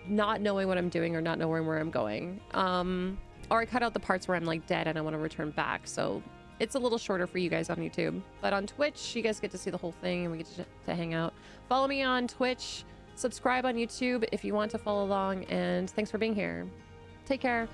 not knowing what I'm doing or not knowing where I'm going. Or I cut out the parts where I'm like dead and I want to return back, so it's a little shorter for you guys on YouTube. But on Twitch, you guys get to see the whole thing and we get to hang out. Follow me on Twitch, subscribe on YouTube if you want to follow along, and thanks for being here. Take care.